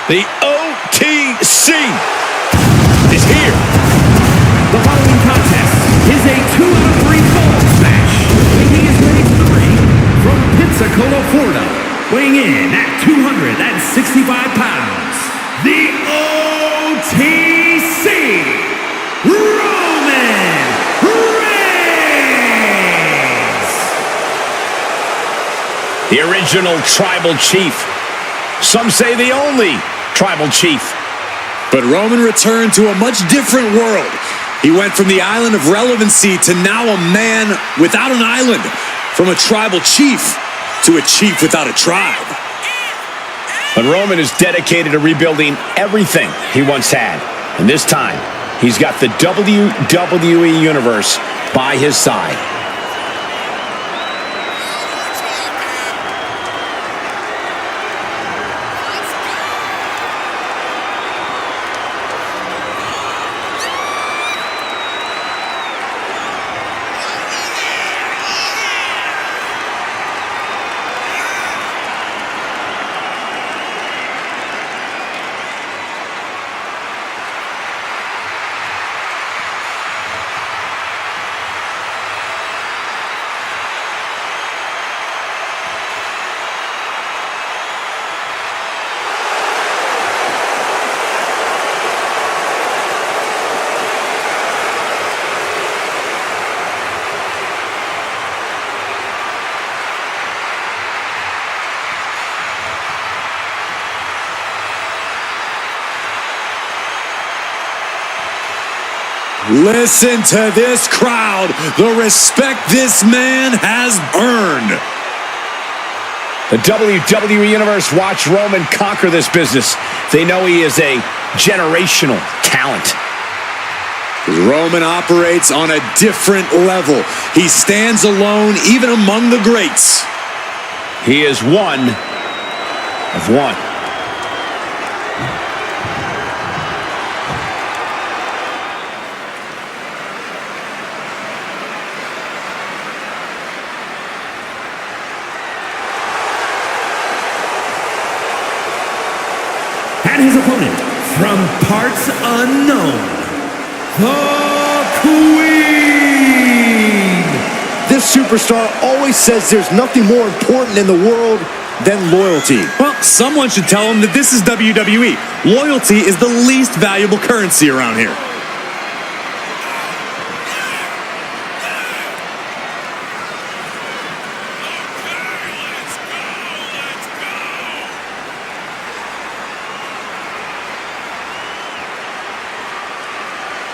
The OTC is here. The following contest is a 2-out-of-3 falls match. Making his way to the ring from Pensacola, Florida, weighing in at 265 pounds, the OTC, Roman Reings! The original tribal chief. Some say the only tribal chief. But Roman returned to a much different world. He went from the island of relevancy to now a man without an island. From a tribal chief to a chief without a tribe. But Roman is dedicated to rebuilding everything he once had. And this time, he's got the WWE Universe by his side. Listen to this crowd, the respect this man has earned. The WWE Universe watched Roman conquer this business. They know he is a generational talent. Roman operates on a different level. He stands alone even among the greats. He is one of one. And his opponent, from parts unknown, the Queen! This superstar always says there's nothing more important in the world than loyalty. Well, someone should tell him that this is WWE. Loyalty is the least valuable currency around here.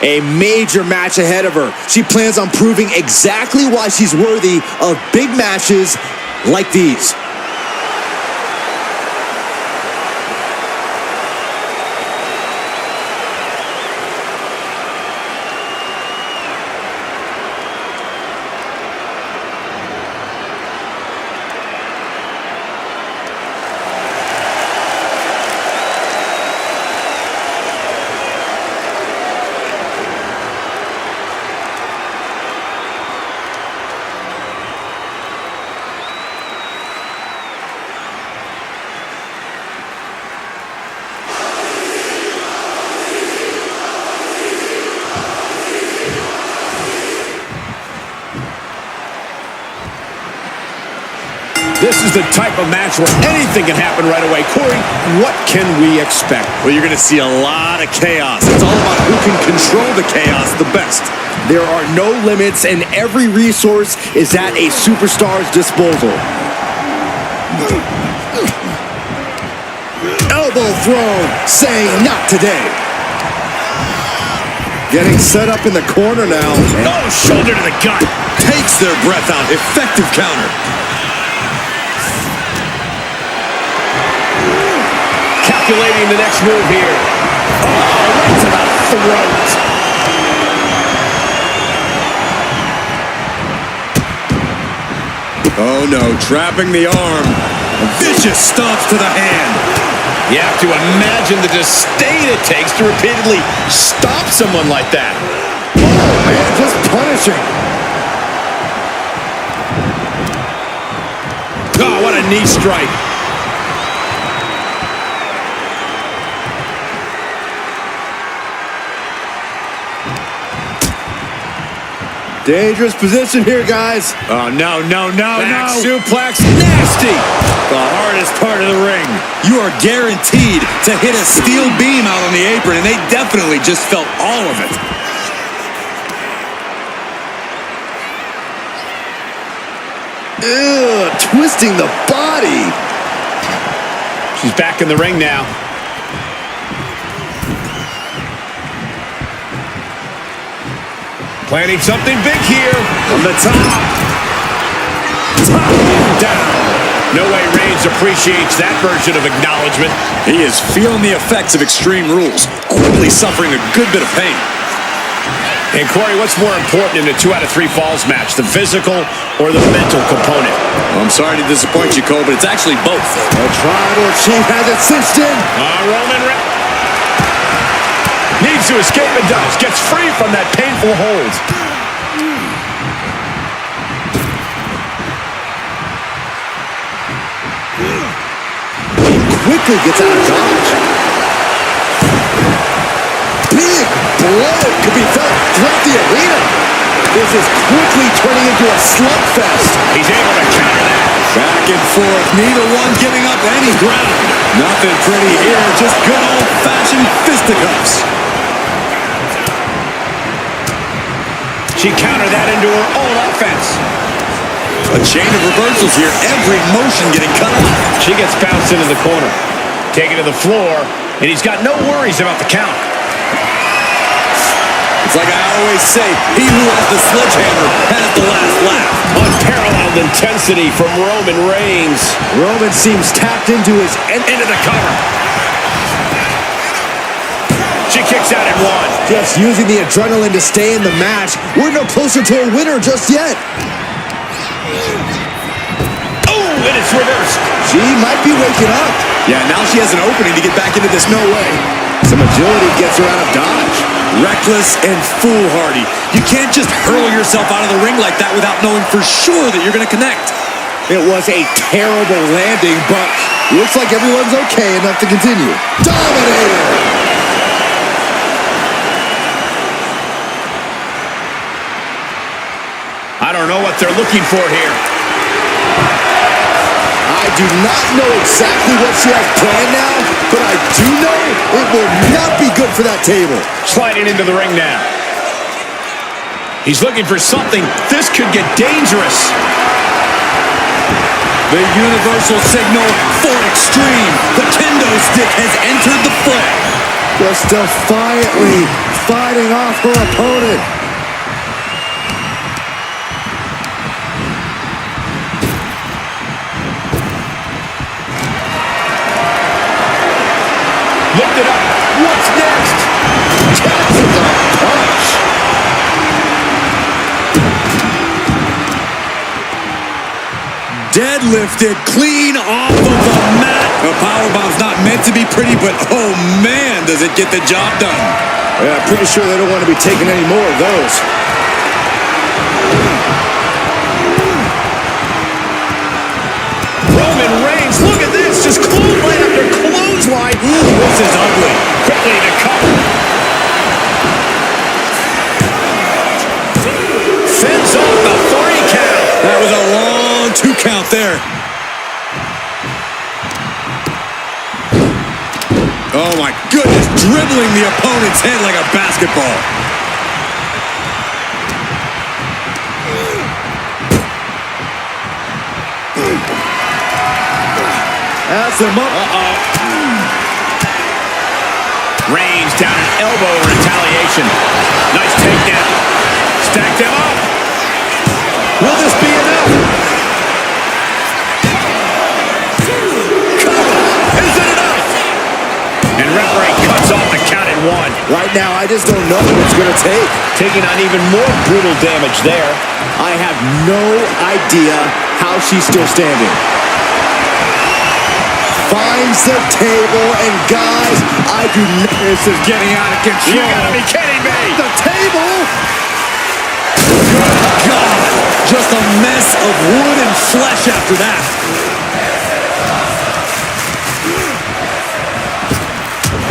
A major match ahead of her. She plans on proving exactly why she's worthy of big matches like these. This is the type of match where anything can happen right away. Corey, what can we expect? Well, you're going to see a lot of chaos. It's all about who can control the chaos the best. There are no limits, and every resource is at a superstar's disposal. Elbow thrown, saying not today. Getting set up in the corner now. Oh, shoulder to the gut. Takes their breath out. Effective counter. Calculating the next move here. Oh, right to the throat. Oh no, trapping the arm. Vicious stomps to the hand. You have to imagine the disdain it takes to repeatedly stop someone like that. Oh man, just punishing. Oh, what a knee strike. Dangerous position here, guys. Oh, no. Back suplex, nasty. The hardest part of the ring. You are guaranteed to hit a steel beam out on the apron, and they definitely just felt all of it. Ugh, twisting the body. She's back in the ring now. Planning something big here. From the top. Down. No way Reigns appreciates that version of acknowledgement. He is feeling the effects of Extreme Rules, quickly suffering a good bit of pain. And Corey, what's more important in a 2 out of 3 falls match, the physical or the mental component? Well, I'm sorry to disappoint you, Cole, but it's actually both. The tribal chief has it cinched in. Roman Reigns needs to escape and does. Gets free from that painful hold. Quickly gets out of dodge. Big blow could be felt throughout the arena. This is quickly turning into a slugfest. He's able to counter that. Back and forth, neither one giving up any ground. Nothing pretty here, just good old-fashioned fisticuffs. She countered that into her own offense. A chain of reversals here, every motion getting cut off. She gets bounced into the corner. Taken to the floor, and he's got no worries about the count. It's like I always say, he who has the sledgehammer has the last laugh. Unparalleled intensity from Roman Reigns. Roman seems tapped into his Into the cover. She kicks out at 1. just using the adrenaline to stay in the match. We're no closer to a winner just yet. Oh, and it's reversed. She might be waking up. Yeah, now she has an opening to get back into this, no way. Some agility gets her out of dodge. Reckless and foolhardy. You can't just hurl yourself out of the ring like that without knowing for sure that you're going to connect. It was a terrible landing, but looks like everyone's okay enough to continue. Dominator! I don't know what they're looking for here. I do not know exactly what she has planned now, but I do know it will not be good for that table. Sliding into the ring now. He's looking for something. This could get dangerous. The universal signal for extreme. The kendo stick has entered the fray. Just defiantly fighting off her opponent. Lift it up. What's next? Taps with a punch. Deadlifted clean off of the mat. The powerbomb's not meant to be pretty, but oh man, does it get the job done. Yeah, I'm pretty sure they don't want to be taking any more of those. Roman Reigns, look at this. Just clothesline after clothesline. This is ugly. Quickly to cover. Fends off the 3 count. That was a long 2 count there. Oh my goodness, dribbling the opponent's head like a basketball. That's him up. Reigns down an elbow in retaliation. Nice takedown. Stacked him up. Will this be enough? Come on. Is it enough? And referee cuts off the count at 1. Right now, I just don't know what it's going to take. Taking on even more brutal damage there. I have no idea how she's still standing. Finds the table, and guys, I do not... This is getting out of control. You gotta be kidding me. The table! Good God. Just a mess of wood and flesh after that.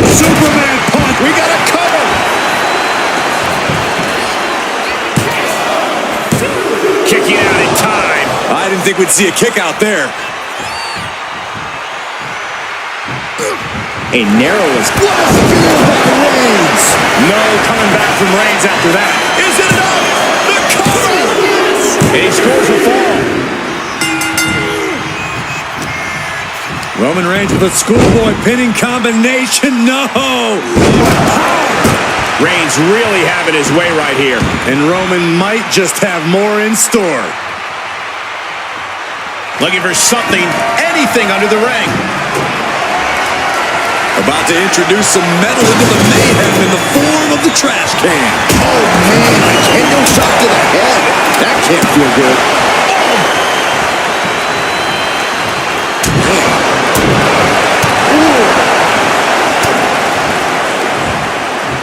Superman punch. We got a cover. I didn't think we'd see a kick out there. A narrowest. What a spear by Reings. No coming back from Reigns after that. Is it enough? The cover! And he scores a fall. Roman Reigns with a schoolboy pinning combination. No! Reigns really having his way right here. And Roman might just have more in store. Looking for something, anything under the ring. About to introduce some metal into the mayhem in the form of the trash can. Oh, man, a kendo shot to the head. That can't feel good.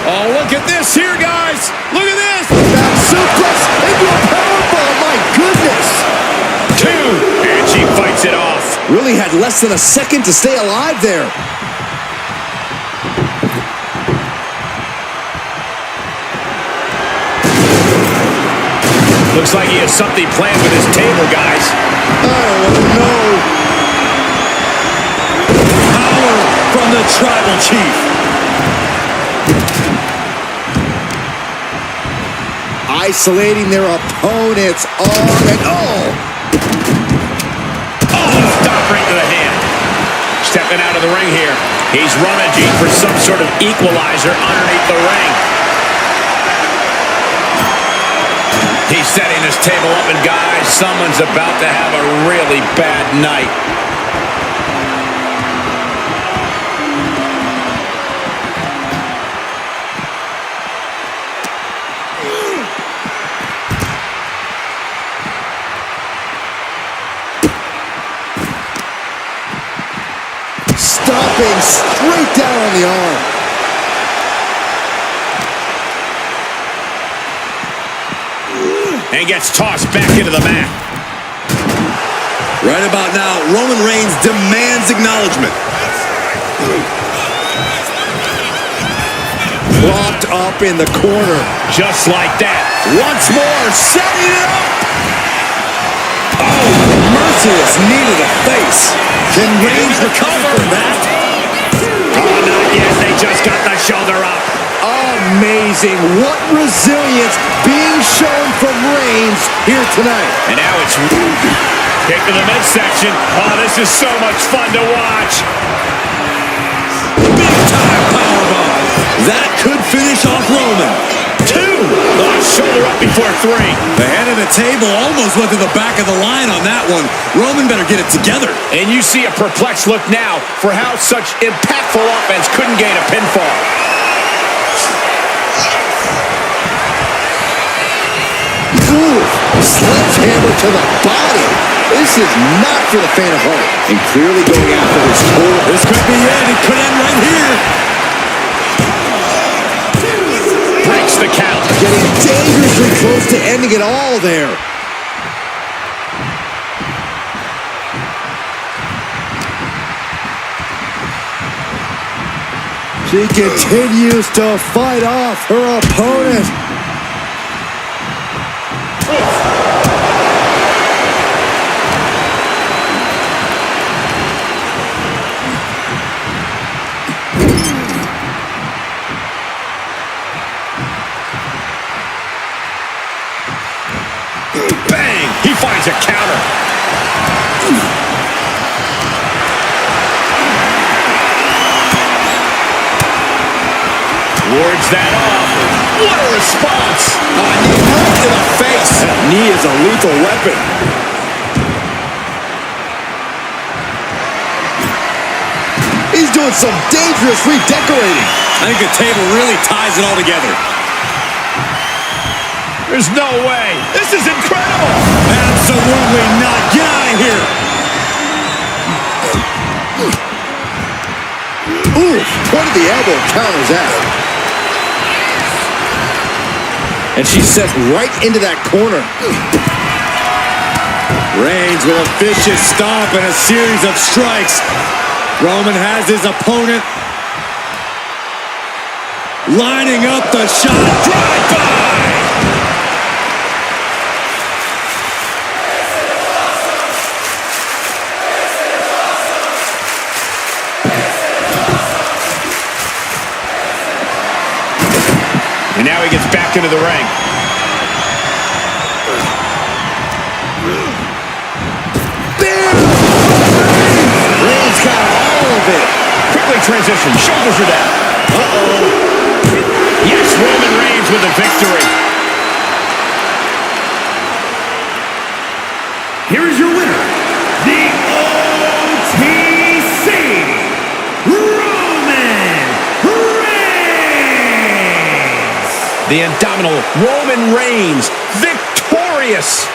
Oh, look at this here, guys. Look at this. Back suplex into a powerbomb. My goodness. 2, and she fights it off. Really had less than a second to stay alive there. Looks like he has something planned with his table, guys. Oh, no. Power from the Tribal Chief. Isolating their opponent's arm and Stop right to the hand. Stepping out of the ring here. He's rummaging for some sort of equalizer underneath the ring. He's setting his table up, and guys, someone's about to have a really bad night. stomping straight down on the arm. And gets tossed back into the mat. Right about now, Roman Reigns demands acknowledgement. Propped up in the corner. Just like that. Once more, setting it up. Oh, merciless knee to the face. Can Reigns recover from that? Oh, not yet. They just got the shoulder up. Amazing. What resilience being shown from Reigns here tonight. And now it's kick to the midsection. Oh, this is so much fun to watch. Big time powerbomb. That could finish off Roman. 2. Oh, shoulder up before 3. The head of the table almost went to the back of the line on that one. Roman better get it together. And you see a perplexed look now for how such impactful offense couldn't gain a pinfall. Ooh, sledgehammer to the body. This is not for the faint of heart. And clearly going after his total. This could be it. It could end right here. Breaks the count. Getting dangerously close to ending it all there. She continues to fight off her opponent. Bang! He finds a counter. Wards that off. What a response! Knee right to the face. That knee is a lethal weapon. He's doing some dangerous redecorating. I think the table really ties it all together. There's no way. This is incredible. Absolutely not. Get out of here. Ooh, point of the elbow counters that. And she's set right into that corner. Reigns with a vicious stomp and a series of strikes. Roman has his opponent lining up the shot. Drive-by! And now he gets back into the ring. Reings got all of it. Quickly transition. Shoulders are down. Yes, Roman Reigns with a victory. Here is your winner, the OTC, Roman Reigns. The indomitable Roman Reigns, victorious.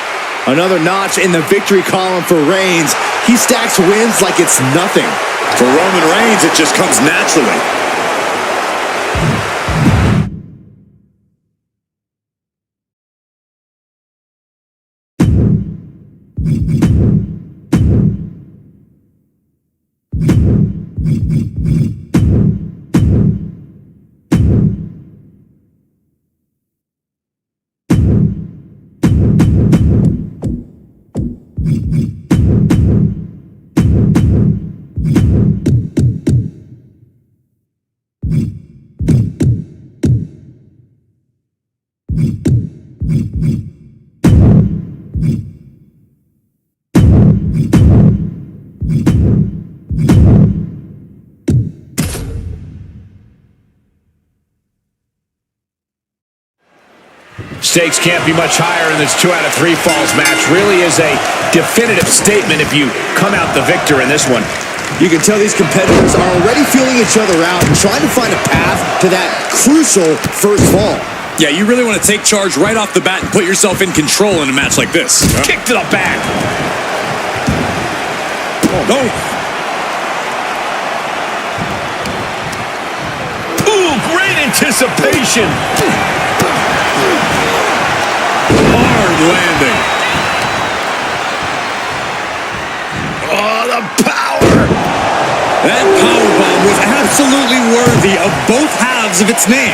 Another notch in the victory column for Reigns. He stacks wins like it's nothing. For Roman Reigns, it just comes naturally. Stakes can't be much higher in this 2 out of 3 falls match. Really is a definitive statement if you come out the victor in this one. You can tell these competitors are already feeling each other out and trying to find a path to that crucial first fall. Yeah, you really want to take charge right off the bat and put yourself in control in a match like this. Kick to the back. Oh. Ooh, great anticipation. Hard landing. Oh, the power. That powerbomb was absolutely worthy of both halves of its name.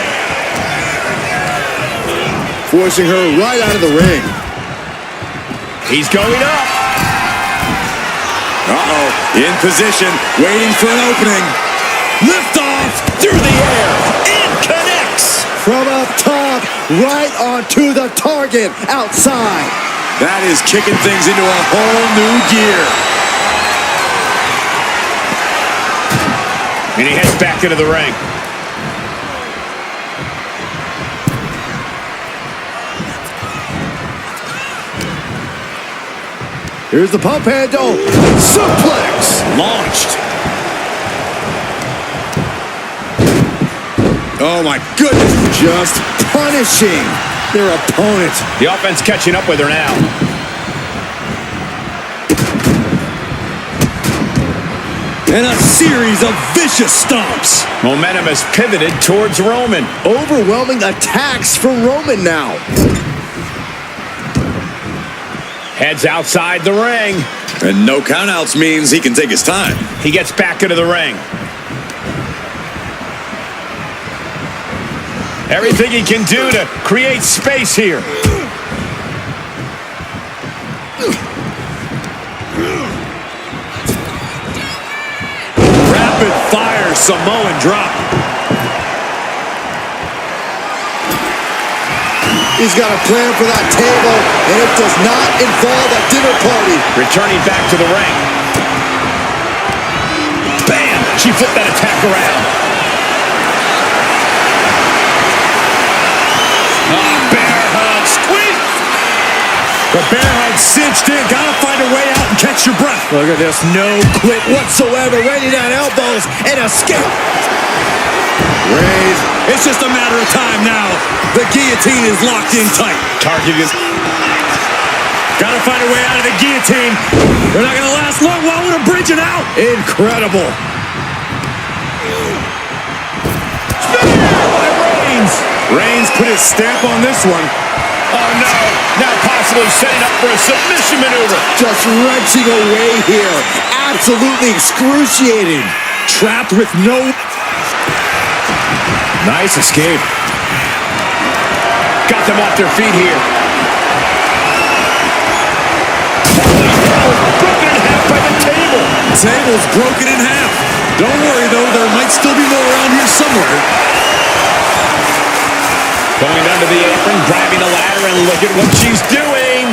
Forcing her right out of the ring. He's going up. Uh-oh. In position, waiting for an opening. Lift off through the air. It connects. From up top, right onto the target outside. That is kicking things into a whole new gear. And he heads back into the ring. Here's the pump handle. Suplex. Launched. Oh my goodness. Just punishing their opponent. The offense catching up with her now. And a series of vicious stomps. Momentum has pivoted towards Roman. Overwhelming attacks from Roman now. Heads outside the ring. And no countouts means he can take his time. He gets back into the ring. Everything he can do to create space here. Rapid fire Samoan drop. He's got a plan for that table, and it does not involve a dinner party. Returning back to the ring. Bam! She flipped that attack around. Bear hug squeeze. The bear hug cinched in. Gotta find a way out and catch your breath. Look at this, no quit whatsoever, raining down elbows and escape. Reigns, it's just a matter of time now. The guillotine is locked in tight. Targeted. Gotta find a way out of the guillotine. They're not gonna last long. Why would a bridge it out? Incredible. Spear by Reigns. Reigns put his stamp on this one. Oh no, now possibly setting up for a submission maneuver. Just wrenching away here. Absolutely excruciating. Trapped with no... Nice escape. Got them off their feet here. Broken in half by the table. Table's broken in half. Don't worry, though. There might still be more around here somewhere. Going under the apron, grabbing the ladder, and look at what she's doing.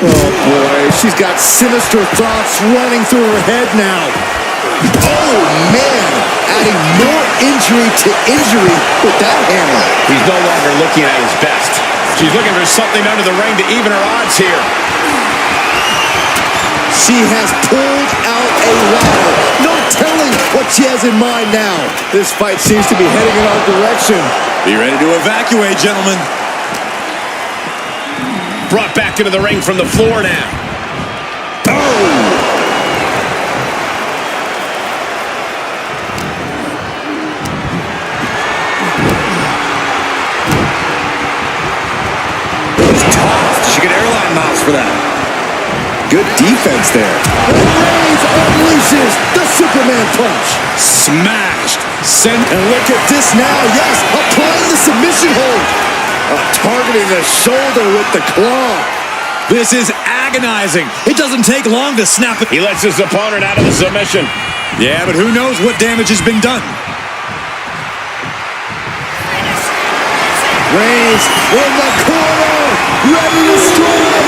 Oh, boy. She's got sinister thoughts running through her head now. Oh, man. Adding more injury to injury with that hammer. He's no longer looking at his best. She's looking for something under the ring to even her odds here. She has pulled out a ladder. No telling what she has in mind now. This fight seems to be heading in our direction. Be ready to evacuate, gentlemen. Brought back into the ring from the floor now. Oh! She get airline miles for that. Good defense there. Reigns unleashes the Superman punch. Smashed. Sent. And look at this now. Yes, applying the submission hold. Targeting the shoulder with the claw. This is agonizing. It doesn't take long to snap it. He lets his opponent out of the submission. Yeah, but who knows what damage has been done. Reigns in the corner, ready to strike.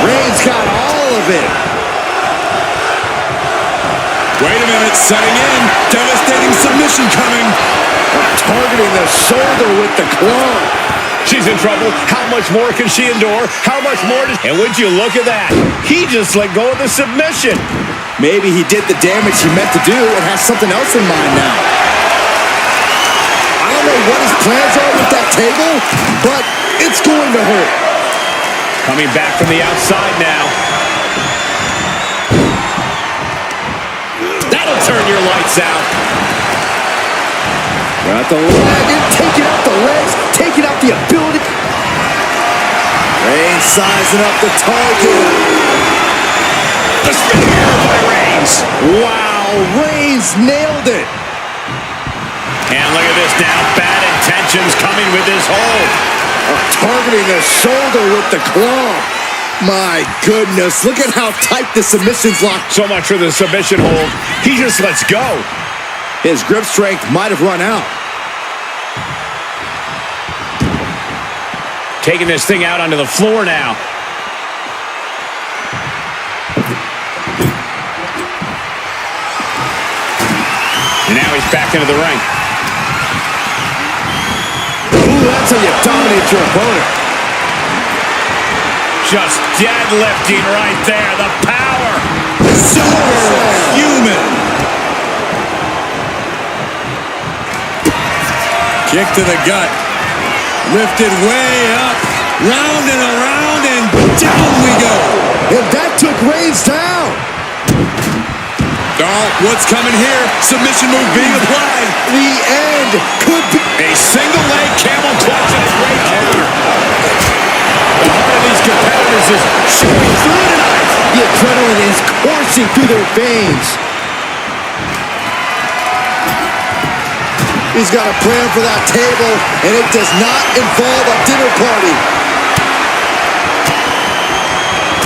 Reigns got all of it. Wait a minute, setting in. Devastating submission coming. Targeting the shoulder with the claw. She's in trouble. How much more can she endure? How much more does... And would you look at that? He just let go of the submission. Maybe he did the damage he meant to do and has something else in mind now. I don't know what his plans are with that table, but it's going to hurt. Coming back from the outside now. That'll turn your lights out. Got the leg and taking out the legs, taking out the ability. Reigns sizing up the target. The spear by Reigns. Wow, Reigns nailed it. And look at this now. Bad intentions coming with this hold. Targeting the shoulder with the claw. My goodness, look at how tight the submission's locked. So much for the submission hold. He just lets go. His grip strength might have run out. Taking this thing out onto the floor now. And now he's back into the ring. Ooh, that's how you dominate your opponent. Just deadlifting right there. The power. Superhuman. Kick to the gut. Lifted way up. Round and around and down we go. And that took Reigns down. Oh, what's coming here? Submission move being applied. The end could be. A single leg camel clutch and a great counter. The heart of these competitors is shooting through tonight. The adrenaline is coursing through their veins. He's got a plan for that table, and it does not involve a dinner party.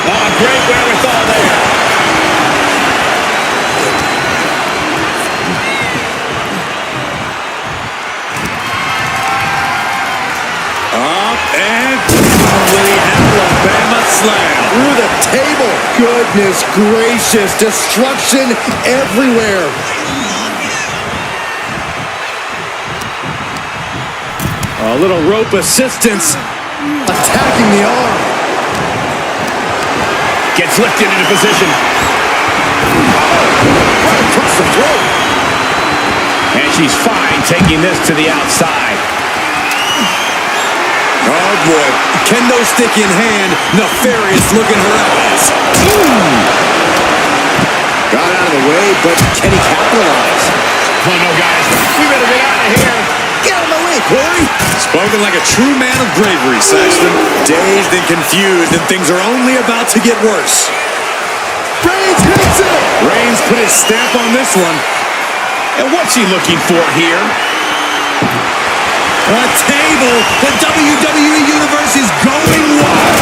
Oh, great wherewithal there. Up and with the Alabama slam. Through the table. Goodness gracious. Destruction everywhere. A little rope assistance. Attacking the arm. Gets lifted into position. Right across the throat. And she's fine taking this to the outside. Oh boy, kendo stick in hand, nefarious look in her eyes. Got out of the way, but can he capitalize? Oh no, guys, we better get out of here. Get out of my way, Corey. Spoken like a true man of bravery, Saxton. Dazed and confused, and things are only about to get worse. Reigns hits it. Reigns put his stamp on this one. And what's he looking for here? A table. The WWE Universe is going wild.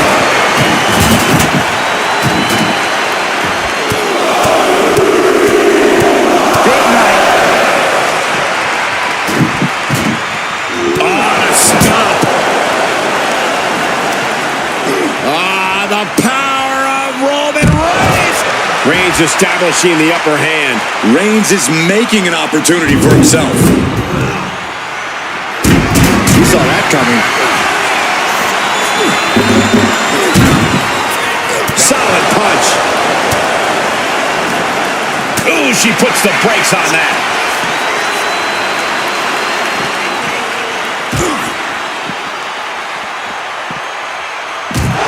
Good night. Reigns establishing the upper hand. Reigns is making an opportunity for himself. You saw that coming. Solid punch. Ooh, she puts the brakes on that.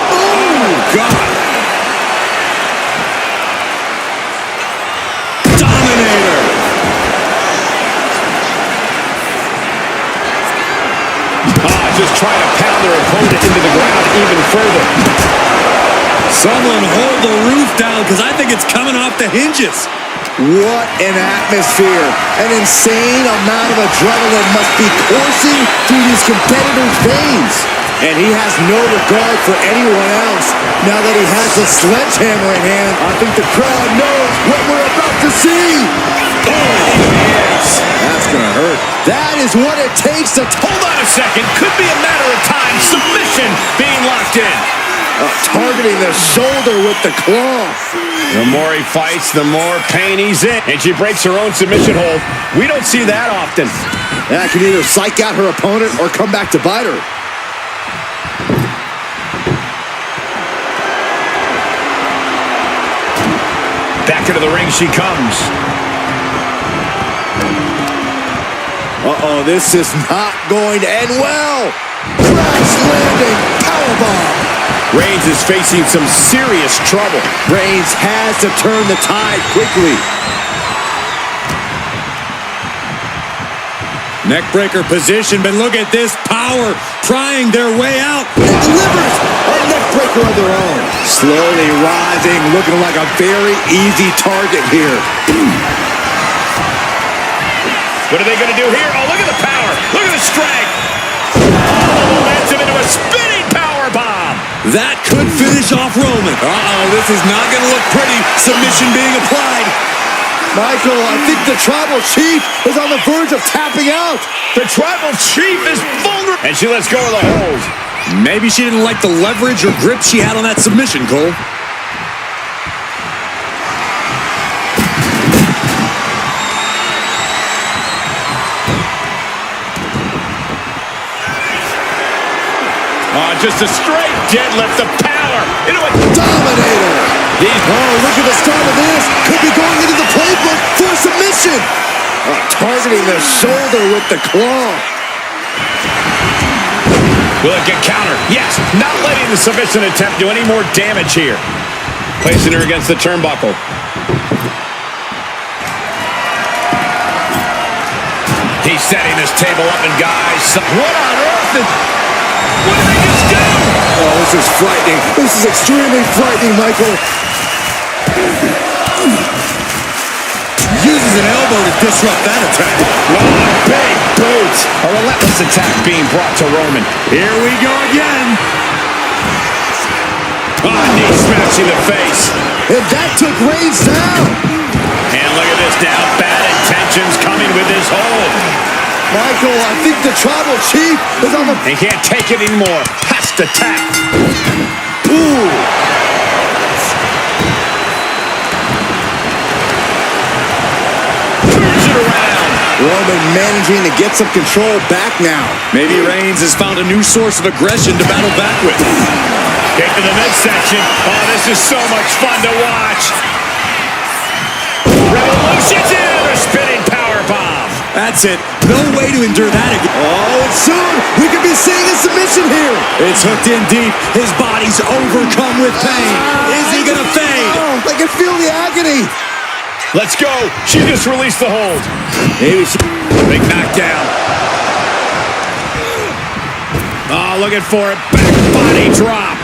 Oh, God. Dominator. Just trying to pound their opponent into the ground even further. Someone hold the roof down, because I think it's coming off the hinges. What an atmosphere. An insane amount of adrenaline must be coursing through these competitors' veins. And he has no regard for anyone else now that he has the sledgehammer in hand. I think the crowd knows what we're about to see. Oh, yes. That's going to hurt. That is what it takes to... Hold on a second. Could be a matter of time. Submission being locked in. Targeting the shoulder with the claw. The more he fights, the more pain he's in. And she breaks her own submission hold. We don't see that often. That can either psych out her opponent or come back to bite her. Back into the ring she comes. Uh-oh, this is not going to end well. Crash landing powerbomb. Reigns is facing some serious trouble. Reigns has to turn the tide quickly. Neckbreaker position, but look at this power prying their way out. It delivers a neckbreaker of their own. Slowly rising, looking like a very easy target here. What are they going to do here? Oh, look at the power. Look at the strength. Oh, lands him into a spinning power bomb. That could finish off Roman. Uh-oh, this is not going to look pretty. Submission being applied. Michael, I think the Tribal Chief is on the verge of tapping out. The Tribal Chief is vulnerable. And she lets go of the hold. Maybe she didn't like the leverage or grip she had on that submission, Cole. Just a straight deadlift, the power into a Dominator. Oh, look at the start of this. Could be going into the playbook for submission. Targeting the shoulder with the claw. Will it get countered? Yes. Not letting the submission attempt do any more damage here. Placing her against the turnbuckle. He's setting this table up, and guys, what on earth? What did they just do? Oh, this is frightening. This is extremely frightening, Michael. Uses an elbow to disrupt that attack. Oh, big boot. A relentless attack being brought to Roman. Here we go again. Oh, knee smashing the face. And that took Reigns down. And look at this now. Bad intentions coming with this hold. Michael, I think the Tribal Chief is on the... He can't take it anymore. Has to tap. Ooh. Turns it around. Roman managing to get some control back now. Maybe Reigns has found a new source of aggression to battle back with. Get to the midsection. Oh, this is so much fun to watch. Revolution's in. Another spinning powerbomb. That's it. No way to endure that again. Oh, and soon we could be seeing a submission here. It's hooked in deep. His body's overcome with pain. Is he going to fade? Oh, I can feel the agony. Let's go. She just released the hold. Maybe she... Big knockdown. Oh, looking for it. Back body drop.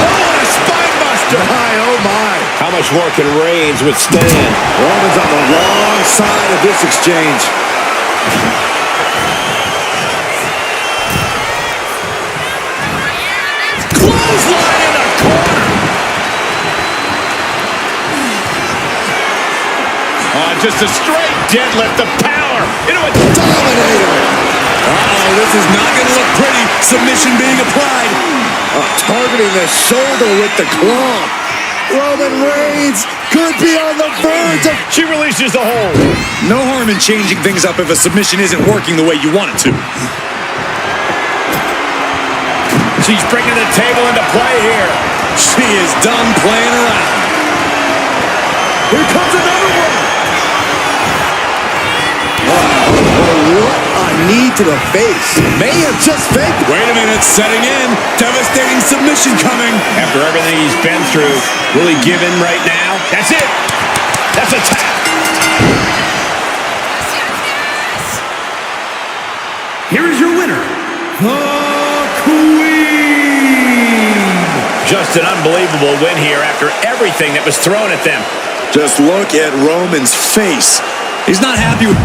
Oh, a spine buster. My, oh my. How much more can Reigns withstand? Roman's on the wrong side of this exchange. Clothesline in the corner. Oh, just a straight deadlift. The power into a Dominator. Uh-oh, this is not going to look pretty. Submission being applied. Targeting the shoulder with the claw. Roman Reigns could be on the verge of... She releases the hold. No harm in changing things up if a submission isn't working the way you want it to. She's bringing the table into play here. She is done playing around. Here comes another one. What a knee to the face. May have just faked. Wait a minute, setting in. Devastating submission coming. After everything he's been through, will he give in right now? That's it. That's a tap. Here is your winner, the Queen. Just an unbelievable win here after everything that was thrown at them. Just look at Roman's face. He's not happy with...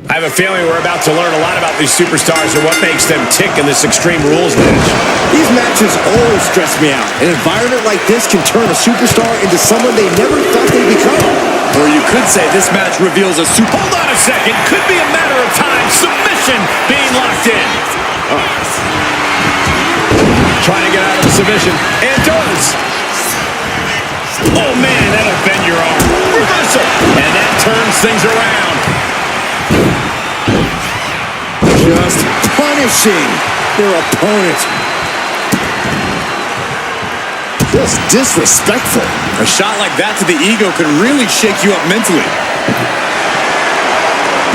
I have a feeling we're about to learn a lot about these superstars and what makes them tick in this Extreme Rules match. These matches always stress me out. An environment like this can turn a superstar into someone they never thought they'd become. Or you could say this match reveals a super... Hold on a second. Could be a matter of time. Submission being locked in. Trying to get out of the submission. And does. Oh, man, that'll bend your arm. Reversal. And that turns things around. Just punishing their opponent. Just disrespectful. A shot like that to the ego could really shake you up mentally.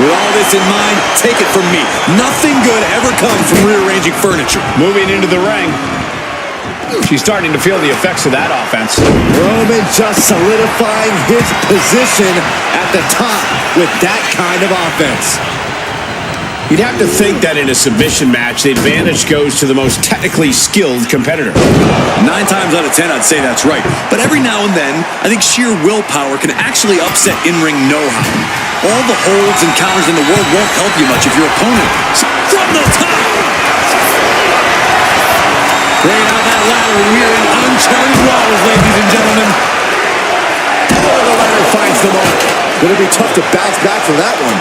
With all this in mind, take it from me. Nothing good ever comes from rearranging furniture. Moving into the ring. She's starting to feel the effects of that offense. Roman just solidifying his position at the top with that kind of offense. You'd have to think that in a submission match, the advantage goes to the most technically skilled competitor. 9 times out of 10, I'd say that's right. But every now and then, I think sheer willpower can actually upset in-ring know-how. All the holds and counters in the world won't help you much if your opponent... From the top! Bringing out that ladder, and we are in uncharted waters, ladies and gentlemen. Oh, the ladder finds the mark. It'll be tough to bounce back from that one.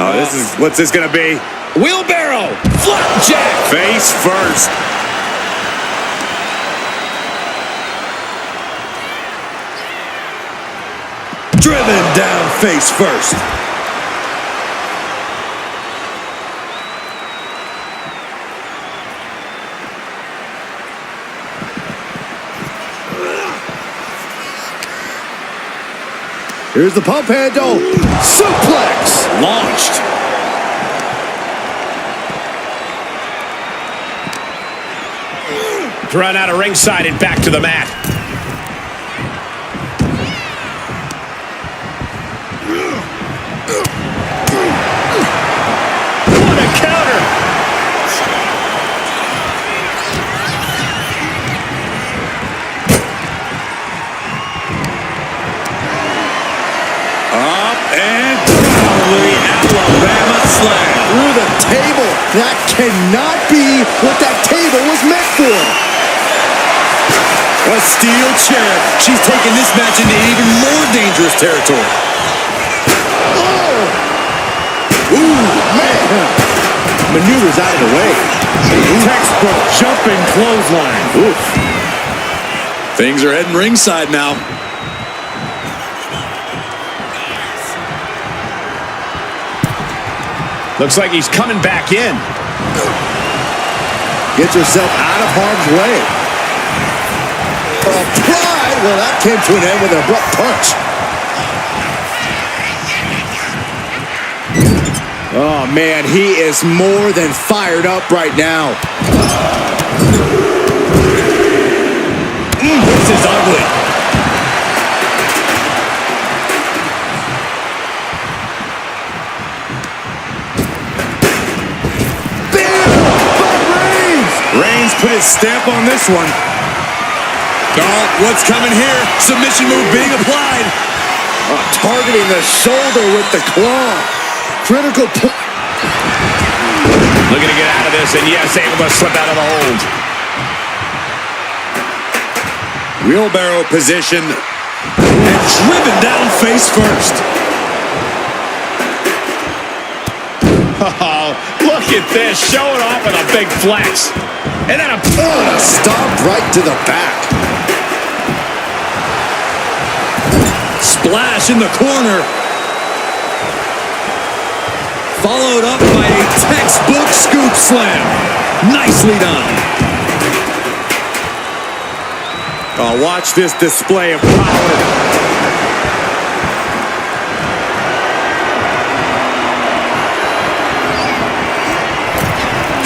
Oh, what's this gonna be? Wheelbarrow! Flapjack! Face first. Driven down face first. Here's the pump handle. Suplex. Launched. Thrown out of ringside and back to the mat. What a counter! Up and probably Alabama slam. Through the table. That cannot be what that table was meant for. A steel chair. She's taking this match into even more dangerous territory. Oh! Ooh, man. Maneuvers out of the way. Textbook jumping clothesline. Oof. Things are heading ringside now. Looks like he's coming back in. Get yourself out of harm's way. Applied. Well, that came to an end with an abrupt punch. Oh, man, he is more than fired up right now. This is ugly. Reigns put his stamp on this one. Oh, what's coming here? Submission move being applied. Targeting the shoulder with the claw. Critical point. Looking to get out of this, and yes, able to slip out of the hold. Wheelbarrow position. And driven down face first. Oh, look at this, showing off with a big flex. And then a stomp right to the back. Splash in the corner. Followed up by a textbook scoop slam. Nicely done. Oh, watch this display of power.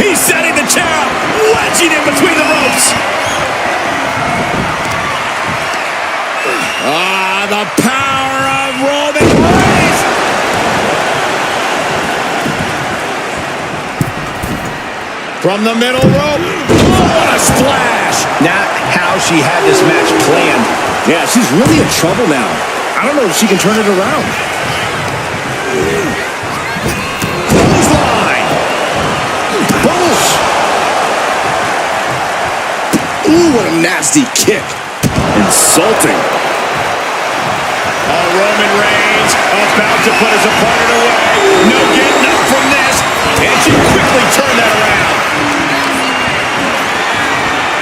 He's setting the chair up, wedging it between the ropes. Ah, the power of Roman Reigns. From the middle rope. Oh, what a splash. Not how she had this match planned. Yeah, she's really in trouble now. I don't know if she can turn it around. Ooh, what a nasty kick. Insulting. Oh, Roman Reigns about to put his opponent away. No getting up from this. And she quickly turned that around.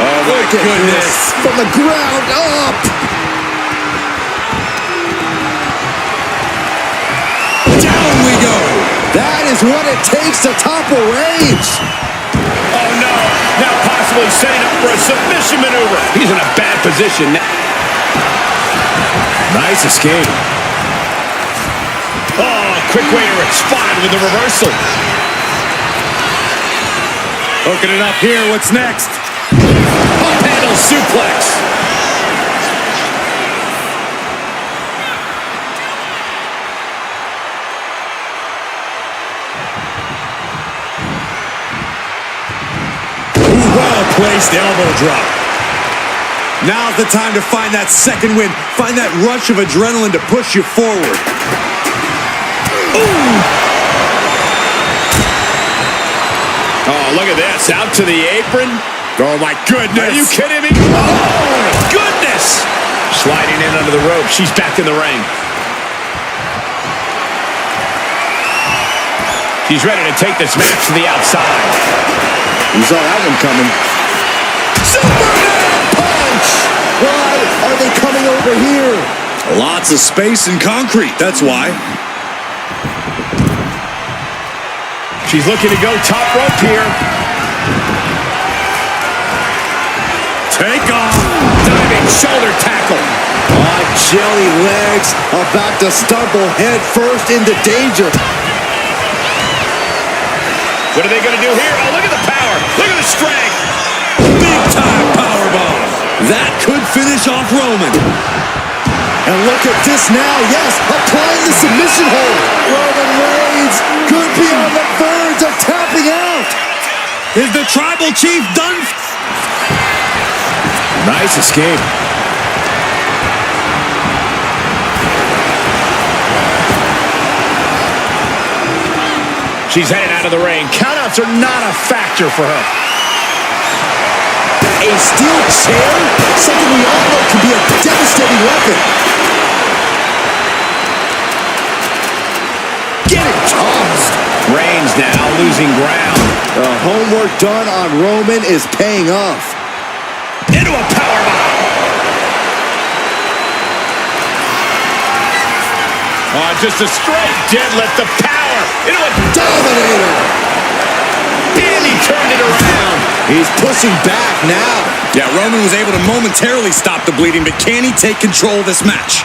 Oh, my goodness. From the ground up. Down we go. That is what it takes to topple Reigns. Oh, no. Now possibly setting up for a submission maneuver. He's in a bad position now. Nice escape. Oh, quick way to respond with the reversal. Hooking it up here. What's next? Up handle suplex. Well-placed elbow drop. Now's the time to find that second win. Find that rush of adrenaline to push you forward. Ooh. Oh, look at this. Out to the apron. Oh, my goodness. Are you kidding me? Oh, my goodness. Sliding in under the rope. She's back in the ring. She's ready to take this match to the outside. You saw that one coming. Superman punch! Why are they coming over here? Lots of space and concrete. That's why. She's looking to go top rope here. Take off. Diving shoulder tackle. Oh, jelly legs about to stumble head first into danger. What are they going to do here? Oh, look at the power. Look at the strength. Big time powerbomb. That could finish off Roman. And look at this now. Yes, applying the submission hold. Roman Reigns could be on the verge of tapping out. Is the Tribal Chief done? Nice escape. She's headed out of the ring. Countouts are not a factor for her. A steel chair? Something we all know can be a devastating weapon. Get it tossed. Reigns now losing ground. The homework done on Roman is paying off. Into a powerbomb. Oh, just a straight deadlift. The power into a Dominator. And he turned it around. He's pushing back now. Yeah, Roman was able to momentarily stop the bleeding, but can he take control of this match?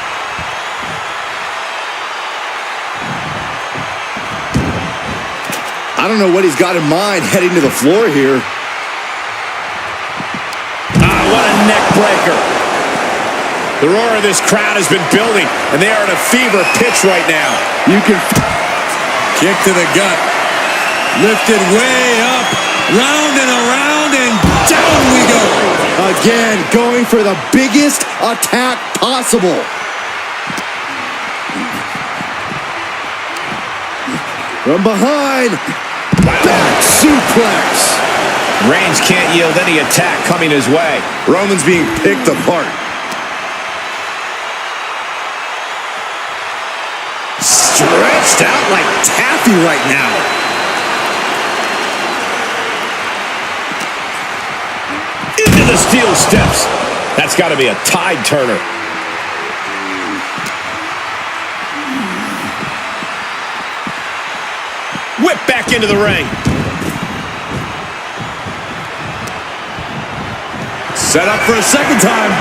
I don't know what he's got in mind heading to the floor here. Ah, what a neck breaker. The roar of this crowd has been building, and they are at a fever pitch right now. You can... Kick to the gut. Lifted way up. Round and around, and down we go. Again, going for the biggest attack possible. From behind. Back suplex. Reigns can't yield any attack coming his way. Roman's being picked apart. Stretched out like taffy right now. those steps. That's got to be a tide turner. Whip back into the ring. Set up for a second time.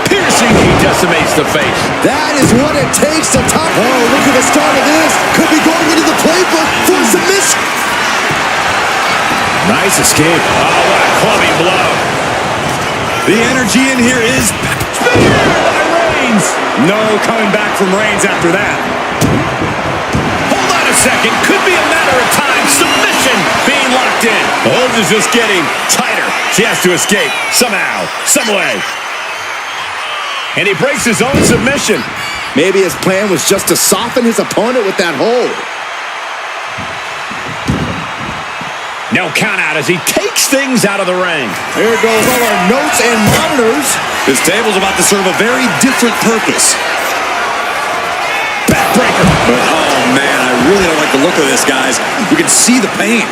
Piercing knee decimates the face. That is what it takes to top. Oh, look at the start of this. Could be going into the playbook for submission. Nice escape. Oh, what a clubbing blow. The energy in here is Spear by Reings. no coming back from Reigns after that. Hold on a second. Could be a matter of time. Submission being locked in. The hold is just getting tighter. She has to escape somehow, some way. And he breaks his own submission. Maybe his plan was just to soften his opponent with that hold. No count out as he takes things out of the ring. Here goes all our notes and monitors. This table's about to serve a very different purpose. Backbreaker. But, oh, man, I really don't like the look of this, guys. You can see the pain.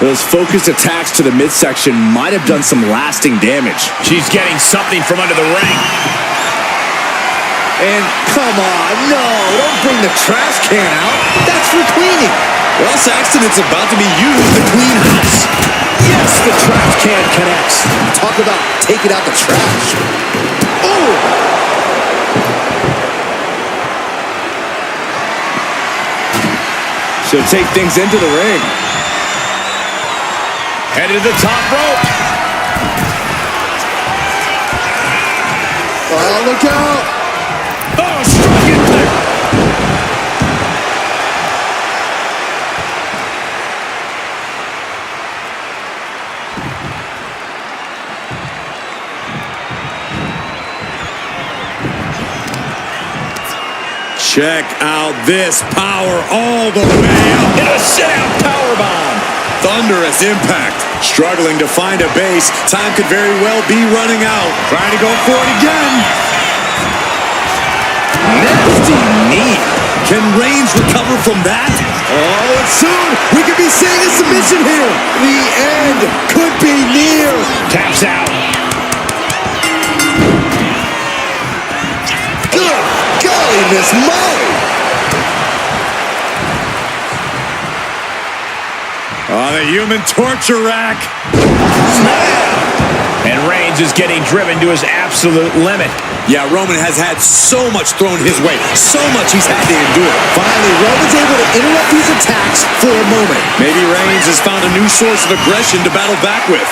Those focused attacks to the midsection might have done some lasting damage. She's getting something from under the ring. And come on, no, don't bring the trash can out. That's for cleaning. Well, Saxton, it's about to be used to clean house. Yes, the trash can connects. Talk about taking out the trash. Oh! She'll take things into the ring. Headed to the top rope. Oh, look out! Oh, struck it there. Check out this power all the way up. In a sit-out powerbomb. Thunderous impact. Struggling to find a base. Time could very well be running out. Trying to go for it again. Nasty knee. Can Reigns recover from that? Oh, and soon we could be seeing a submission here. The end could be near. Taps out. Good golly, Miss Molly. Oh, the human torture rack. And Reigns is getting driven to his absolute limit. Yeah, Roman has had so much thrown his way. So much he's had to endure. Finally, Roman's able to interrupt these attacks for a moment. Maybe Reigns has found a new source of aggression to battle back with.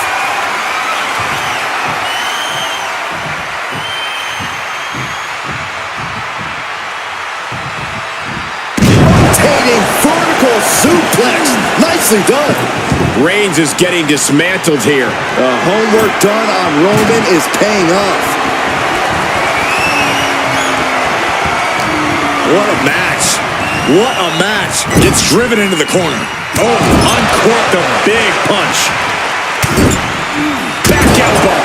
Rotating vertical suplex. Nicely done. Reigns is getting dismantled here. The homework done on Roman is paying off. What a match. What a match. Gets driven into the corner. Oh, uncorked a big punch. Back elbow.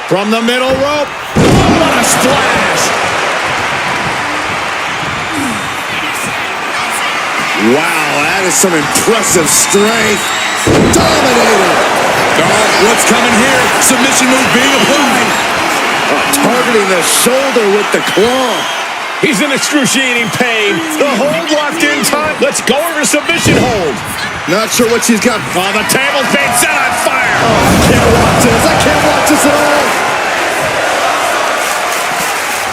From the middle rope. Oh, what a splash. Wow, that is some impressive strength. Dominator. Oh, what's coming here? Submission move being applied. Targeting the shoulder with the claw. He's in excruciating pain. The hold locked in time. Let's go over submission hold. Not sure what she's got. Oh, the table's being set on fire. Oh, I can't watch this. I can't watch this at all.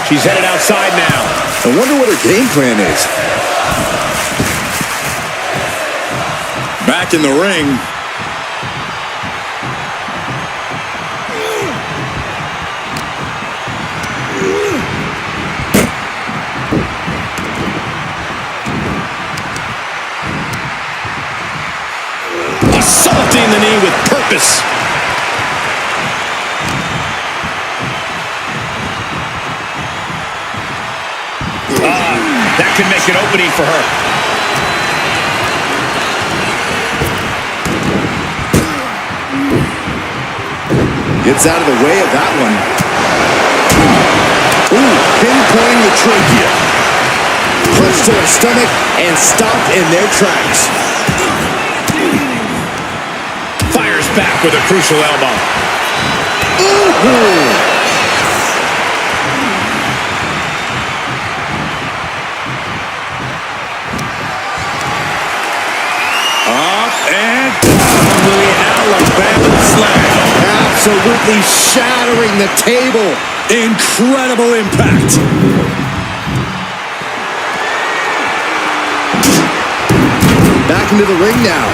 She's headed outside now. I wonder what her game plan is. Back in the ring. Assaulting the knee with purpose. That could make an opening for her. Gets out of the way of that one. Ooh, pinpointing the trachea. punch to her stomach and stopped in their tracks. Fires back with a crucial elbow. Ooh. And the Alabama slam. Absolutely shattering the table. Incredible impact. Back into the ring now.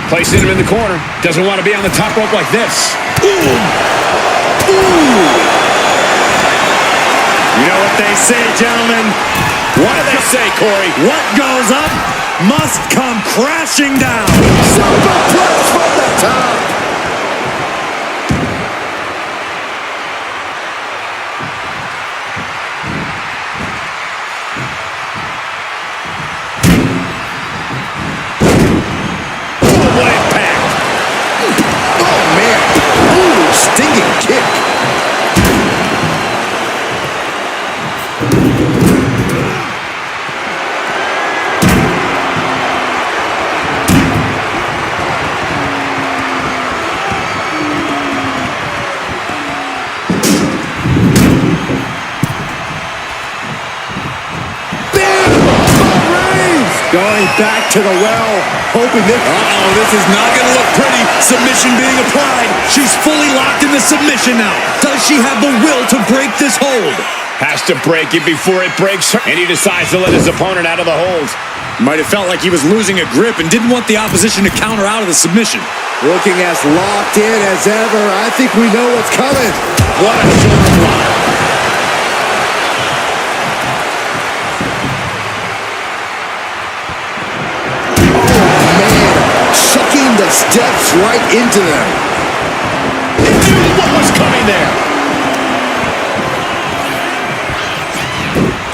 Placing him in the corner. Doesn't want to be on the top rope like this. Ooh. Ooh. You know what they say, gentlemen? What do they say, Corey? What goes up must come crashing down. Superplex from the top. Oh, what impact. Oh, man. Ooh, stinging kick. Going back to the well, hoping that... Uh-oh, this is not going to look pretty. Submission being applied. She's fully locked in the submission now. Does she have the will to break this hold? Has to break it before it breaks her. And he decides to let his opponent out of the hold. Might have felt like he was losing a grip and didn't want the opposition to counter out of the submission. Looking as locked in as ever. I think we know what's coming. What a shoulder block. The steps right into them. He knew what was coming there.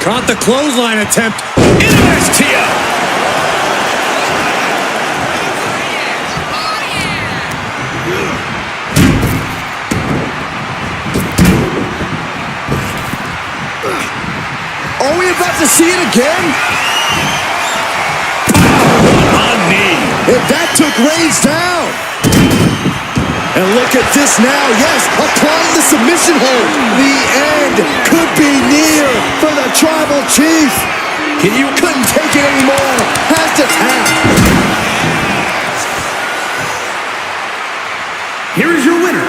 Caught the clothesline attempt. Tia. Are we about to see it again? On knee. And that took Reings down. And look at this now. Yes, applying the submission hold. The end could be near for the Tribal Chief. Couldn't take it anymore. Has to tap. Here is your winner,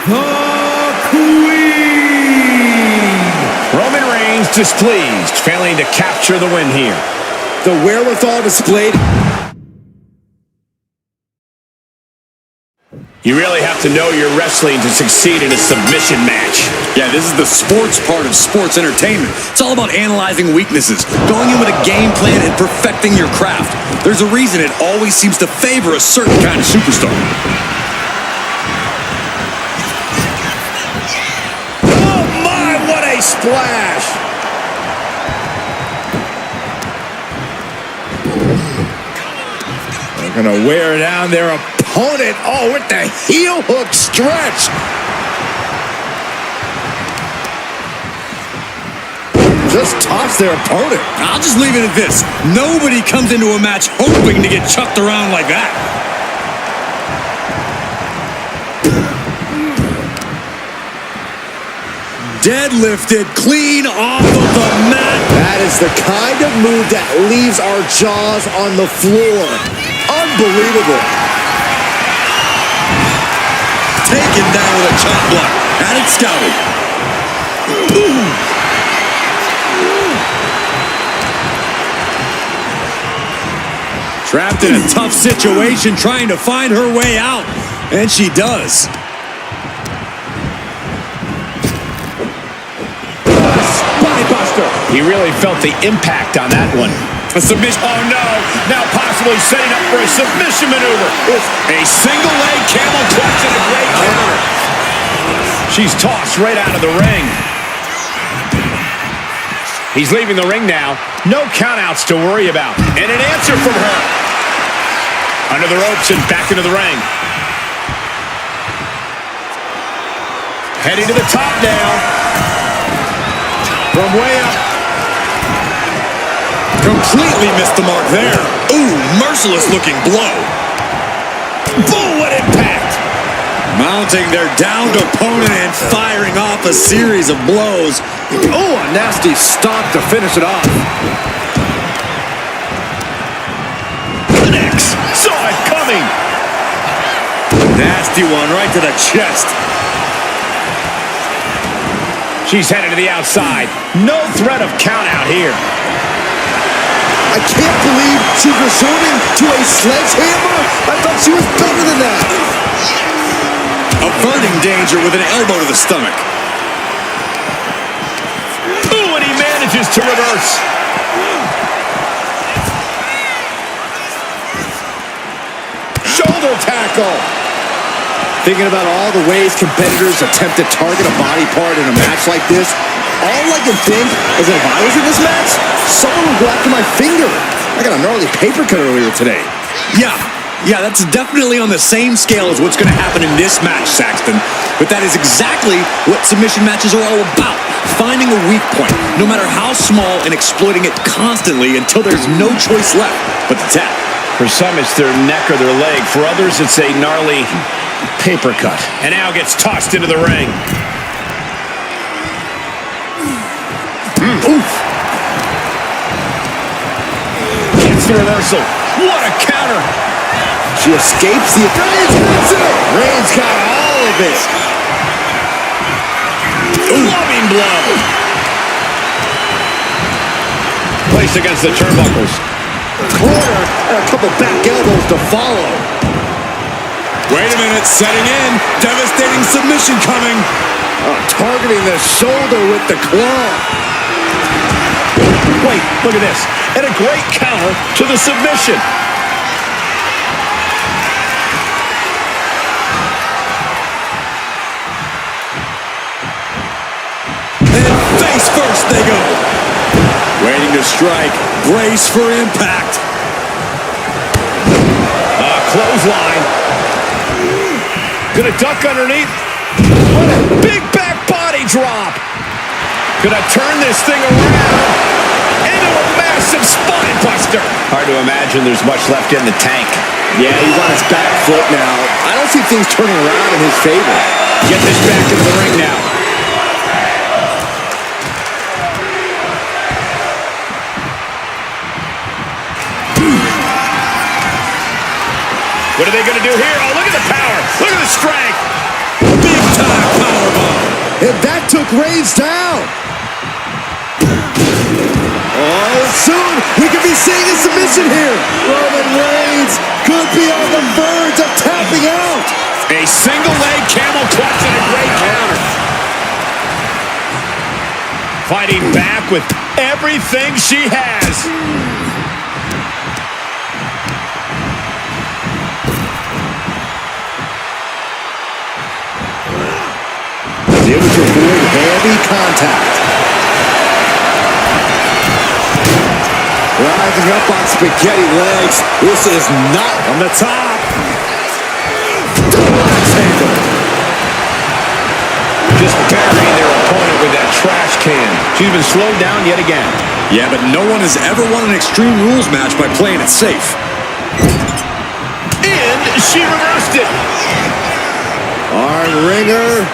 the Queen. Roman Reigns displeased, failing to capture the win here. The wherewithal displayed. You really have to know your wrestling to succeed in a submission match. Yeah, this is the sports part of sports entertainment. It's all about analyzing weaknesses, going in with a game plan, and perfecting your craft. There's a reason it always seems to favor a certain kind of superstar. Oh my, what a splash! They're gonna wear down their opponent. Oh, with the heel hook stretch. Just toss their opponent. I'll just leave it at this. Nobody comes into a match hoping to get chucked around like that. Deadlifted clean off of the mat. That is the kind of move that leaves our jaws on the floor. Unbelievable. Taken down with a chop block. Had it scouted. Trapped in a tough situation, trying to find her way out. And she does. Spinebuster. He really felt the impact on that one. A submission. Oh no! Now possibly setting up for a submission maneuver. A single leg camel clutch and a great counter. She's tossed right out of the ring. He's leaving the ring now. No countouts to worry about. And an answer from her. Under the ropes and back into the ring. Heading to the top now. From way up. Completely missed the mark there. Ooh, merciless looking blow. Boom, what impact. Mounting their downed opponent and firing off a series of blows. Oh, a nasty stop to finish it off. Connects. Saw it coming. Nasty one right to the chest. She's headed to the outside. No threat of count out here. I can't believe she's resorting to a sledgehammer. I thought she was better than that. Averting danger with an elbow to the stomach. Ooh, and he manages to reverse. Shoulder tackle. Thinking about all the ways competitors attempt to target a body part in a match like this, all I can think is that if I was in this match, someone would go after my finger. I got a gnarly paper cut earlier today. Yeah, that's definitely on the same scale as what's going to happen in this match, Saxton. But that is exactly what submission matches are all about. Finding a weak point, no matter how small, and exploiting it constantly until there's no choice left but to tap. For some, it's their neck or their leg. For others, it's a gnarly paper cut. And now gets tossed into the ring. Oof. Gets the reversal. What a counter. She escapes the... Reigns got all of it. Loving blow. Placed against the turnbuckles. Corner and a couple back elbows to follow. Wait a minute, setting in. Devastating submission coming. Targeting the shoulder with the claw. Wait, look at this. And a great counter to the submission. And face first they go. Waiting to strike. Brace for impact. Clothesline. Gonna duck underneath. What a big back body drop. Gonna turn this thing around into a massive spine buster. Hard to imagine there's much left in the tank. Yeah, he's on his back foot now. I don't see things turning around in his favor. Get this back into the ring now. What are they going to do here? Oh, look at the power. Look at the strength. Big time powerbomb. And that took Reigns down. Oh, soon we could be seeing a submission here. Roman Reigns could be on the verge of tapping out. A single leg camel clutch and a great counter. Fighting back with everything she has. Able to avoid heavy contact. Rising up on spaghetti legs. This is not On the top. double axe handle. Just burying their opponent with that trash can. She's been slowed down yet again. Yeah, but no one has ever won an Extreme Rules match by playing it safe. And she reversed it. Arm wringer.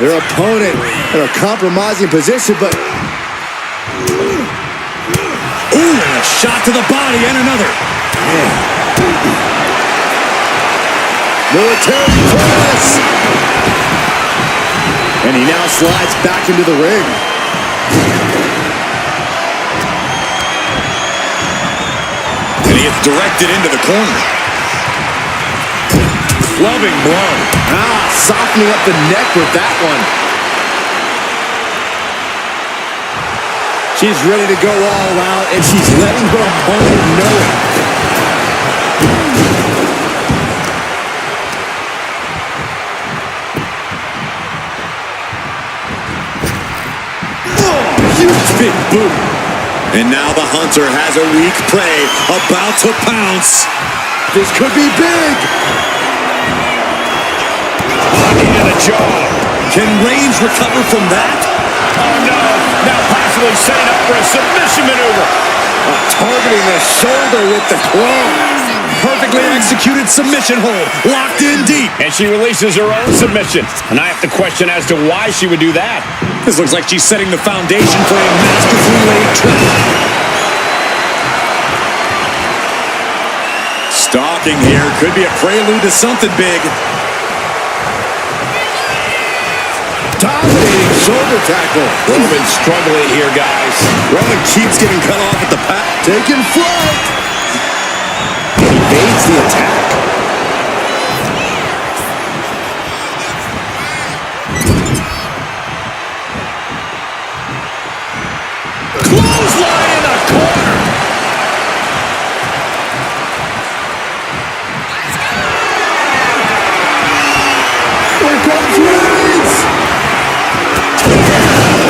Their opponent in a compromising position, but... Ooh, and a shot to the body and another. Military press. And he now slides back into the ring. And he gets directed into the corner. Loving blow. Softening up the neck with that one. She's ready to go all out, and she's letting her opponent know it. Oh, huge big boot. And now the hunter has a weak prey about to pounce. This could be big. Into the jaw. Can Reigns recover from that? Oh, no. Now possibly setting up for a submission maneuver. Targeting the shoulder with the claw. Perfectly executed submission hold. Locked in deep. And she releases her own submission. And I have to question as to why she would do that. This looks like she's setting the foundation for a masterfully laid trap. Stalking here could be a prelude to something big. Dominating shoulder tackle. Roman struggling here, guys. Roman keeps getting cut off at the pack. Taking flight. Evades the attack. Clothesline in the corner. Here comes Reigns.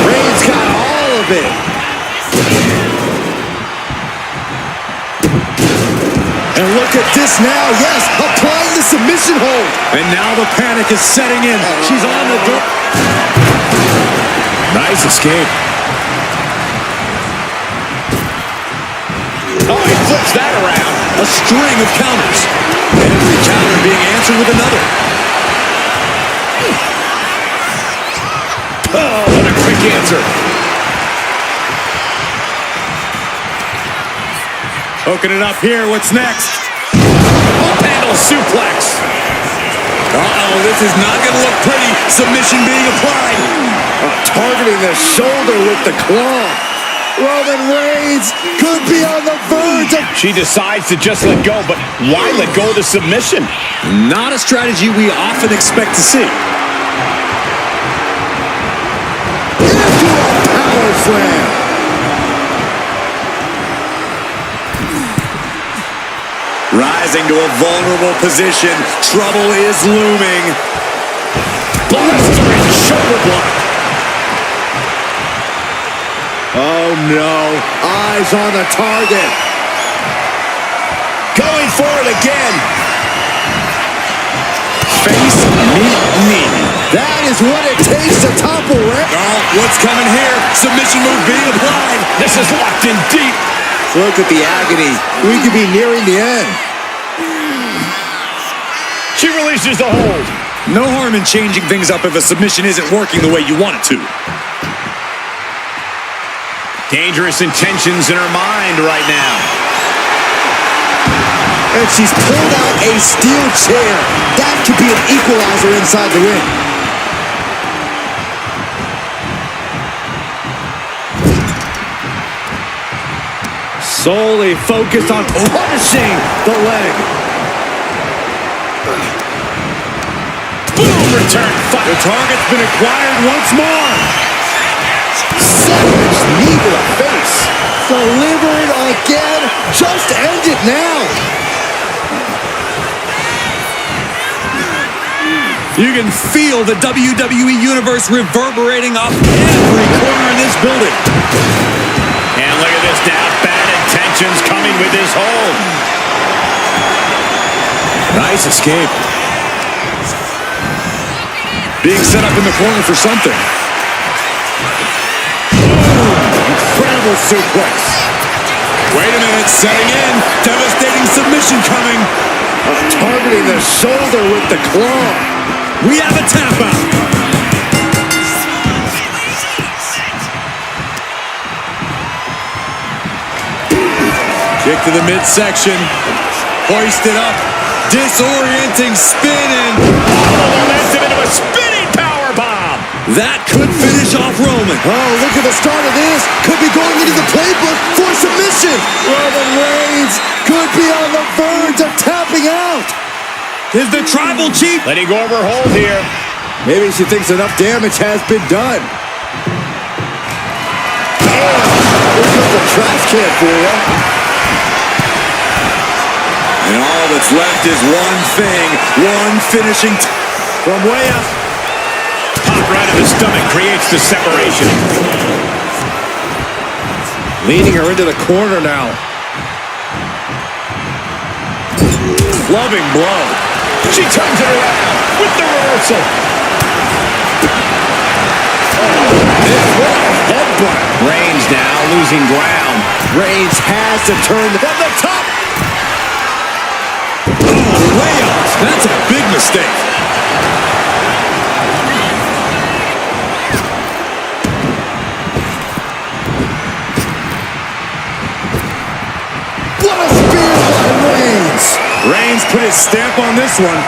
Reigns got all of it. And look at this now. Yes, applying the submission hold. And now the panic is setting in. She's on the door. Nice escape. Oh, he flips that around. A string of counters. Every counter being answered with another. Oh, what a quick answer. Hooking it up here. What's next? Up handle suplex. Uh-oh, this is not going to look pretty. Submission being applied. Targeting the shoulder with the claw. Roman Reigns could be on the verge of... She decides to just let go, but why let go of the submission? Not a strategy we often expect to see. Into a power slam. Rising to a vulnerable position. Trouble is looming. Blistering shoulder block. Oh no. Eyes on the target. Going for it again. Face, knee. That is what it takes to topple Reigns. Oh, what's coming here? Submission move being applied. This is locked in deep. Look at the agony. We could be nearing the end. She releases the hold. No harm in changing things up if a submission isn't working the way you want it to. Dangerous intentions in her mind right now. And she's pulled out a steel chair. That could be an equalizer inside the ring. Solely focused on punishing the leg. Boom, return fight. The target's been acquired once more. Savage knee to the face. Deliver it again. Just end it now. You can feel the WWE Universe reverberating off every corner in this building. And look at this now. Bad intentions coming with this hold. Nice escape. Being set up in the corner for something. Incredible suplex. Wait a minute, setting in. Devastating submission coming. Targeting the shoulder with the claw. We have a tap out. Kick to the midsection. Hoisted up. Disorienting spin and... Momentum into a spinning powerbomb. That could finish off Roman. Oh, look at the start of this. Could be going into the playbook for submission. Roman Reigns could be on the verge of tapping out. Is the Tribal Chief... Letting go of her hold here. Maybe she thinks enough damage has been done. Damn, here comes a trash can for you. And all that's left is one thing. One finishing... From way up. Pop right in the stomach creates the separation. Leading her into the corner now. Loving blow. She turns it around with the reversal. Headbutt. Reigns now losing ground. Reigns has to turn from the top. Oh, layups. That's a big mistake. What a spear by Reigns. Reigns put his stamp on this one.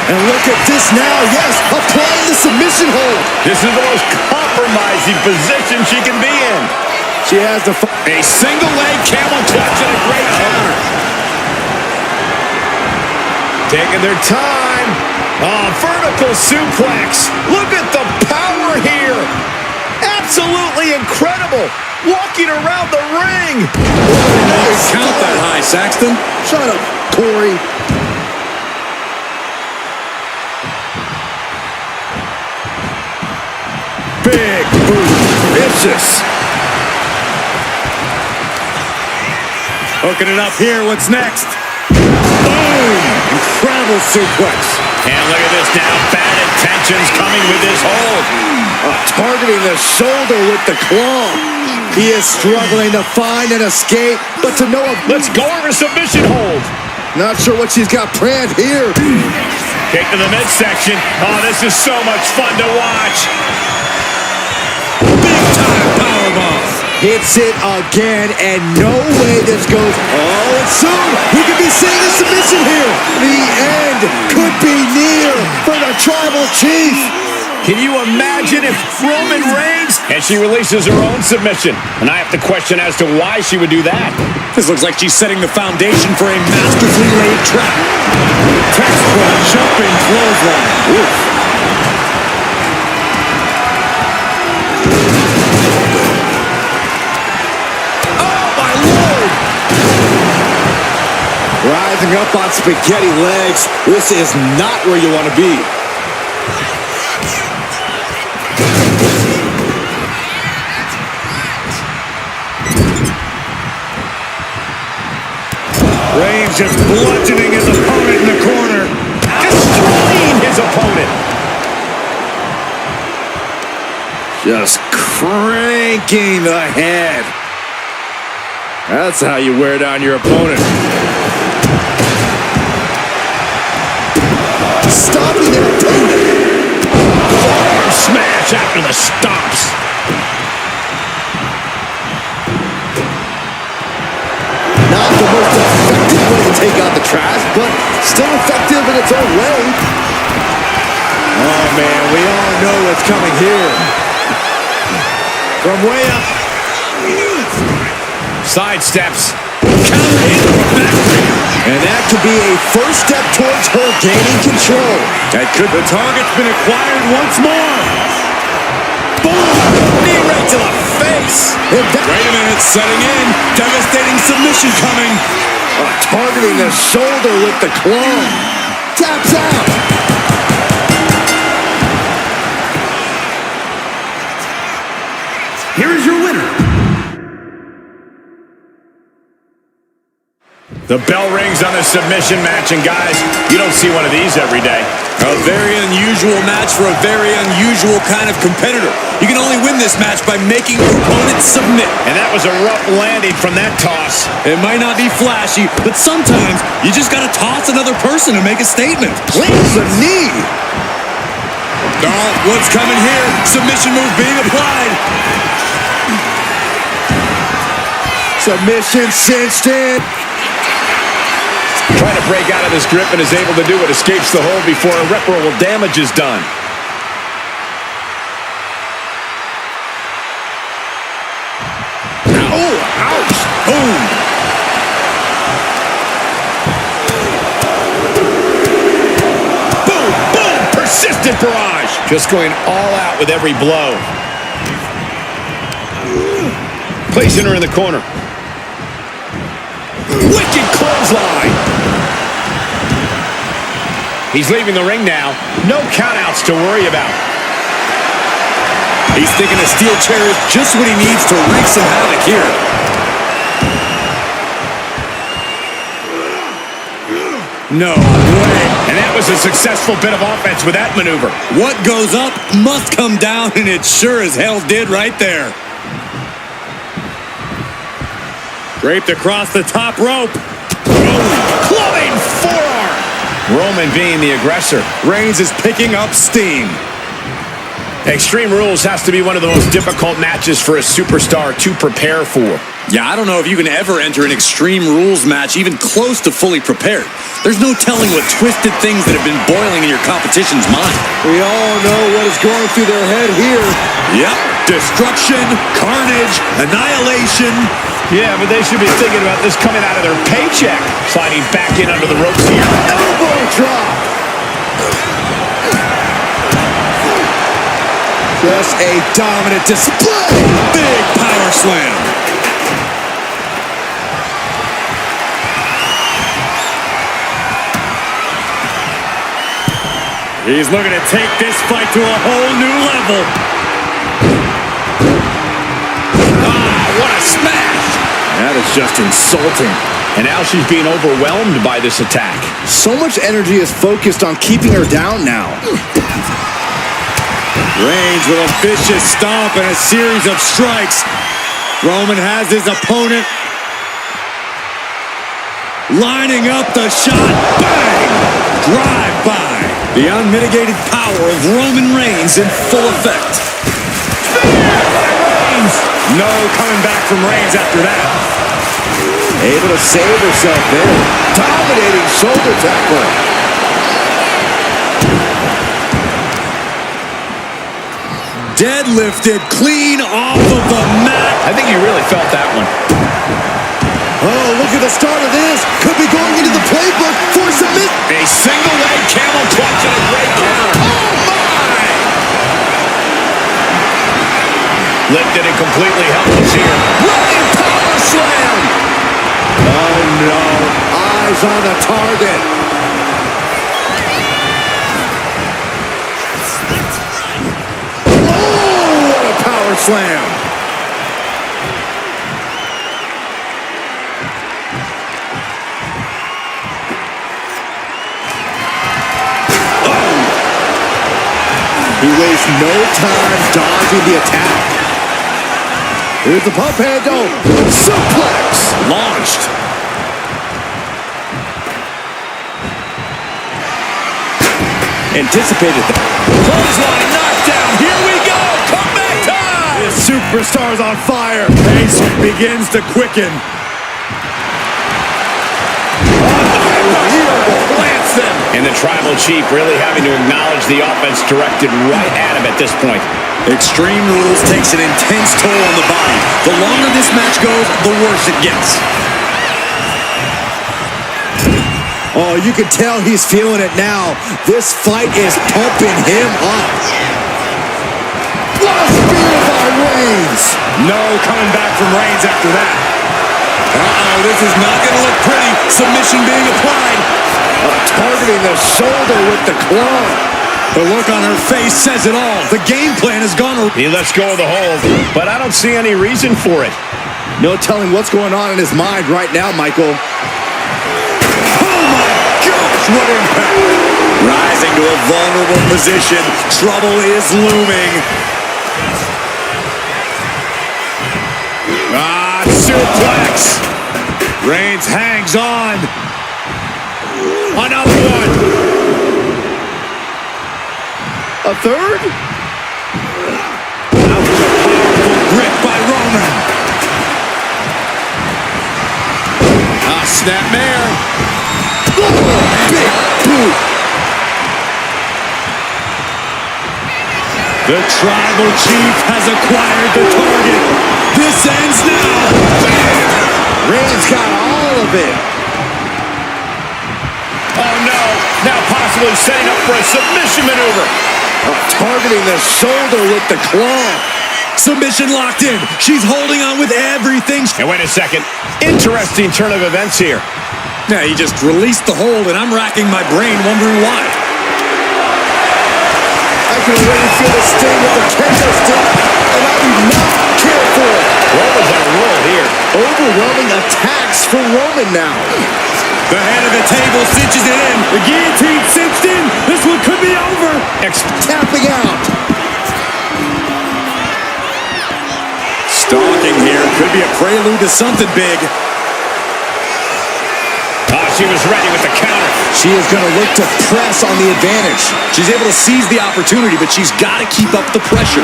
And look at this now. Yes, applying the submission hold. This is the most compromising position she can be in. She has the... A single leg camel clutch and a great counter. Taking their time. Oh, vertical suplex. Look at the power here. Absolutely incredible. Walking around the ring. Count that high, Saxton. Shut up, Corey. Big boot. Vicious. Hooking it up here. What's next? Boom! Incredible suplex. And look at this now. Bad intentions coming with this hold. Targeting the shoulder with the claw. He is struggling to find an escape, but to no... Let's go over submission hold. Not sure what she's got planned here. Kick to the midsection. Oh, this is so much fun to watch. Big time powerbomb. Hits it again, and no way this goes. Oh, and soon we could be seeing a submission here. The end could be near for the Tribal Chief. Can you imagine if Roman Reigns... And she releases her own submission. And I have to question as to why she would do that. This looks like she's setting the foundation for a masterfully laid trap. Textbook jumping clothesline. Oof. Oh, my Lord. Rising up on spaghetti legs. This is not where you want to be. Reigns just bludgeoning his opponent in the corner. Destroying his opponent. Just cranking the head. That's how you wear down your opponent. Stopping their opponent. Arm smash after the stomps. Not the most effective way to take out the trash, but still effective in its own way. Oh, man, we all know what's coming here. From way up. Sidesteps. Counter into the back. And that could be a first step towards her gaining control. That could. The target's been acquired once more. Boom! Knee right to the face. Wait a minute, setting in. Devastating submission coming. Targeting the shoulder with the claw. Taps out. Here is your winner. The bell rings on the submission match, and guys, you don't see one of these every day. A very unusual match for a very unusual kind of competitor. You can only win this match by making your opponent submit. And that was a rough landing from that toss. It might not be flashy, but sometimes you just gotta toss another person to make a statement. Lands a knee. Oh, what's coming here? Submission move being applied. Submission cinched in. Trying to break out of this grip and is able to do it. Escapes the hold before irreparable damage is done. Oh, ouch. Boom. Boom, boom, persistent barrage. Just going all out with every blow. Placing her in the corner. Wicked clothesline. He's leaving the ring now. No countouts to worry about. He's thinking a steel chair is just what he needs to wreak some havoc here. No way. And that was a successful bit of offense with that maneuver. What goes up must come down, and it sure as hell did right there. Draped across the top rope. Clubbing forearm. Roman being the aggressor. Reigns is picking up steam. Extreme Rules has to be one of the most difficult matches for a superstar to prepare for. Yeah, I don't know if you can ever enter an Extreme Rules match even close to fully prepared. There's no telling what twisted things that have been boiling in your competition's mind. We all know what is going through their head here. Yep, destruction, carnage, annihilation. Yeah, but they should be thinking about this coming out of their paycheck. Sliding back in under the ropes here. Elbow drop. Just a dominant display. Big power slam. He's looking to take this fight to a whole new level. Ah, what a smash. That is just insulting. And now she's being overwhelmed by this attack. So much energy is focused on keeping her down now. Reigns with a vicious stomp and a series of strikes. Roman has his opponent lining up the shot. Bang! Drive by. The unmitigated power of Roman Reigns in full effect. Reigns. No coming back from Reigns after that. Able to save herself there. Dominating shoulder tackle. Deadlifted clean off of the mat. I think you really felt that one. Oh, look at the start of this. Could be going into the playbook for submit. A single leg camel clutch and a great counter. Oh, my! Lifted and completely helpless here. Running power slam. Oh, no. Eyes on the target. Slam. Oh. He wastes no time dodging the attack. Here's the pump handle. Suplex. Launched. Anticipated that. Clothesline knockdown. Here we go. Comeback time. This superstar's on fire. Pace begins to quicken. Glance them. And the Tribal Chief really having to acknowledge the offense directed right at him at this point. Extreme Rules takes an intense toll on the body. The longer this match goes, the worse it gets. Oh, you can tell he's feeling it now. This fight is pumping him up. What a spear by Reigns. No coming back from Reigns after that. Uh-oh, this is not going to look pretty. Submission being applied. Targeting the shoulder with the claw. The look on her face says it all. The game plan has gone. He lets go of the hold, but I don't see any reason for it. No telling what's going on in his mind right now, Michael. What impact. Rising to a vulnerable position. Trouble is looming. Suplex. Reigns hangs on. Another one. A third? That was a powerful grip by Roman. Snapmare. Big boot. The Tribal Chief has acquired the target. This ends now. Reigns got all of it. Oh, no. Now possibly setting up for a submission maneuver. Targeting the shoulder with the claw. Submission locked in. She's holding on with everything. And wait a second. Interesting turn of events here. Yeah, he just released the hold, and I'm racking my brain wondering why. I can already feel the sting of the kendo stick, and I do not care for it. Roman's on a roll here. Overwhelming attacks for Roman now. The head of the table cinches it in. The guillotine cinched in. prelude to something big. Oh, she was ready with the counter. She is going to look to press on the advantage. She's able to seize the opportunity, but she's got to keep up the pressure.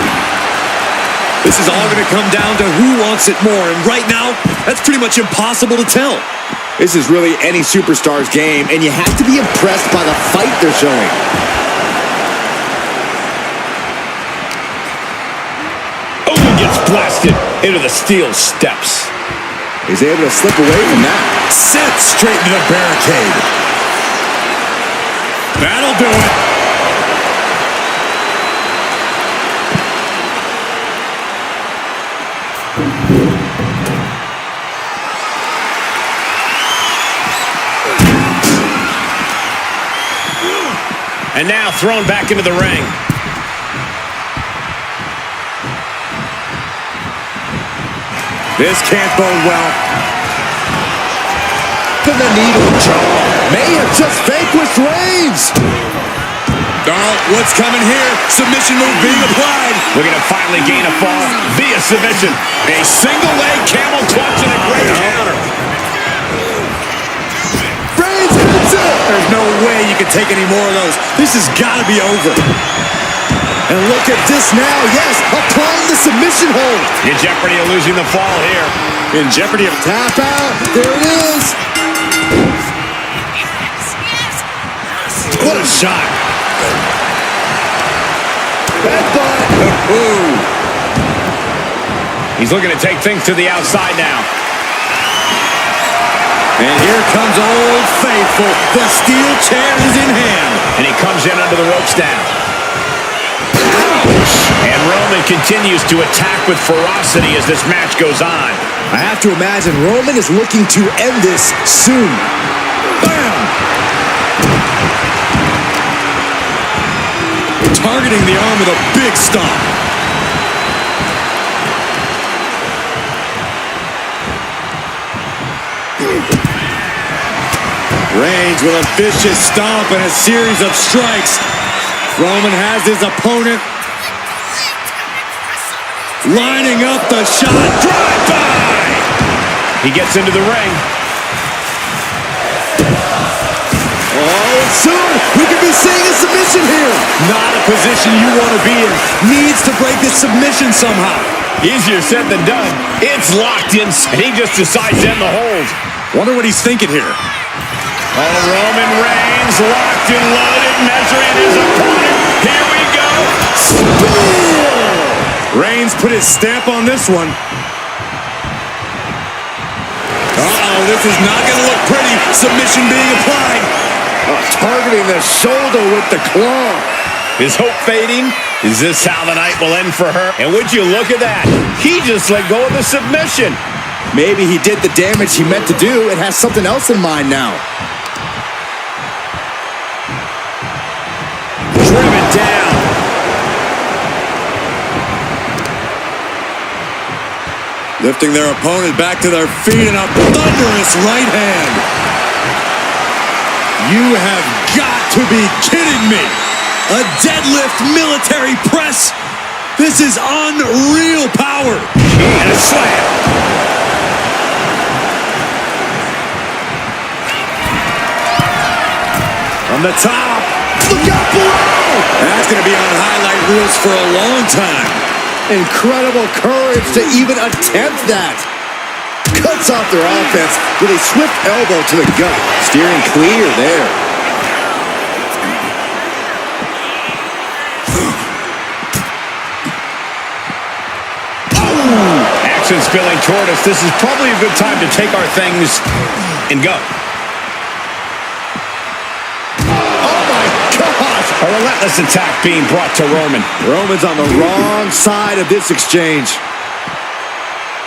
This is all going to come down to who wants it more, and right now, that's pretty much impossible to tell. This is really any superstar's game, and you have to be impressed by the fight they're showing. Oh, gets blasted into the steel steps. He's able to slip away from that. Sent straight into the barricade. That'll do it. And now thrown back into the ring. This can't bode well. To the needle jaw. May have just vanquished Reings. Oh, what's coming here? Submission move being applied. Looking to finally gain a fall via submission. A single leg camel clutch and a great counter. Reings hits it. There's no way you can take any more of those. This has got to be over. And look at this now. Yes, applying the submission hold. In jeopardy of losing the fall here. In jeopardy of Tap out. There it is. What a shot. Headbutt. He's looking to take things to the outside now. And here comes Old Faithful. The steel chair is in hand. And he comes in under the ropes now. And Roman continues to attack with ferocity as this match goes on. I have to imagine Roman is looking to end this soon. Bam! Targeting the arm with a big stomp. Reigns with a vicious stomp and a series of strikes. Roman has his opponent lining up the shot. Drive-by! He gets into the ring. Oh, soon we could be seeing a submission here. Not a position you want to be in. Needs to break this submission somehow. Easier said than done. It's locked in, and he just decides to end the hold. Wonder what he's thinking here. Oh, Roman Reigns locked and loaded, measuring his opponent. Here we go. Reigns put his stamp on this one. Uh-oh, this is not going to look pretty. Submission being applied. Targeting the shoulder with the claw. Is hope fading? Is this how the night will end for her? And would you look at that? He just let go of the submission. Maybe he did the damage he meant to do and has something else in mind now. Driven down. Lifting their opponent back to their feet in a thunderous right hand. You have got to be kidding me. A deadlift military press. This is unreal power. And a slam. From the top. Look out below. That's going to be on highlight reels for a long time. Incredible courage to even attempt that. Cuts off their offense with a swift elbow to the gut. Steering clear there. Action spilling toward us. This is probably a good time to take our things and go. A relentless attack being brought to Roman. Roman's on the wrong side of this exchange.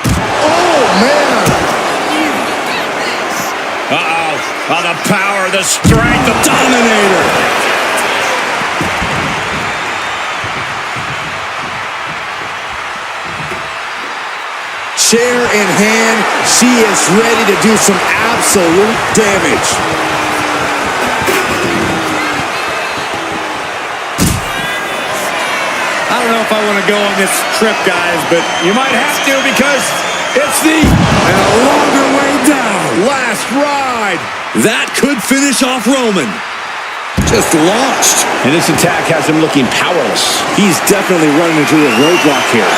Oh, man. Uh-oh. Oh, the power, the strength, the Dominator. Chair in hand, she is ready to do some absolute damage. I don't know if I want to go on this trip, guys, but You might have to because It's the... And a longer way down. last ride. That could finish off Roman. Just launched. And this attack has him looking powerless. He's definitely running into a roadblock here.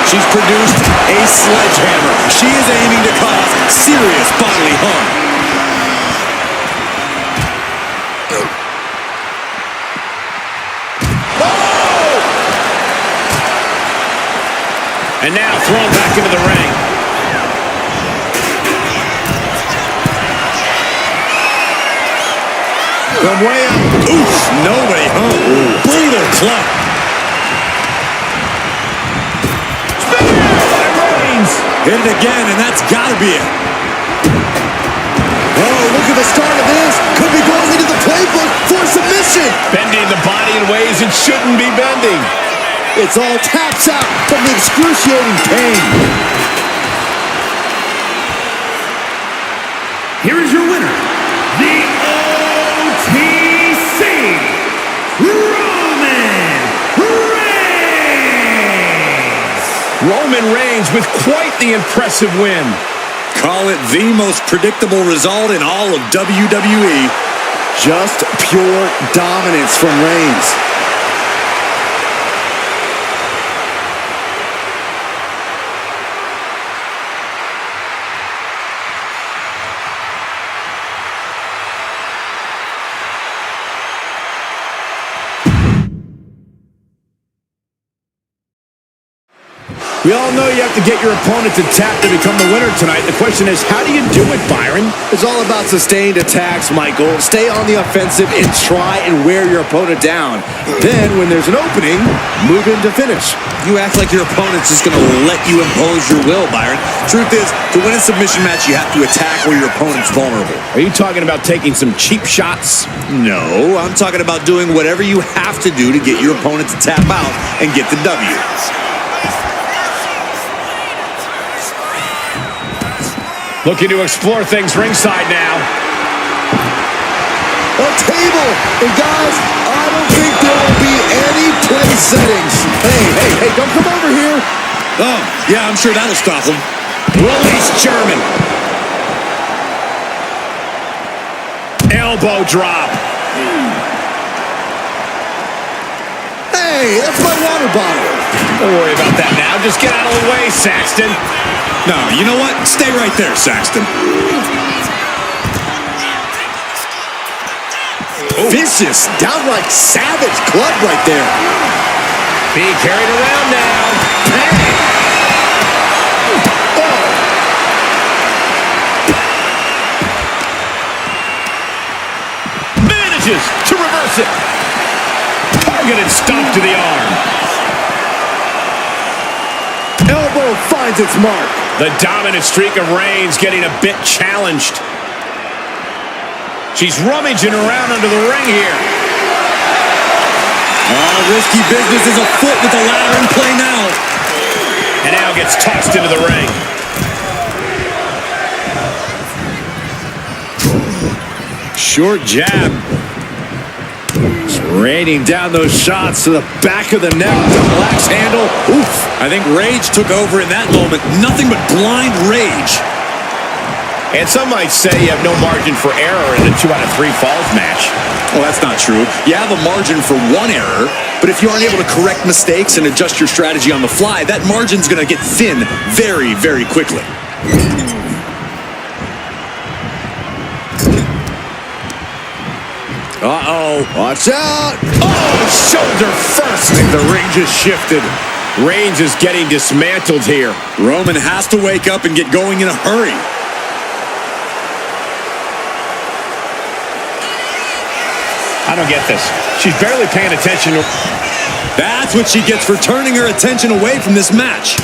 She's produced a sledgehammer. She is aiming to cause serious bodily harm. And now thrown back into the ring. From way up. Oof, nobody home. Brutal club. Reings. Hit it again, and that's got to be it. Oh, look at the start of this. Could be going into the playbook for submission. Bending the body in ways it shouldn't be bending. It's all taps out from the excruciating pain. Here is your winner, the OTC, Roman Reigns. Roman Reigns with quite the impressive win. Call it the most predictable result in all of WWE. Just pure dominance from Reigns. We all know you have to get your opponent to tap to become the winner tonight. The question is, how do you do it, Byron? It's all about sustained attacks, Michael. Stay on the offensive and try and wear your opponent down. Then, when there's an opening, move in to finish. You act like your opponent's just going to let you impose your will, Byron. Truth is, to win a submission match, you have to attack where your opponent's vulnerable. Are you talking about taking some cheap shots? No, I'm talking about doing whatever you have to do to get your opponent to tap out and get the W. Looking to explore things ringside now. A table! And guys, I don't think there will be any place settings. Hey, don't come over here. Oh, yeah, I'm sure that'll stop him. Release German. Elbow drop. Hey, that's my water bottle. Don't worry about that now. Just get out of the way, Saxton. No, you know what? Stay right there, Saxton. Oh. Vicious, downright savage club right there. Being carried around now. Bang! Oh. Manages to reverse it. Targeted stomp to the arm. Elbow finds its mark. The dominant streak of Reigns getting a bit challenged. She's rummaging around under the ring here. Risky business is afoot with the ladder in play now. And now gets tossed into the ring. Short jab. Just raining down those shots to the back of the neck. Double axe handle. Oof. I think rage took over in that moment. Nothing but blind rage. And some might say you have no margin for error in a 2 out of 3 falls match. Well, that's not true. You have a margin for one error, but if you aren't able to correct mistakes and adjust your strategy on the fly, that margin's going to get thin very, very quickly. Uh-oh. Watch out. Oh, shoulder first. I think the ring just shifted. Reigns is getting dismantled here. Roman has to wake up and get going in a hurry. I don't get this. She's barely paying attention to... That's what she gets for turning her attention away from this match.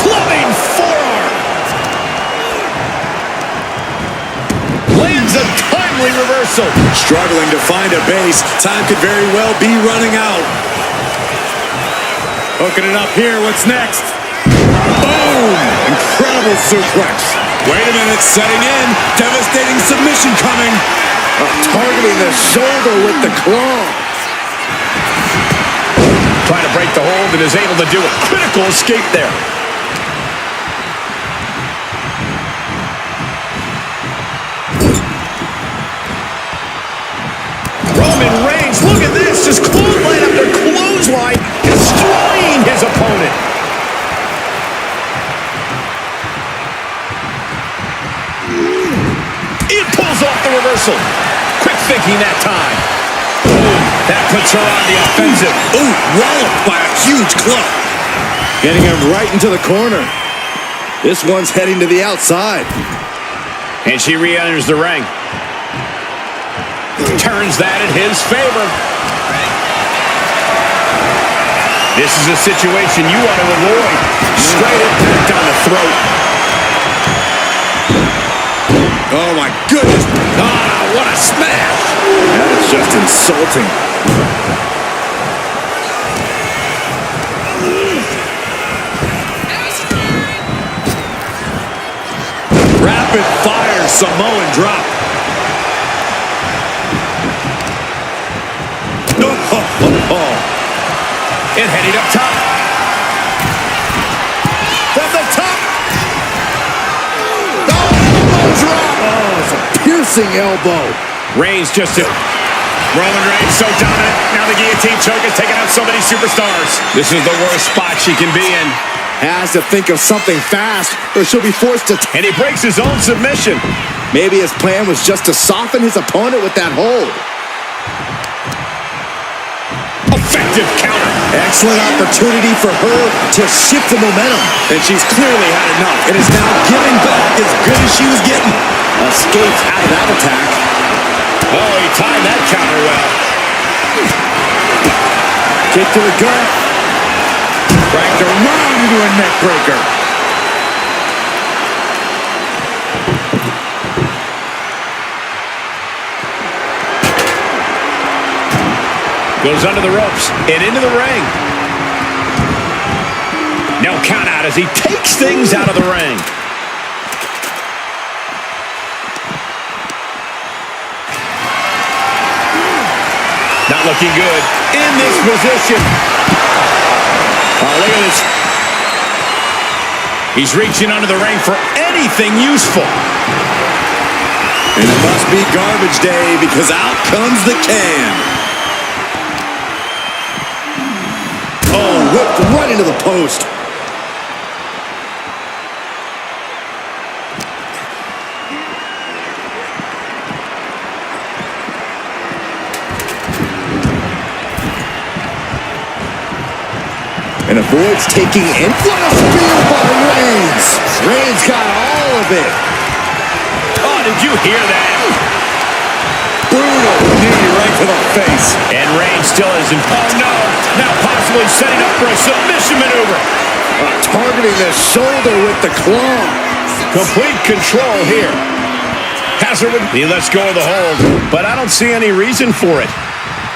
Clubbing forearm. Lands a timely reversal. Struggling to find a base. Time could very well be running out. Hooking it up here. What's next? Boom! Incredible suplex. Wait a minute. Setting in. Devastating submission coming. Targeting the shoulder with the claw. Trying to break the hold and is able to do a critical escape there. Look at this, just clothesline after clothesline, destroying his opponent. It pulls off the reversal. Quick thinking that time. Boom, that puts her on the offensive. Ooh, walloped by a huge club. Getting him right into the corner. This one's heading to the outside. And she re-enters the ring. Turns that in his favor. This is a situation you want to avoid. Straight impact down the throat. Oh, my goodness. Ah, what a smash. That is just insulting. Rapid fire Samoan drop. And heading up top. From the top. Elbow drop. Oh, it's a piercing elbow. Reigns just hit. Roman Reigns so dominant. Now the guillotine choke is taking out so many superstars. This is the worst spot she can be in. Has to think of something fast or she'll be forced to... And he breaks his own submission. Maybe his plan was just to soften his opponent with that hold. Effective counter. Excellent opportunity for her to shift the momentum. And she's clearly had enough. And is now giving back as good as she was getting. Escapes out of that attack. Oh, he timed that counter well. Kick to the gut. Cranked around into a neck breaker. Goes under the ropes and into the ring. No count out as he takes things out of the ring. Not looking good in this position. Oh, look at this. He's reaching under the ring for anything useful. And it must be garbage day because out comes the can. Oh, whipped right into the post. And avoids taking in. What a spear by Reigns. Reigns got all of it. Oh, did you hear that? Brutal knee right to the face. And Reigns still isn't. Oh, no. Now possibly setting up for a submission maneuver. Targeting the shoulder with the claw. Complete control here. Hazard. He lets go of the hold, but I don't see any reason for it.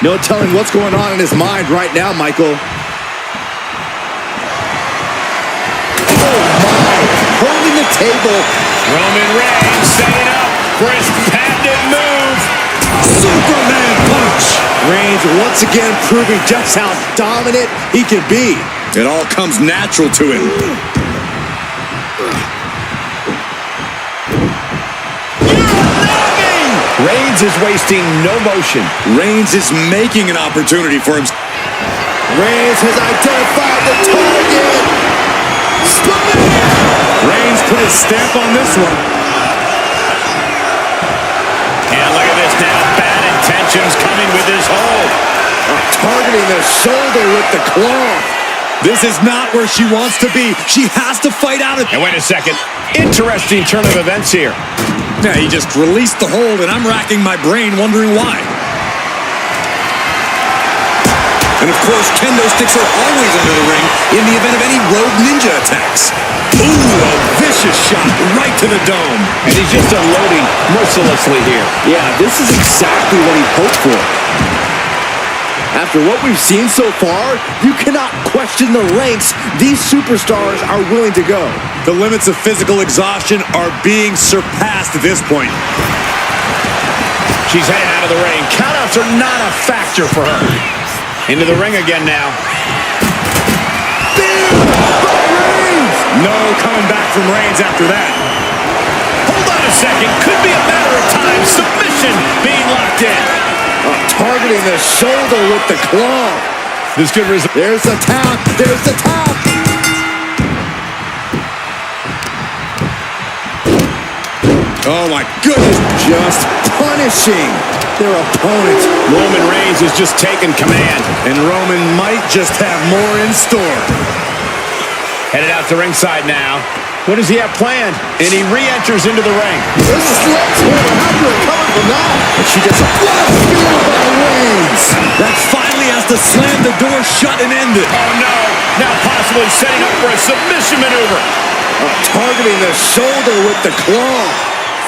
No telling what's going on in his mind right now, Michael. Holding the table. Roman Reigns setting up for his patented move. Superman punch. Reigns once again proving just how dominant he can be. It all comes natural to him. Reigns is wasting no motion. Reigns is making an opportunity for him. Reigns has identified the target. Reigns put his stamp on this one. And look at this now. Bad intentions coming with his hold. Targeting the shoulder with the claw. This is not where she wants to be. She has to fight out of it. And wait a second. Interesting turn of events here. Yeah, he just released the hold, and I'm racking my brain wondering why. And of course, kendo sticks are always under the ring in the event of any rogue ninja attacks. Ooh, a vicious shot right to the dome. And he's just unloading mercilessly here. Yeah, this is exactly what he hoped for. After what we've seen so far, you cannot question the lengths these superstars are willing to go. The limits of physical exhaustion are being surpassed at this point. She's heading out of the ring. Countouts are not a factor for her. Into the ring again now. No coming back from Reigns after that. Hold on a second. Could be a matter of time. Submission being locked in. Targeting the shoulder with the claw. This could result. There's the tap. There's the tap. Oh, my goodness. Just punishing their opponent. Roman Reigns is just taking command. And Roman might just have more in store. Headed out to ringside now. What does he have planned? And he re-enters into the ring. This is sledgehammer. How do you recover from that? And she gets a flash spear by Reigns. That finally has to slam the door shut and end it. Oh, no. Now possibly setting up for a submission maneuver. Targeting the shoulder with the claw.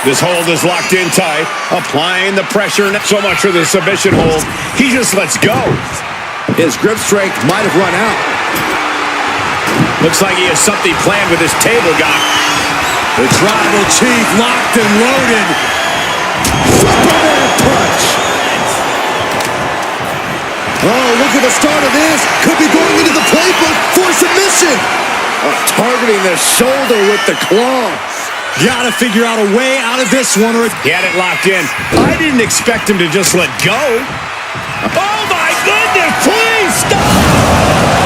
This hold is locked in tight. Applying the pressure. Not so much for the submission hold. He just lets go. His grip strength might have run out. Looks like he has something planned with his table guy. The tribal chief locked and loaded. Superman punch. Oh, look at the start of this. Could be going into the playbook for submission. Targeting the shoulder with the claw. Gotta figure out a way out of this one. He had it locked in. I didn't expect him to just let go. Oh, my goodness. Please stop.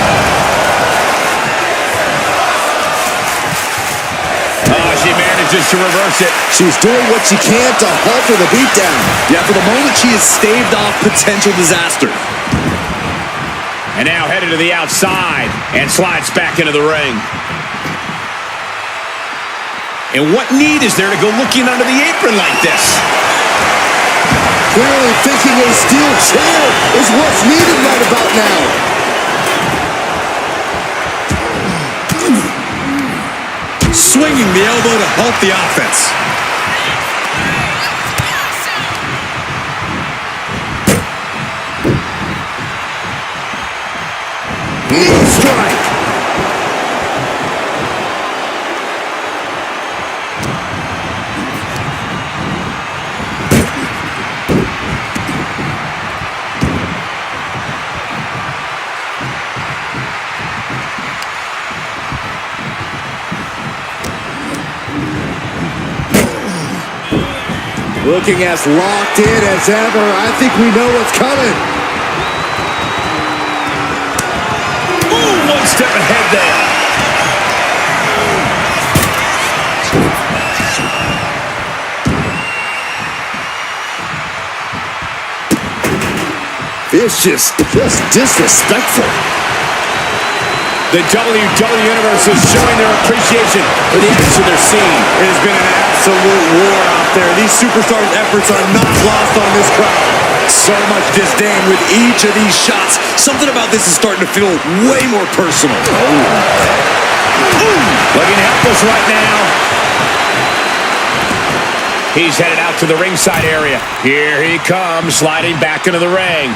She manages to reverse it. She's doing what she can to halter the beatdown. Yeah, for the moment, she has staved off potential disaster. And now headed to the outside and slides back into the ring. And what need is there to go looking under the apron like this? Clearly thinking a steel chair is what's needed right about now. Swinging the elbow to help the offense. Knee strike. Looking as locked in as ever. I think we know what's coming. Ooh, one step ahead there. It's just disrespectful. The WWE Universe is showing their appreciation for the action they're seeing. It has been an absolute war out there. These superstars' efforts are not lost on this crowd. So much disdain with each of these shots. Something about this is starting to feel way more personal. Looking helpless right now. He's headed out to the ringside area. Here he comes, sliding back into the ring.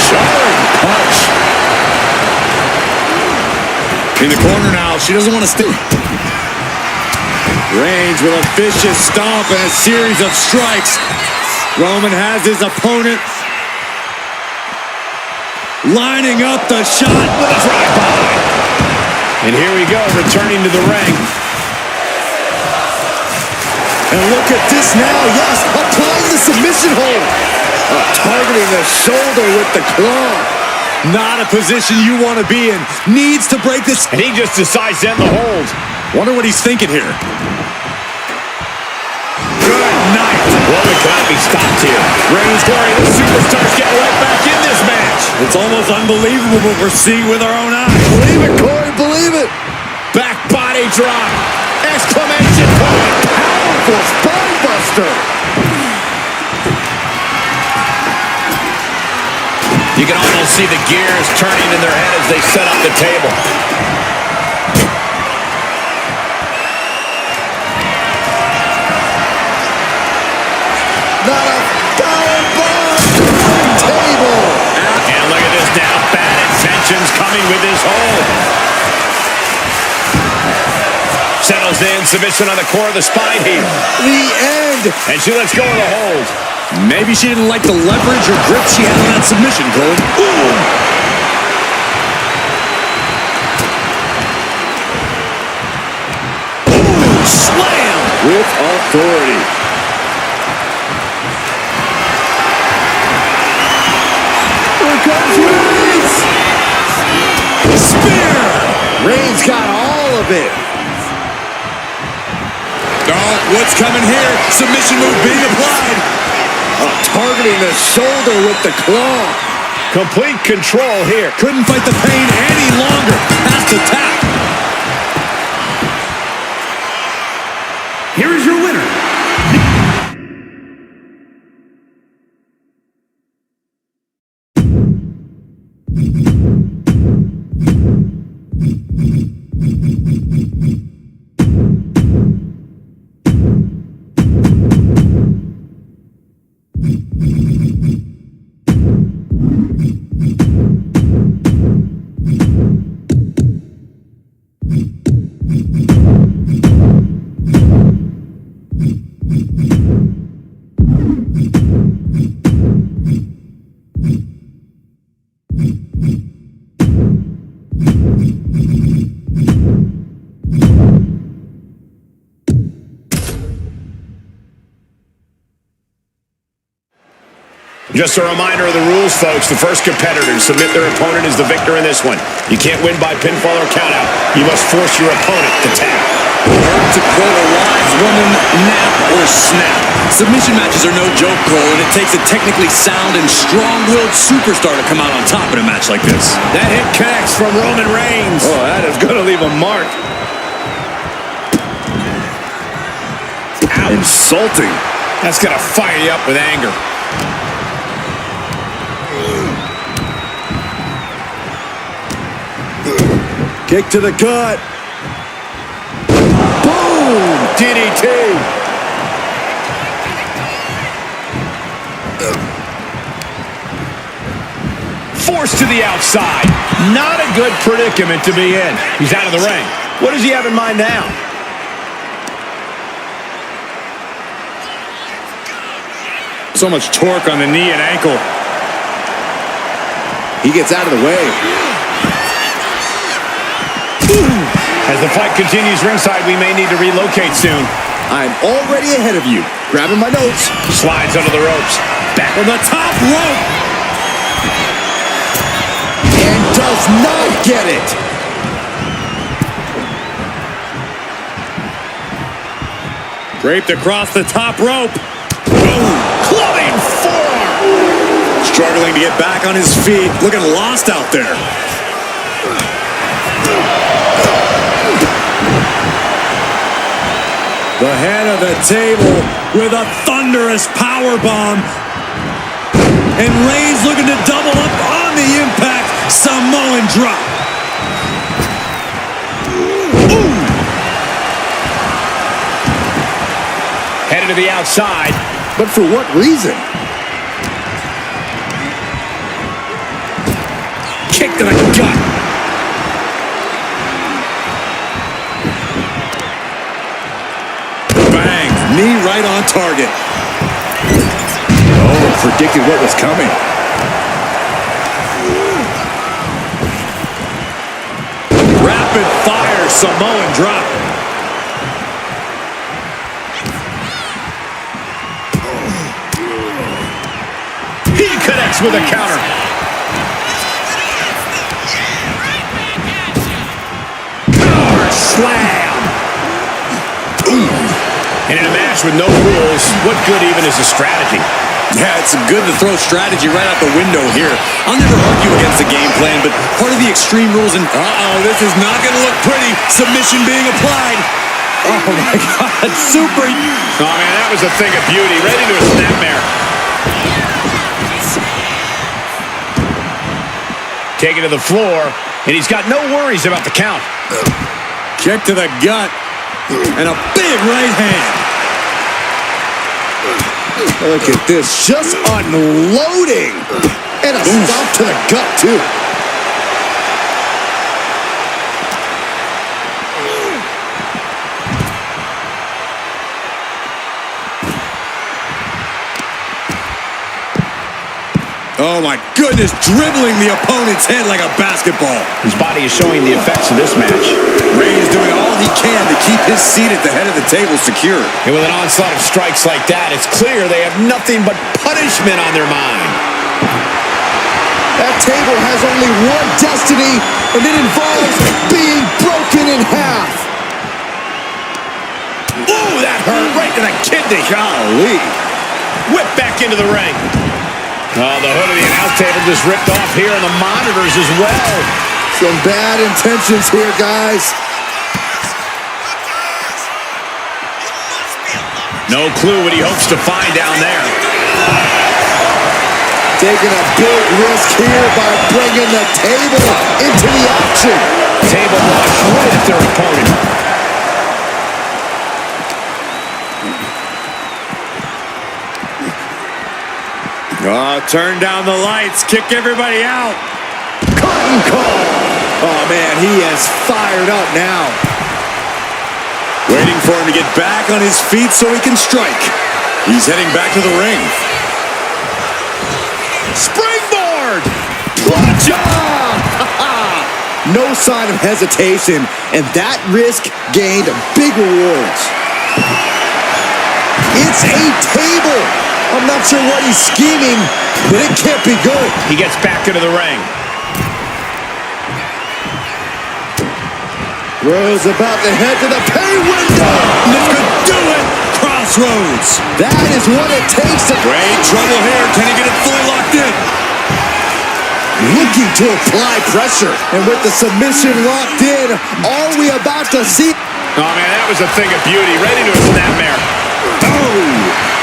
Jarring punch. In the corner now, she doesn't want to stay. Reigns with a vicious stomp and a series of strikes. Roman has his opponent lining up the shot with a drive-by. And here we go, returning to the ring. And look at this now. Yes, applying the submission hold. Targeting the shoulder with the claw. Not a position you want to be in. Needs to break this. And he just decides to end the hold. Wonder what he's thinking here. Good night. Roman cannot be stopped here. Reigns glory, the superstars get right back in this match. It's almost unbelievable what we're seeing with our own eyes. Believe it, Corey, believe it. Back body drop. Exclamation point. Powerful spine buster. You can almost see the gears turning in their head as they set up the table. Not a powerbomb. Table. And look at this now. Bad intentions coming with this hold. Settles in. Submission on the core of the spine here. The end. And she lets go of the hold. Maybe she didn't like the leverage or grip she had on that submission, Cole. Ooh. Slam! With authority. Here comes Reings. Spear! Reigns got all of it. Oh, what's coming here? Submission move being applied. Targeting the shoulder with the claw. Complete control here. Couldn't fight the pain any longer. Has to tap. Here is your winner. Just a reminder of the rules, folks. The first competitor to submit their opponent is the victor in this one. You can't win by pinfall or countout. You must force your opponent to tap. Or to quote a wise woman, nap or snap. Submission matches are no joke, Cole, and it takes a technically sound and strong-willed superstar to come out on top in a match like this. That hit connects from Roman Reigns. Oh, that is going to leave a mark. Ouch. Insulting. That's going to fire you up with anger. Kick to the gut. Boom! DDT. Forced to the outside. Not a good predicament to be in. He's out of the ring. What does he have in mind now? So much torque on the knee and ankle. He gets out of the way. As the fight continues ringside, we may need to relocate soon. I'm already ahead of you. Grabbing my notes. Slides under the ropes. Back From the top rope. And does not get it. Draped across the top rope. boom. Clubbing forearm. Struggling to get back on his feet. Looking lost out there. The head of the table with a thunderous powerbomb. And Reigns looking to double up on the impact. Samoan drop. Ooh. Headed to the outside. But for what reason? Kick to the gut. Bang. Knee right on target. Oh, predicted what was coming. Rapid fire Samoan drop. He connects with a counter. Power slam. Ooh. And in a match with no rules, what good even is a strategy? Yeah, it's good to throw strategy right out the window here. I'll never argue against the game plan, but part of the extreme rules and... Uh-oh, this is not going to look pretty. Submission being applied. Oh, my God. Super. Oh, man, that was a thing of beauty. Ready to a snapmare. Taken to the floor, and he's got no worries about the count. Kick to the gut. And a big right hand. Look at this, just unloading. And a stomp to the gut, too. Oh, my goodness, dribbling the opponent's head like a basketball. His body is showing the effects of this match. Reigns doing all he can to keep his seat at the head of the table secure. And with an onslaught of strikes like that, it's clear they have nothing but punishment on their mind. That table has only one destiny, and it involves being broken in half. Ooh, that hurt right to the kidney. Golly. Whip back into the ring. Oh, the hood of the announce table just ripped off here, and the monitors as well. Some bad intentions here, guys. No clue what he hopes to find down there. Taking a big risk here by bringing the table into the action. Table launch right at their opponent. Oh, turn down the lights. Kick everybody out. Curtain call. Oh, man, he is fired up now. Waiting for him to get back on his feet so he can strike. He's heading back to the ring. Springboard! Plancha! No sign of hesitation, and that risk gained big rewards. It's a table! I'm not sure what he's scheming, but it can't be good. He gets back into the ring. Rhodes about to head to the pay window. This could do it. Crossroads. That is what it takes to... Great trouble here. Can he get it fully locked in? Looking to apply pressure. And with the submission locked in, are we about to see... Oh, man, that was a thing of beauty. Ready to a snapmare. Oh!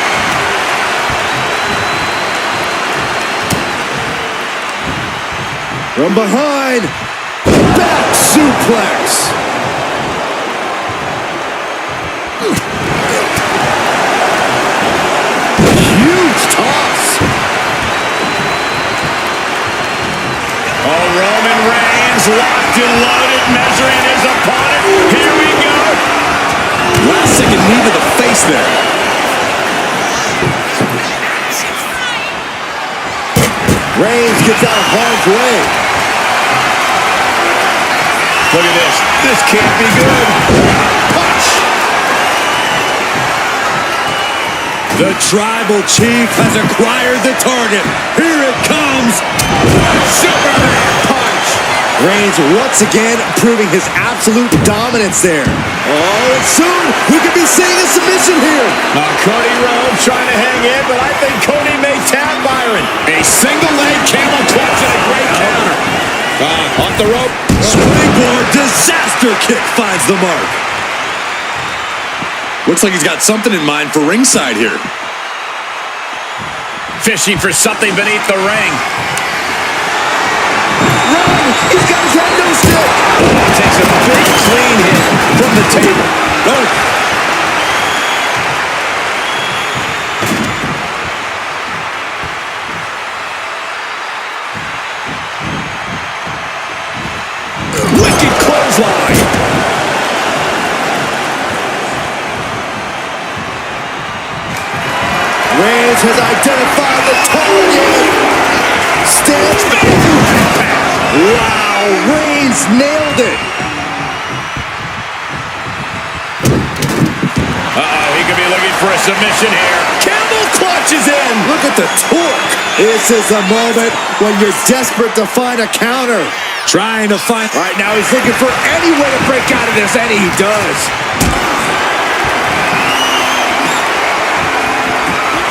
From behind, back suplex. Huge toss. Oh, Roman Reigns locked and loaded, measuring his opponent. Here we go. Last second knee to the face there. Reigns gets out of harm's way. Look at this. This can't be good. Punch. The Tribal Chief has acquired the target. Here it comes. Superman punch. Reigns once again proving his absolute dominance there. Oh, and soon we could be seeing a submission here. Now Cody Rhodes trying to hang in, but I think Cody may tap Byron. A single leg camel clutch and a great counter. Off the rope. Springboard disaster kick finds the mark. Looks like he's got something in mind for ringside here. Fishing for something beneath the ring. Run! He's got his kendo stick. Takes a big clean hit from the table. Oh. Wicked clothesline. Reigns has identified the target. Stands back. Wow, Reigns nailed it. Uh-oh, he could be looking for a submission here. Camel clutch is in. Look at the torque. This is the moment when you're desperate to find a counter. Trying to find... Right now he's looking for any way to break out of this, and he does.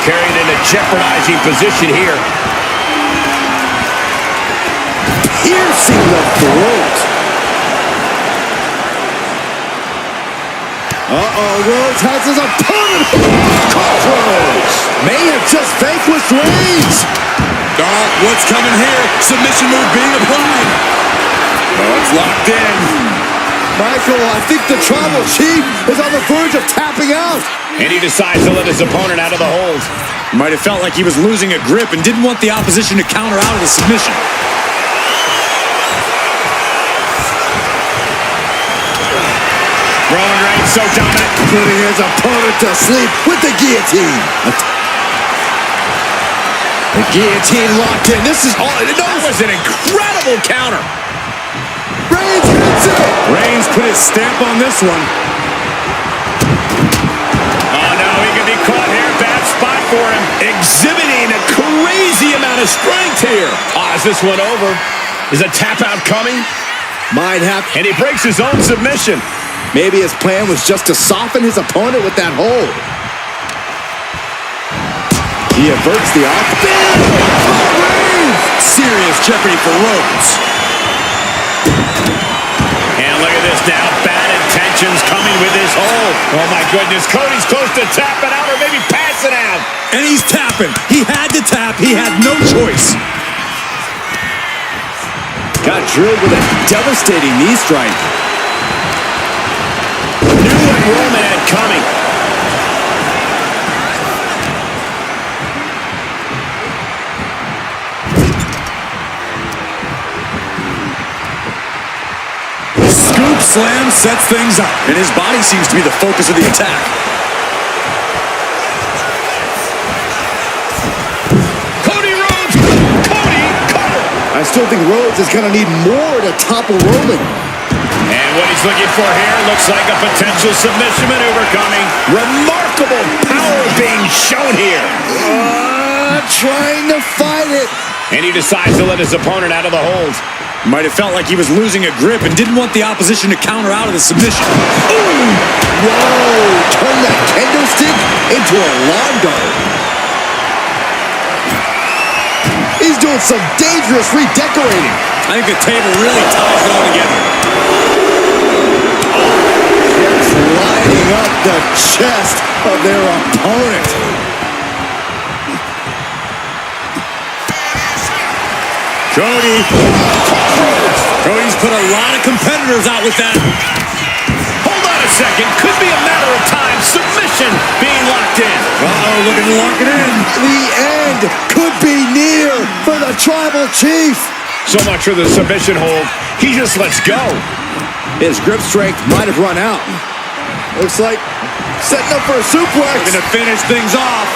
Carried in a jeopardizing position here. Piercing the throat. Uh-oh, Rhodes has his opponent. Crossroads. May have just vanquished Reigns. Oh, what's coming here? Submission move being applied. Oh, it's locked in. Michael, I think the Tribal Chief is on the verge of tapping out. And he decides to let his opponent out of the hold. Might have felt like he was losing a grip and didn't want the opposition to counter out of the submission. Roman Reigns so dominant. Putting his opponent to sleep with the guillotine. The guillotine locked in. This is all. That was an incredible counter. Reigns hits it. Reigns put his stamp on this one. Oh, no, he could be caught here. Bad spot for him. Exhibiting a crazy amount of his strength here. Is this one over? Is a tap out coming? Might have. And he breaks his own submission. Maybe his plan was just to soften his opponent with that hold. He averts the Serious jeopardy for Rhodes. And look at this now. Bad intentions coming with his hold. Oh, my goodness. Cody's close to tapping out or maybe passing out. And he's tapping. He had to tap. He had no choice. got drilled with a devastating knee strike. Knew what Roman had coming. Scoop slam sets things up, and his body seems to be the focus of the attack. Cody Rhodes! Cody cover! I still think Rhodes is going to need more to topple Roman. And what he's looking for here looks like a potential submission maneuver coming. Remarkable power being shown here. Trying to fight it. And he decides to let his opponent out of the hold. Might have felt like he was losing a grip and didn't want the opposition to counter out of the submission. Ooh! Whoa! Turn that kendo stick into a lawn dart. He's doing some dangerous redecorating. I think the table really ties it all together. Just lining up the chest of their opponent. Cody's put a lot of competitors out with that. Hold on a second. Could be a matter of time. Submission being locked in. Uh-oh, looking to lock it in. The end could be near for the Tribal Chief. So much for the submission hold. He just lets go. His grip strength might have run out. Looks like setting up for a suplex. Looking to finish things off.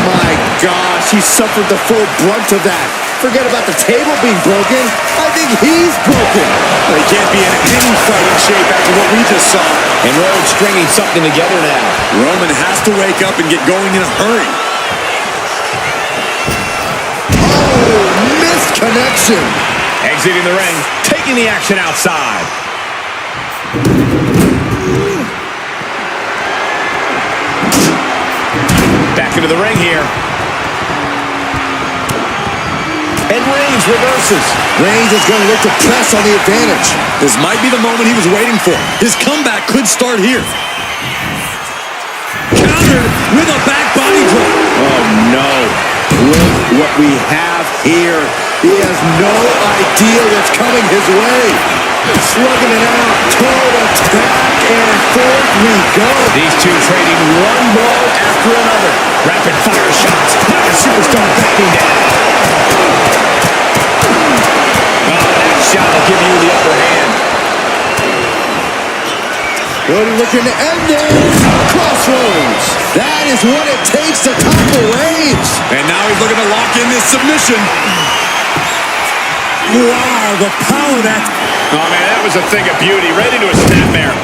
My gosh, he suffered the full brunt of that. Forget about the table being broken. I think he's broken. He can't be in any fighting shape after what we just saw. And Rhodes stringing something together now. Roman has to wake up and get going in a hurry. Oh, missed connection. Exiting the ring, taking the action outside. Back into the ring here. And Reings reverses. Reigns is going to look to press on the advantage. This might be the moment he was waiting for. His comeback could start here. Countered with a back body drop. Oh, no. Look what we have here. He has no idea what's coming his way. Slugging it out, toe attack, and forth we go. These two trading one blow after another. Rapid fire shots. Now the superstar backing down. That shot will give you the upper hand. Cody looking to end it. Crossroads. That is what it takes to topple Reigns. And now he's looking to lock in this submission. Wow, the power of that. Oh, man, that was a thing of beauty. Right into a snapmare.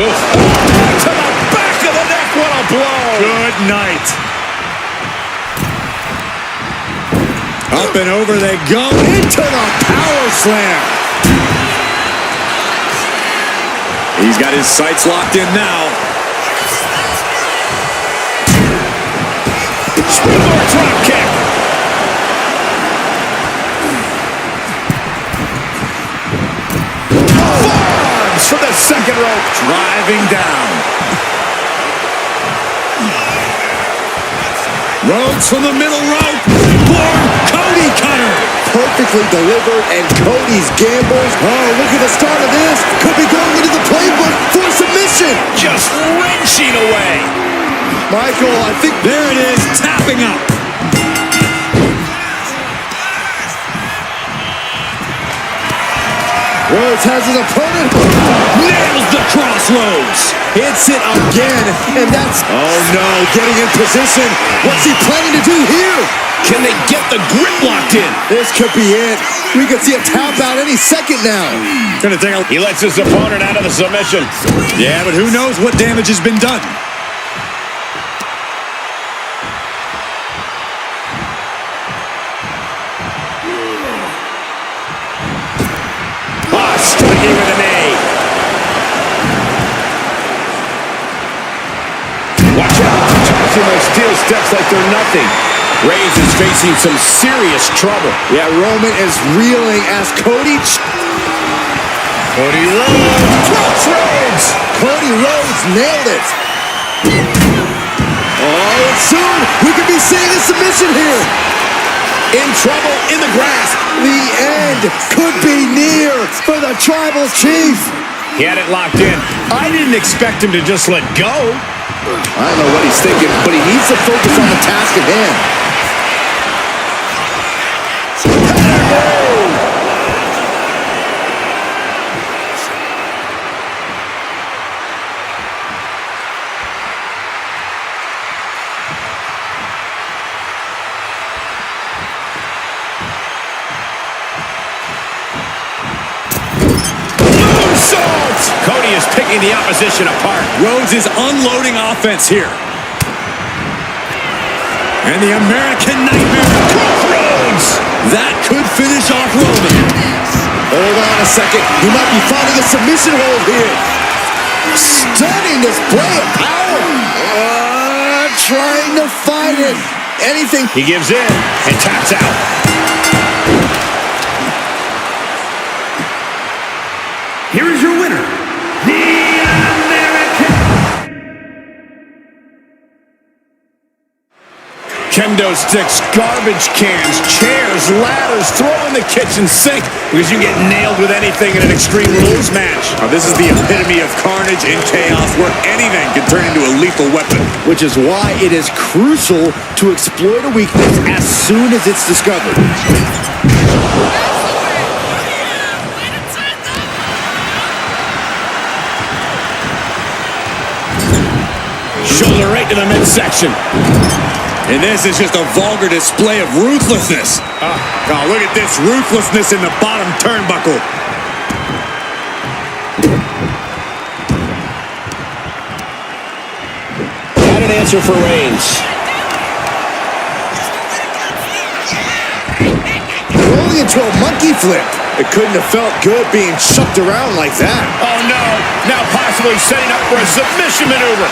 Oof. To the back of the neck. What a blow. Good night. Up and over they go. Into the power slam. He's got his sights locked in now. Springboard drop kick. Forearms from the second rope. Driving down. Rhodes from the middle rope. Born Cody cutter. Perfectly delivered, and Cody's gambles. Oh, look at the start of this. Could be going into the playbook for submission. Just wrenching away. Michael, I think There it is, tapping out. Rhodes has his opponent. Nails the crossroads. Hits it again, and that's... Oh, no, getting in position. What's he planning to do here? Can they get the grip locked in? This could be it. We could see a tap out any second now. He lets his opponent out of the submission. Yeah, but who knows what damage has been done. Striking with a knee. Watch out. Tossing those steel steps like they're nothing. Reigns is facing some serious trouble. Yeah, Roman is reeling as Cody Rhodes. Crossroads. Cody Rhodes nailed it. Oh, and soon we could be seeing a submission here. In trouble, in the grasp. The end could be near for the Tribal Chief. He had it locked in. I didn't expect him to just let go. I don't know what he's thinking, but he needs to focus on the task at hand. Cody is picking the opposition apart. Rhodes is unloading offense here. And the American Nightmare. Crossroads. That could finish off Roman. Hold on a second. He might be finding a submission hold here. Stunning display of power. Trying to fight it. Anything. He gives in and taps out. Here is your winner, the American... Kendo sticks, garbage cans, chairs, ladders, throw in the kitchen sink because you get nailed with anything in an Extreme Rules match. Now, this is the epitome of carnage and chaos where anything can turn into a lethal weapon. Which is why it is crucial to exploit a weakness as soon as it's discovered. Shoulder right to the midsection. And this is just a vulgar display of ruthlessness. Oh, look at this ruthlessness in the bottom turnbuckle. Got an answer for Reigns. Rolling into a monkey flip. It couldn't have felt good being chucked around like that. Oh no, now possibly setting up for a submission maneuver.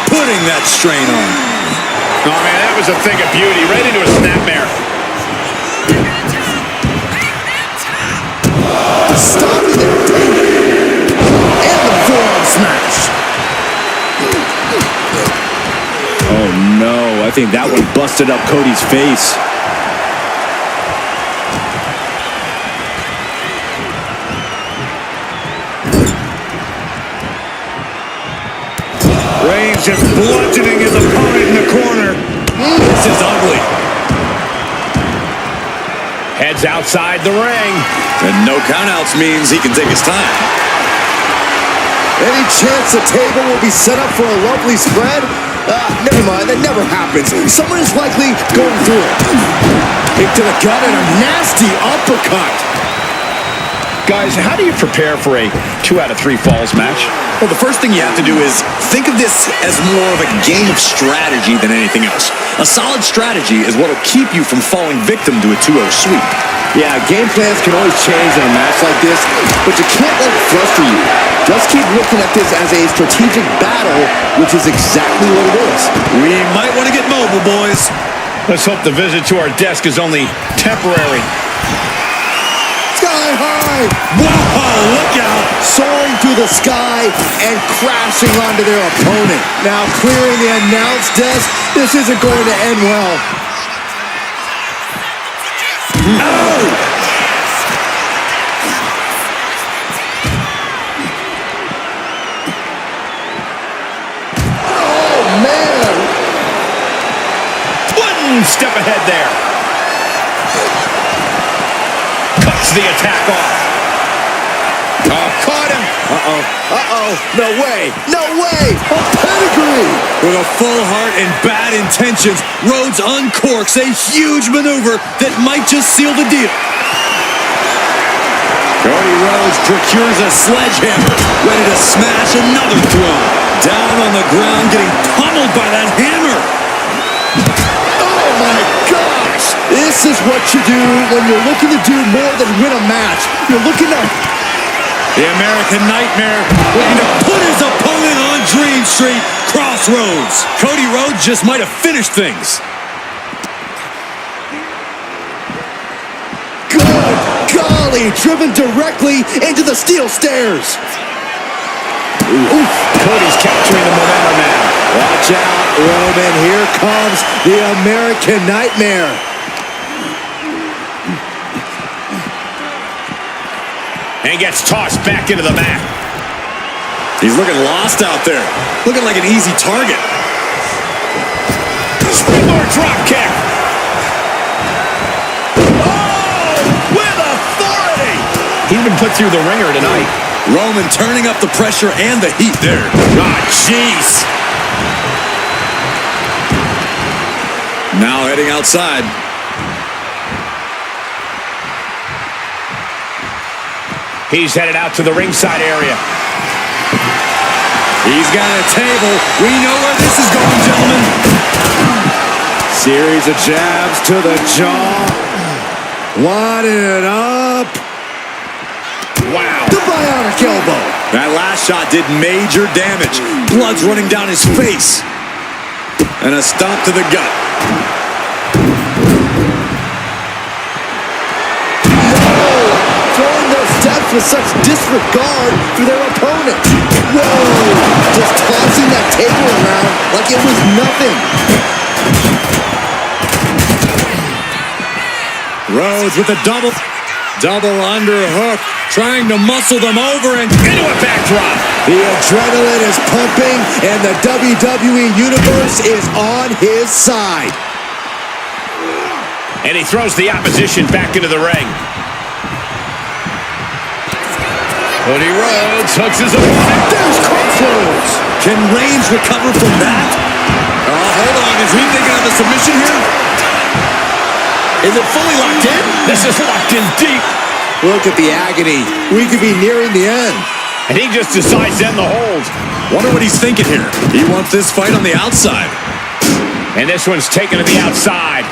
Putting that strain on. Oh man, that was a thing of beauty, right into a snapmare. Stopping it. And the forearm smash. Oh no, I think that one busted up Cody's face. Reigns just bludgeoning his opponent in the corner. This is ugly. Heads outside the ring. And no countouts means he can take his time. Any chance the table will be set up for a lovely spread? Never mind, that never happens. Someone is likely going through it. Kick to the gut and a nasty uppercut. Guys, how do you prepare for a 2 out of 3 falls match? Well, the first thing you have to do is think of this as more of a game of strategy than anything else. A solid strategy is what will keep you from falling victim to a 2-0 sweep. Yeah, game plans can always change in a match like this, but you can't let it frustrate you. Just keep looking at this as a strategic battle, which is exactly what it is. We might want to get mobile, boys. Let's hope the visit to our desk is only temporary. Sky high! Whoa, look out! Soaring through the sky and crashing onto their opponent. Now clearing the announce desk. This isn't going to end well. Oh! Oh, man! One step ahead there. Cuts the attack off. Uh-oh. Uh-oh. No way. No way. A pedigree. With a full heart and bad intentions, Rhodes uncorks a huge maneuver that might just seal the deal. Cody Rhodes procures a sledgehammer, ready to smash another throne. Down on the ground, getting pummeled by that hammer. Oh, my gosh. This is what you do when you're looking to do more than win a match. You're looking to... The American Nightmare looking to put his opponent on Dream Street. Crossroads. Cody Rhodes just might have finished things. Good golly, driven directly into the steel stairs. Oof. Cody's capturing the momentum now. Watch out, Roman. Here comes the American Nightmare. And gets tossed back into the mat. He's looking lost out there. Looking like an easy target. Springboard drop kick. Oh, with authority. He's been put through the ringer tonight. Roman turning up the pressure and the heat there. God, jeez. Now heading outside. He's headed out to the ringside area. He's got a table. We know where this is going, gentlemen. Series of jabs to the jaw. Winding it up. Wow. The bionic elbow. That last shot did major damage. Blood's running down his face. And a stomp to the gut. Throwing those steps with such disregard for their opponents. Whoa! Just tossing that table around like it was nothing. Rhodes with a double underhook, trying to muscle them over and Into a backdrop. The adrenaline is pumping, and the WWE Universe is on his side. And he throws the opposition back into the ring. Cody Rhodes hooks his opponent. There's Crossroads. can Reings recover from that? Oh, hold on. Is he thinking of a submission here? Is it fully locked in? This is locked in deep. Look at the agony. We could be nearing the end. And he just decides to end the hold. Wonder what he's thinking here. He wants this fight on the outside. And this one's taken to the outside.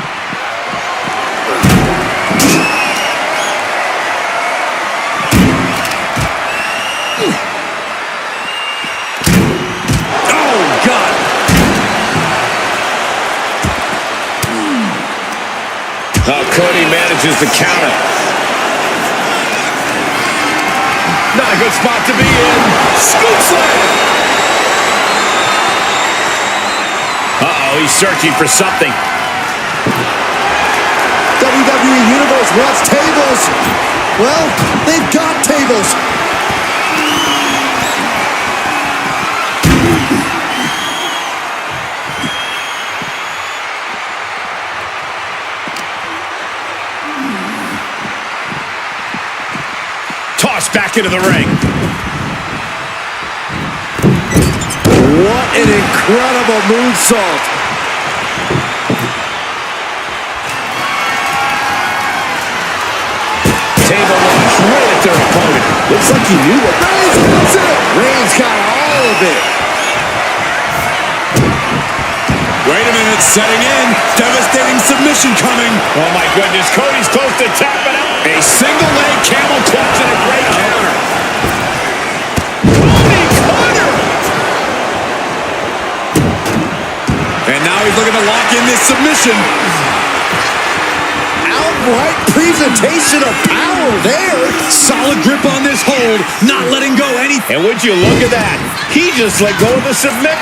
Oh, God. Oh, Cody manages to counter. Not a good spot to be in. Scoop slam. Uh-oh, he's searching for something. WWE Universe wants tables. Well, they've got tables. Tossed back into the ring. What an incredible moonsault. Table launch right at their opponent. Looks like he knew it. Reigns gets it. Reigns got all of it. Wait a minute, setting in. Devastating submission coming. Oh, my goodness. Cody's close to tapping out. A single leg camel clutch and a great counter. Cody Cutter. And now he's looking to lock in this submission. Outright presentation of power there. Solid grip on this hold, not letting go anything. And would you look at that? He just let go of the submit.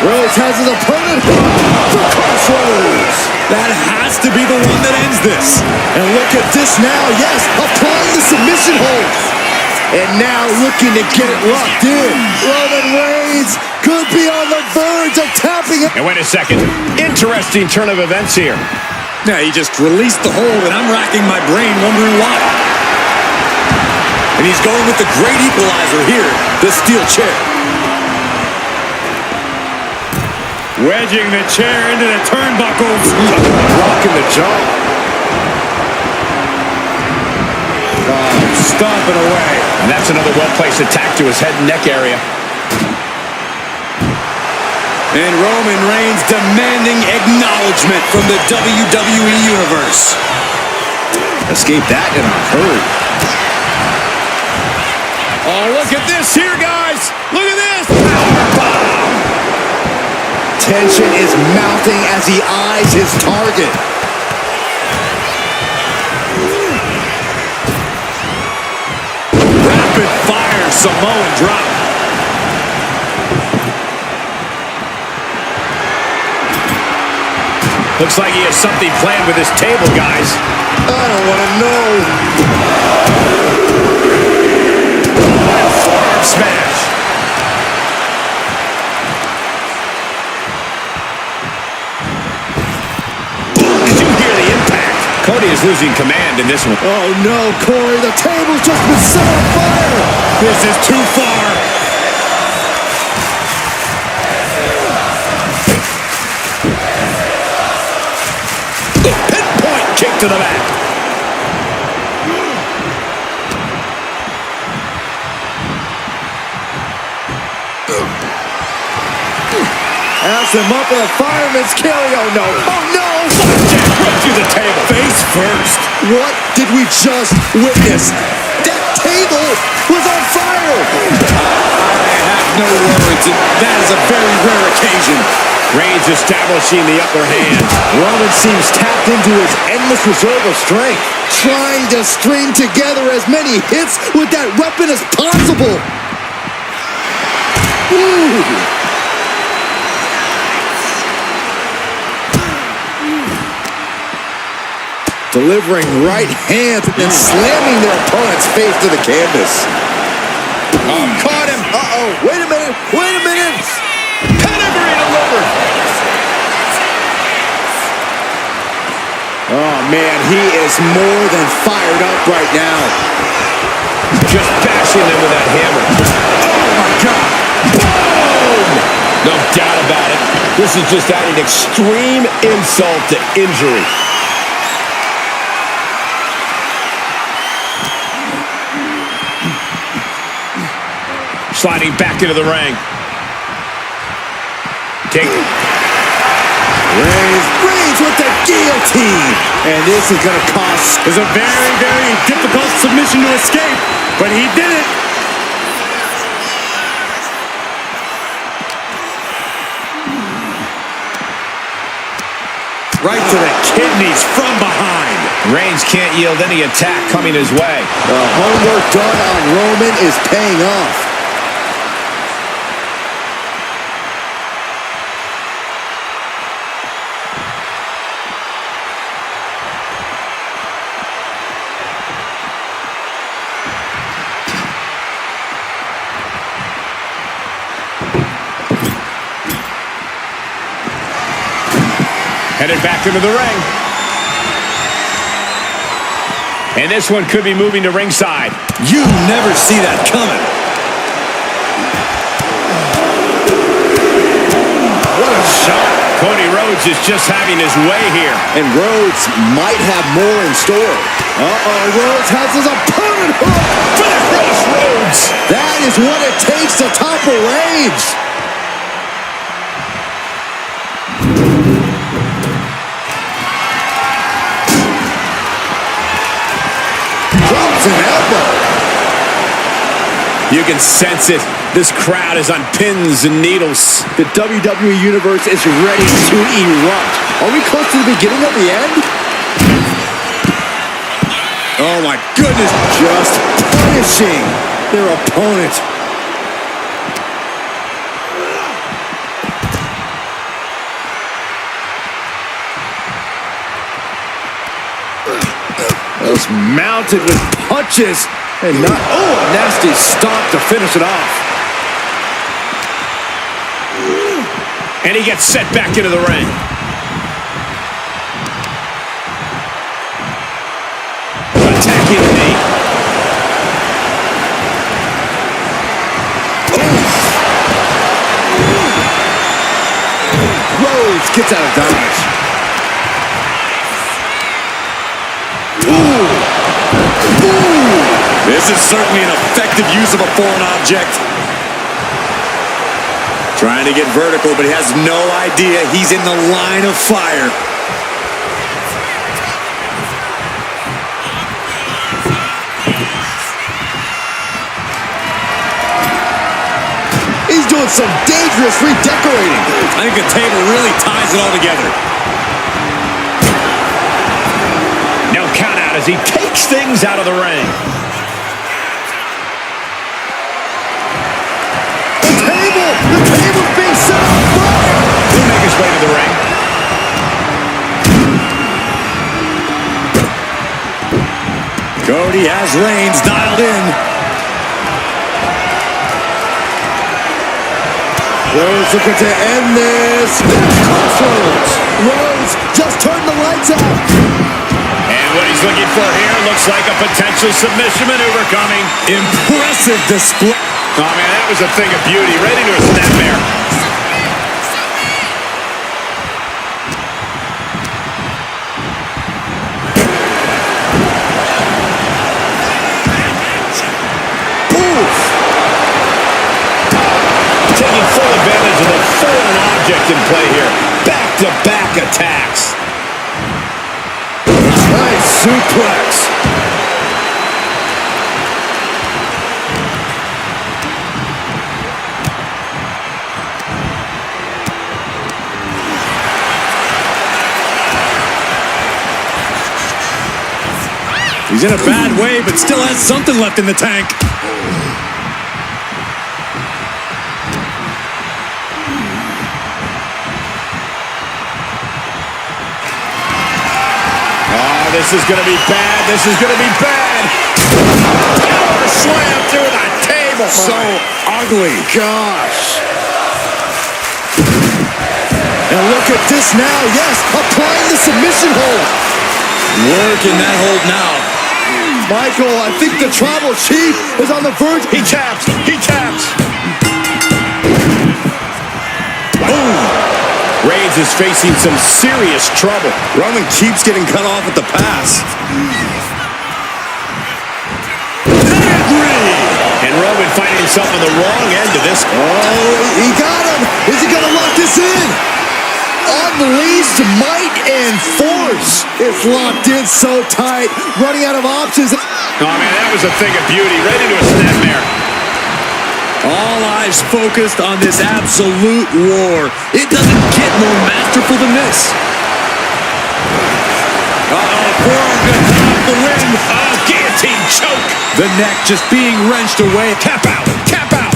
Rhodes has his opponent. The Crossroads. That has to be the one that ends this. And look at this now. Yes, applying the submission hold. And now looking to get it locked in. Roman Reigns could be on the verge of tapping it. And wait a second. Interesting turn of events here. Yeah, he just released the hold, and I'm racking my brain wondering why. And he's going with the great equalizer here, the steel chair. Wedging the chair into the turnbuckles. Rocking the jaw. Stomping away. And that's another well-placed attack to his head and neck area. And Roman Reigns demanding acknowledgement from the WWE Universe. Escape that in a hurry. Oh, look at this here, guys. Look at this. Powerbomb. Tension is mounting as he eyes his target. Rapid fire Samoan drop. Looks like he has something planned with his table, guys. I don't want to know. Forearm smash. Did you hear the impact? Cody is losing command in this one. Oh no, Corey, the table's just been set on fire. This is too far. Pinpoint kick to the back. Has him up with a fireman's carry. Oh no. Oh no. Jack right through the table. Face first. What did we just witness? That table was on fire. I have no words. That is a very rare occasion. Reigns establishing the upper hand. Roman seems tapped into his endless reserve of strength, trying to string together as many hits with that weapon as possible. Ooh. Delivering right hands and slamming their opponent's face to the canvas. Oh, caught him. Uh-oh. Wait a minute. Wait a minute. Pedigree delivered. Oh, man, he is more than fired up right now. Just bashing them with that hammer. Oh, my God. Boom! No doubt about it. This is just adding extreme insult to injury. Sliding back into the ring. Take it. Reigns with the guillotine. And this is going to cost. It's a very, very difficult submission to escape, but he did it. Right to the kidneys from behind. Reigns can't yield any attack coming his way. The homework done on Roman is paying off. Headed back into the ring. And this one could be moving to ringside. You never see that coming. What a shot. Cody Rhodes is just having his way here. And Rhodes might have more in store. Uh-oh, Rhodes has his opponent hooked. For the crossroads. That is what it takes to topple Reigns. Drops an elbow. You can sense it. This crowd is on pins and needles. The WWE Universe is ready to erupt. Are we close to the beginning of the end? Oh, my goodness. Just punishing their opponent. Just mounted with punches. And not, oh, a nasty stomp to finish it off. And he gets set back into the ring. Attacking the knee. gets out of dodge. Ooh. Ooh. This is certainly an effective use of a foreign object. Trying to get vertical, but he has no idea he's in the line of fire. He's doing some dangerous redecorating. I think the table really ties it all together. No count out as he takes things out of the ring. The table's being set on fire. He'll make his way to the ring. Cody has Reigns dialed in. Rhodes looking to end this. Crossroads. Rhodes just turned the lights out. And what he's looking for here looks like a potential submission maneuver coming. Impressive display. Oh, man, that was a thing of beauty. Right into a snapmare. Oof. Taking full advantage of the foreign object in play here. Back-to-back attacks. Nice suplex. He's in a bad way, but still has something left in the tank. Oh, this is going to be bad. This is going to be bad. Power slam through the table. So ugly. Gosh. And look at this now. Yes, applying the submission hold. Working that hold now. Michael, I think the Tribal Chief is on the verge. He taps. He taps. Boom. Reigns is facing some serious trouble. Roman keeps getting cut off at the pass. And Roman finding himself on the wrong end of this. Oh, he got him. Is he going to lock this in? Unleashed might and force. It's locked in so tight. Running out of options. Oh, man, that was a thing of beauty. Right into a snapmare. All eyes focused on this absolute war. It doesn't get more masterful than this. Uh-oh, forearm gonna cut off the win. Guillotine choke. The neck just being wrenched away. Tap out. Tap out.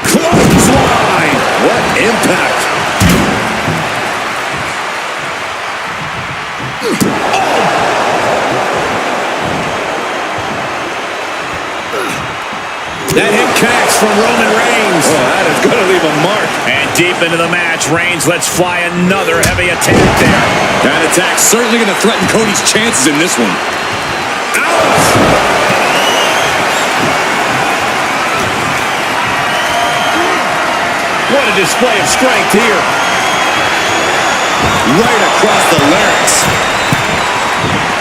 Clothesline. What impact. That hit connects from Roman Reigns. Oh, that is going to leave a mark. And deep into the match, Reigns lets fly another heavy attack there. That attack's certainly going to threaten Cody's chances in this one. Ouch! What a display of strength here. Right across the larynx.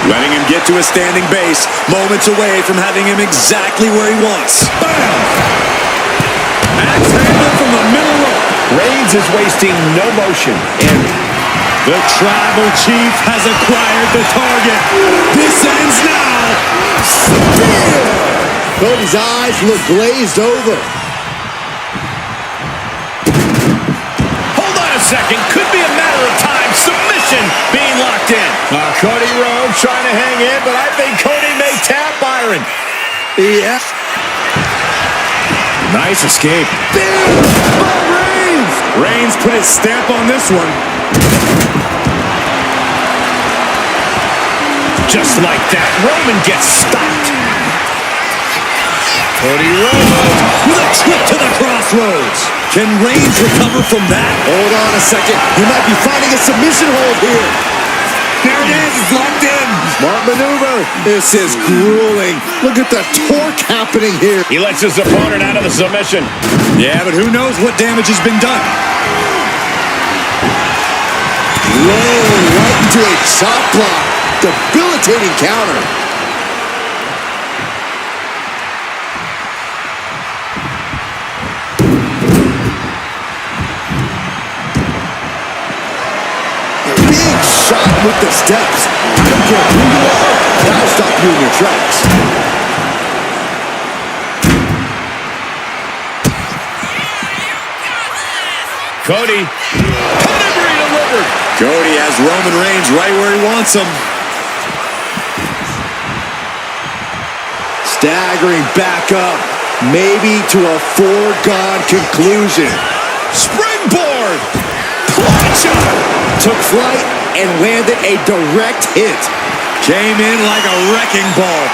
Letting him get to a standing base, moments away from having him exactly where he wants. Bam! Axe handle from the middle rope. Reigns is wasting no motion. And the Tribal Chief has acquired the target. This ends now. Spear! Cody's eyes look glazed over. hold on a second. Could be a matter of time. Submission being locked in. Cody Rhodes trying to hang in, but I think Cody may tap Byron. Yeah. Nice escape. By Reigns! Reigns put his stamp on this one. Just like that, Roman gets stopped. Cody Rhodes With a trip to the crossroads. Can Reigns recover from that? Hold on a second. He might be finding a submission hold here. There it is. It's locked in. Smart maneuver. This is grueling. Look at the torque happening here. He lets his opponent out of the submission. Yeah, but who knows what damage has been done. Low, right into a chop block. Debilitating counter. Big shot with the steps. I don't care who you are, that'll stop you in your tracks. Cody. Pedigree delivered. Cody has Roman Reigns right where he wants him. Staggering back up, maybe to a foregone conclusion. Springboard. Plancha. Took flight and landed a direct hit. Came in like a wrecking ball.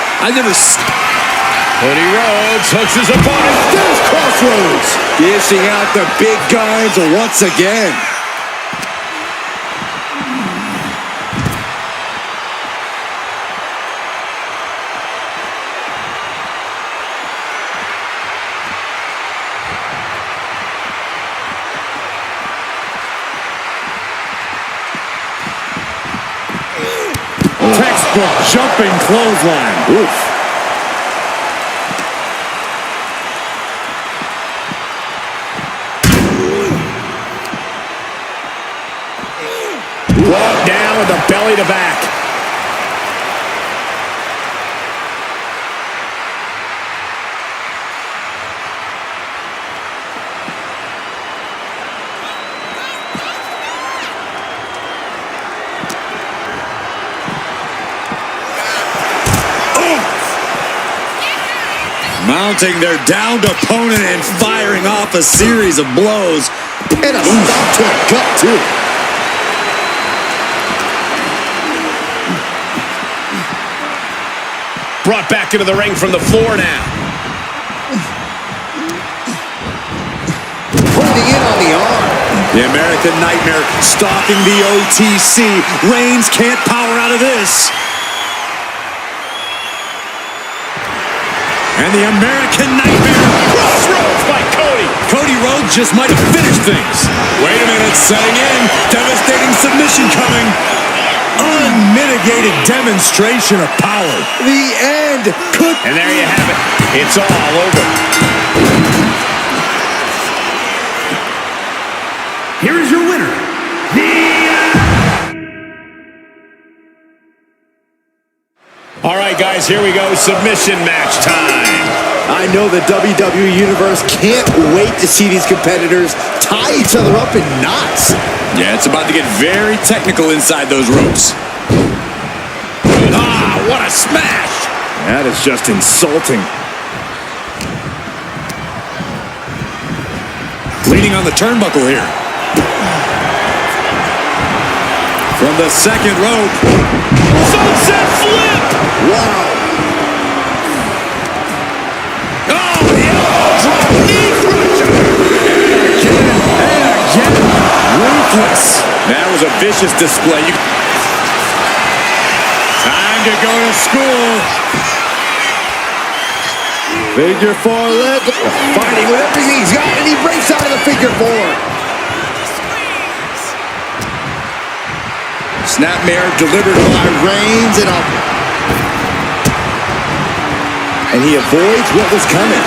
Cody Rhodes hooks his opponent. There's Crossroads. Dishing out the big guns once again. Textbook jumping clothesline. Oof. Brought down with the belly to back. Mounting their downed opponent and firing off a series of blows. And a stop to the gut, too. Brought back into the ring from the floor now. Holding in on the arm. The American Nightmare stalking the OTC. Reigns can't power out of this. And the American Nightmare. Crossroads by Cody. Cody Rhodes just might have finished things. Wait a minute, setting in. Devastating submission coming. Unmitigated demonstration of power. The end could... And there you have it. It's all over. Here is your winner, All right, guys, here we go. Submission match time. I know the WWE Universe can't wait to see these competitors tie each other up in knots. Yeah, it's about to get very technical inside those ropes. Ah, what a smash. That is just insulting. Leaning on the turnbuckle here. From the second rope. Sunset flip. Wow. Oh, the elbow drop. Knee crusher. And again. Ruthless. That was a vicious display. Time to go to school. Figure four leg. Fighting with everything he's got, and he breaks out of the figure four. Snapmare delivered by Reigns, and he avoids what was coming.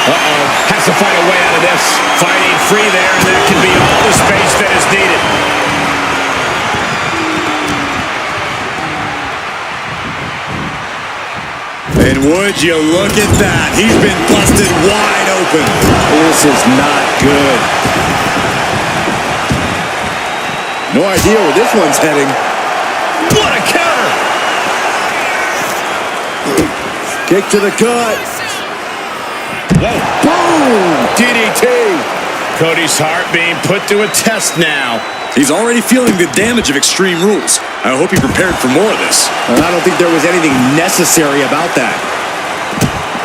Uh-oh. Has to find a way out of this. Fighting free there, and that can be all the space that is needed. And would you look at that? He's been busted wide open. This is not good. No idea where this one's heading. What a counter! Kick to the gut. Whoa. Boom! DDT. Cody's heart being put to a test now. He's already feeling the damage of Extreme Rules. I hope he prepared for more of this. And I don't think there was anything necessary about that.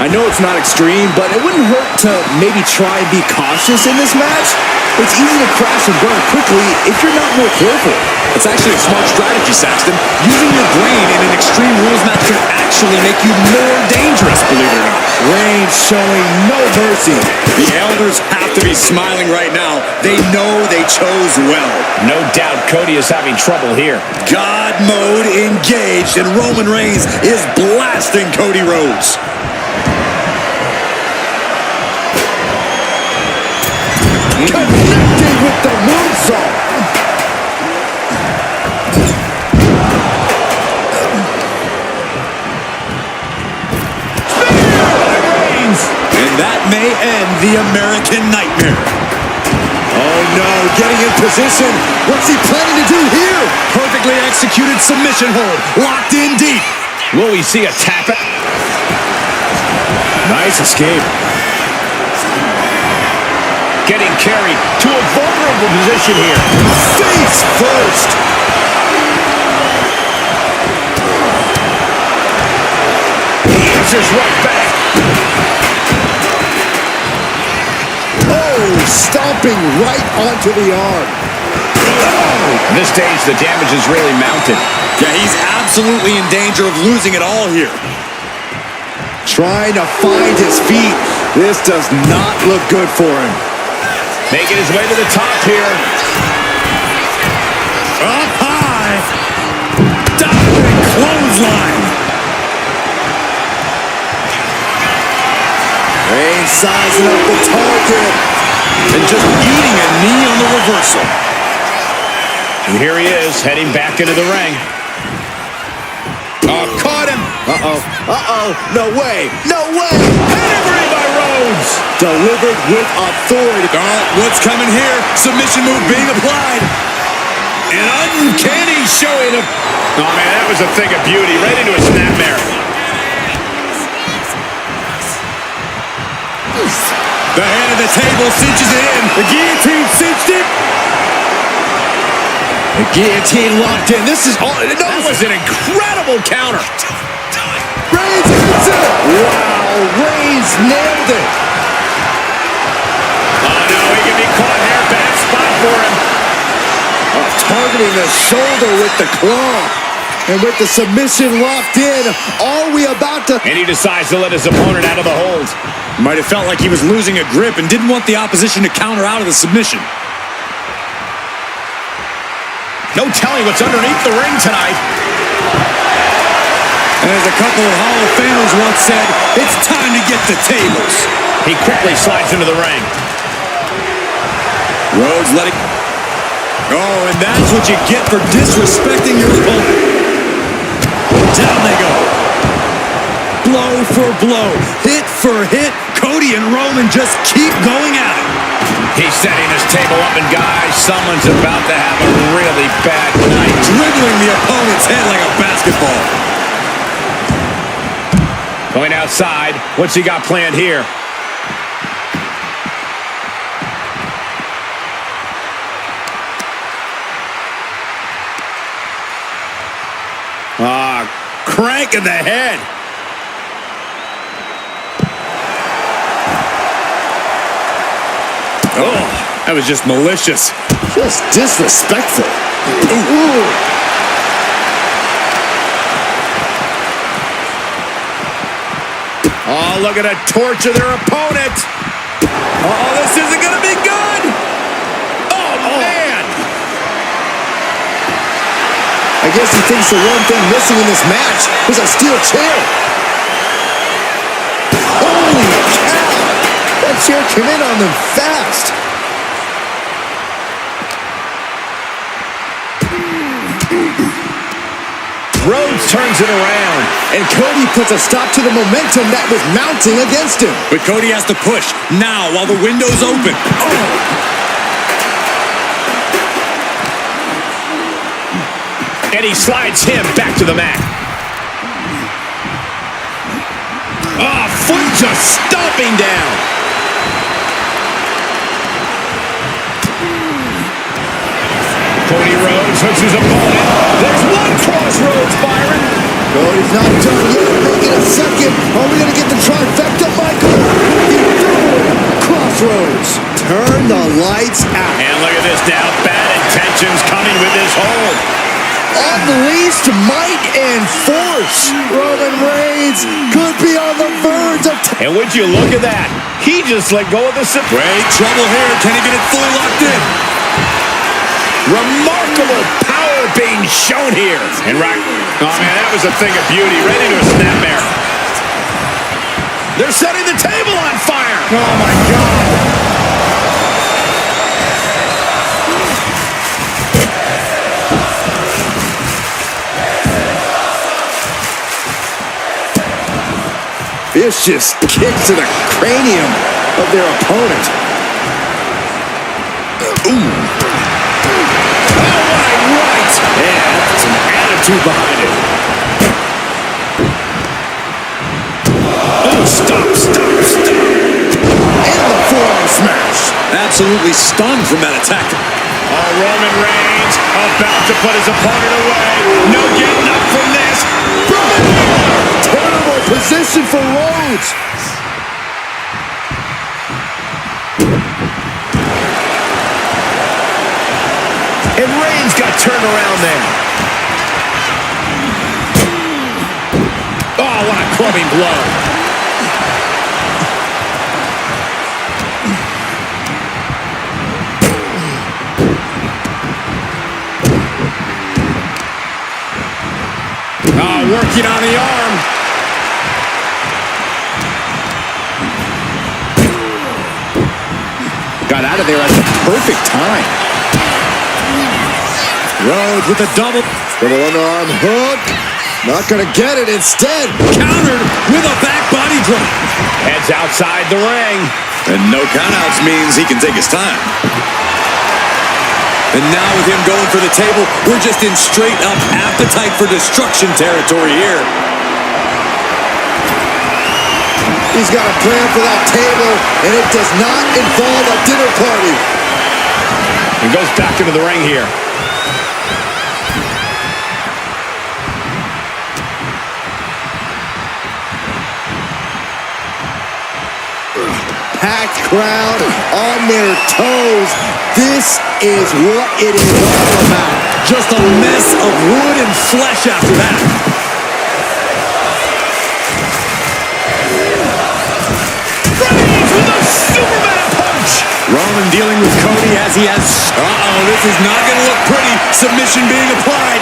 I know it's not extreme, but it wouldn't hurt to maybe try and be cautious in this match. It's easy to crash and burn quickly if you're not more careful. It's actually a smart strategy, Saxton. Using your brain in an Extreme Rules match can actually make you more dangerous, believe it or not. Reigns showing no mercy. The elders have to be smiling right now. They know they chose well. No doubt Cody is having trouble here. God mode engaged, and Roman Reigns is blasting Cody Rhodes. Connected with the moonsault. And that may end the American Nightmare. Oh no, getting in position. What's he planning to do here? Perfectly executed submission hold. Locked in deep. Will we see a tap it? Nice escape. Getting carried to a vulnerable position here. Face first. He answers right back. Oh, stomping right onto the arm. At this stage, the damage is really mounted. Yeah, he's absolutely in danger of losing it all here. Trying to find his feet. This does not look good for him. Making his way to the top here. Up high. Diving clothesline. Reigns sizing up the target. And just eating a knee on the reversal. And here he is, heading back into the ring. Oh, caught him. Uh-oh. Uh-oh. No way. No way. Pedigree by Rhodes. Delivered with authority. Oh, what's coming here? Submission move being applied. An uncanny showing of... Oh, man, that was a thing of beauty. Right into a snapmare. The head of the table cinches it in. The guillotine cinched it. The guillotine locked in. This is all... That was an incredible counter. Reigns hits it. Wow. Reigns nailed it. Oh, no, he can be caught here. Bad spot for him. Targeting the shoulder with the claw. And with the submission locked in, are we about to... And he decides to let his opponent out of the hold. Might have felt like he was losing a grip and didn't want the opposition to counter out of the submission. No telling what's underneath the ring tonight. And as a couple of Hall of Famers once said, it's time to get the tables. He quickly slides into the ring. Rhodes letting... Oh, and that's what you get for disrespecting your opponent. Down they go. Blow for blow, hit for hit. Cody and Roman just keep going at it. He's setting his table up, and guys, someone's about to have a really bad night. Dribbling the opponent's head like a basketball. Going outside. What's he got planned here? Crank in the head. Oh, that was just malicious. Just disrespectful. Ooh. Oh, look at that torture their opponent. Oh, this isn't going to be good. Oh, man. I guess he thinks the one thing missing in this match is a steel chair. Holy cow! That chair came in on them fast. Rhodes turns it around. And Cody puts a stop to the momentum that was mounting against him. But Cody has to push now while the window's open. Oh. And he slides him back to the mat. Oh, foot just stomping down. Cody Rhodes hooks his opponent. There's one crossroads, Byron. Cody's not done yet. Making a second. Are we going to get the trifecta, Michael? Crossroads. Turn the lights out. And look at this now. Bad intentions. Tension's coming with this hold. Unleashed might and force. Roman Reigns could be on the verge of... And would you look at that? He just let go of the... Great trouble here. Can he get it fully locked in? Remarkable power being shown here. And right... Oh, man, that was a thing of beauty. Right into a snapmare. They're setting the table on fire. Oh, my God. Vicious kick to the cranium of their opponent. Ooh. Oh, right. And some attitude behind it. Oh, stop. And the forearm smash. Absolutely stunned from that attack. Oh, Roman Reigns about to put his opponent away. No getting up from this. Terrible position for Rhodes. And Reigns got turned around there. Oh, what a clubbing blow. Oh, working on the arm. Got out of there at the perfect time. Rhodes with a double underarm hook. Not going to get it. Instead, Countered with a back body drop. Heads outside the ring. And no countouts means he can take his time. And now with him going for the table, we're just in straight up appetite for destruction territory here. he's got a plan for that table, and it does not involve a dinner party. He goes back into the ring here. Packed crowd on their toes. This is what it is all about. Just a mess of wood and flesh after that. Reings with a Superman punch. Roman dealing with Cody as he has... Uh-oh, this is not going to look pretty. Submission being applied.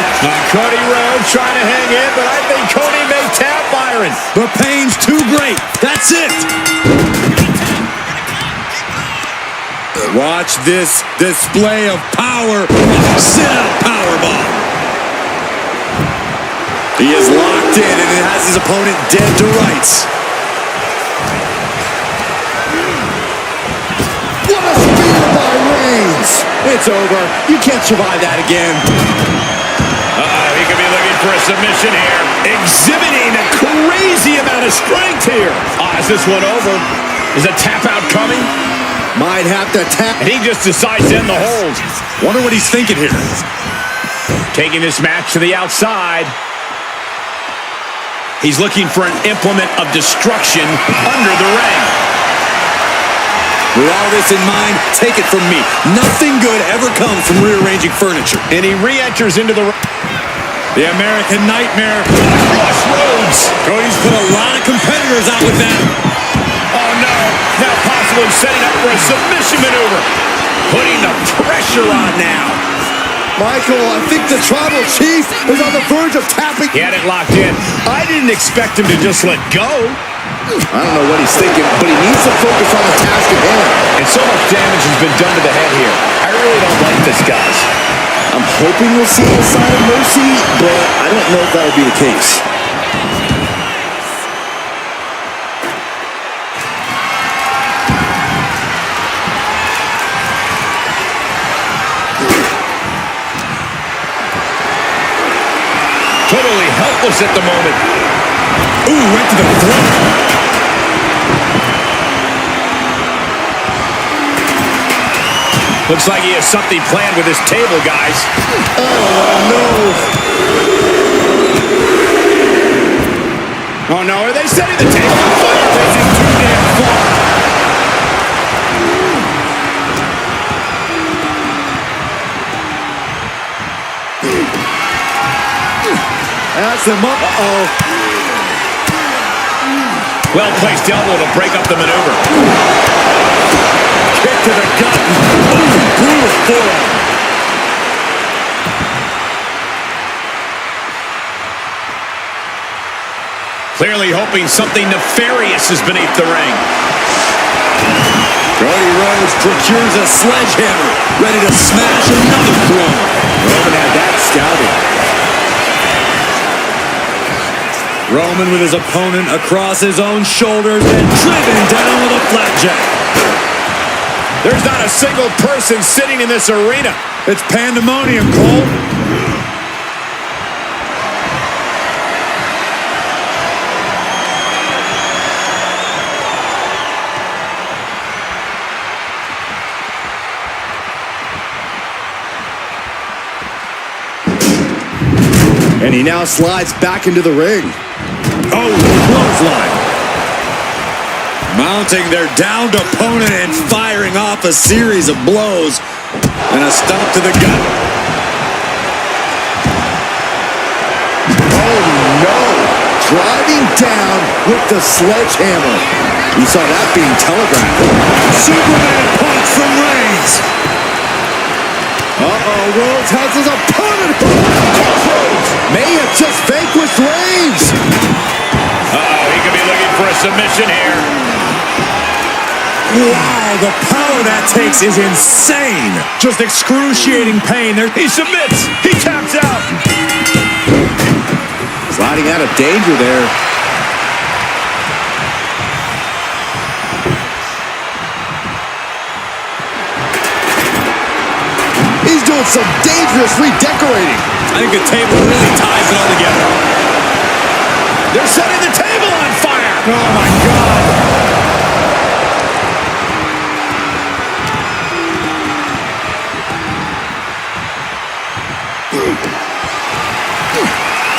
Cody Rhodes trying to hang in, but I think Cody may tap Byron. The pain's too great. That's it. Watch this display of power. Sit-out powerbomb. He is locked in and it has his opponent dead to rights. What a spear by Reigns. It's over. You can't survive that again. He could be looking for a submission here. Exhibiting a crazy amount of strength here. Is this one over? Is a tap out coming? Might have to tap. And he just decides to end the hold. Wonder what he's thinking here. Taking this match to the outside. He's looking for an implement of destruction under the ring. With all this in mind, take it from me. Nothing good ever comes from rearranging furniture. And he re-enters into the ring. The American Nightmare. Crush Rhodes. Cody's put a lot of competitors out with that. Oh no. Now possibly setting up for a submission maneuver. Putting the pressure on now. Michael, I think the Tribal Chief is on the verge of tapping. He had it locked in. I didn't expect him to just let go. I don't know what he's thinking, but he needs to focus on the task at hand. And so much damage has been done to the head here. I really don't like this, guys. I'm hoping we'll see a sign of mercy, but I don't know if that'll be the case. Totally helpless at the moment. Ooh, went to the throat. Looks like he has something planned with his table, guys. Oh, no. Are they setting the table on fire? This is too damn far. That's him up. Uh-oh. Well-placed elbow to break up the maneuver. Kick to the gut. Brutal forearm. Clearly hoping something nefarious is beneath the ring. Cody Rhodes procures a sledgehammer, ready to smash another throne. Roman had that scouted. Roman with his opponent across his own shoulders and driven down with a flapjack. There's not a single person sitting in this arena. It's pandemonium, Cole. And he now slides back into the ring. Oh, clothesline. Mounting their downed opponent and firing off a series of blows. And a stomp to the gut. Oh, no. Driving down with the sledgehammer. You saw that being telegraphed. Superman punch from Reings. Uh-oh, Rhodes has his opponent. Rhodes may have just vanquished Reigns. Uh-oh, he could be looking for a submission here. Wow, the power that takes is insane. Just excruciating pain. He submits. He taps out. Sliding out of danger there. He's doing some dangerous redecorating. I think the table really ties it all together. They're setting the table on fire. Oh, my God.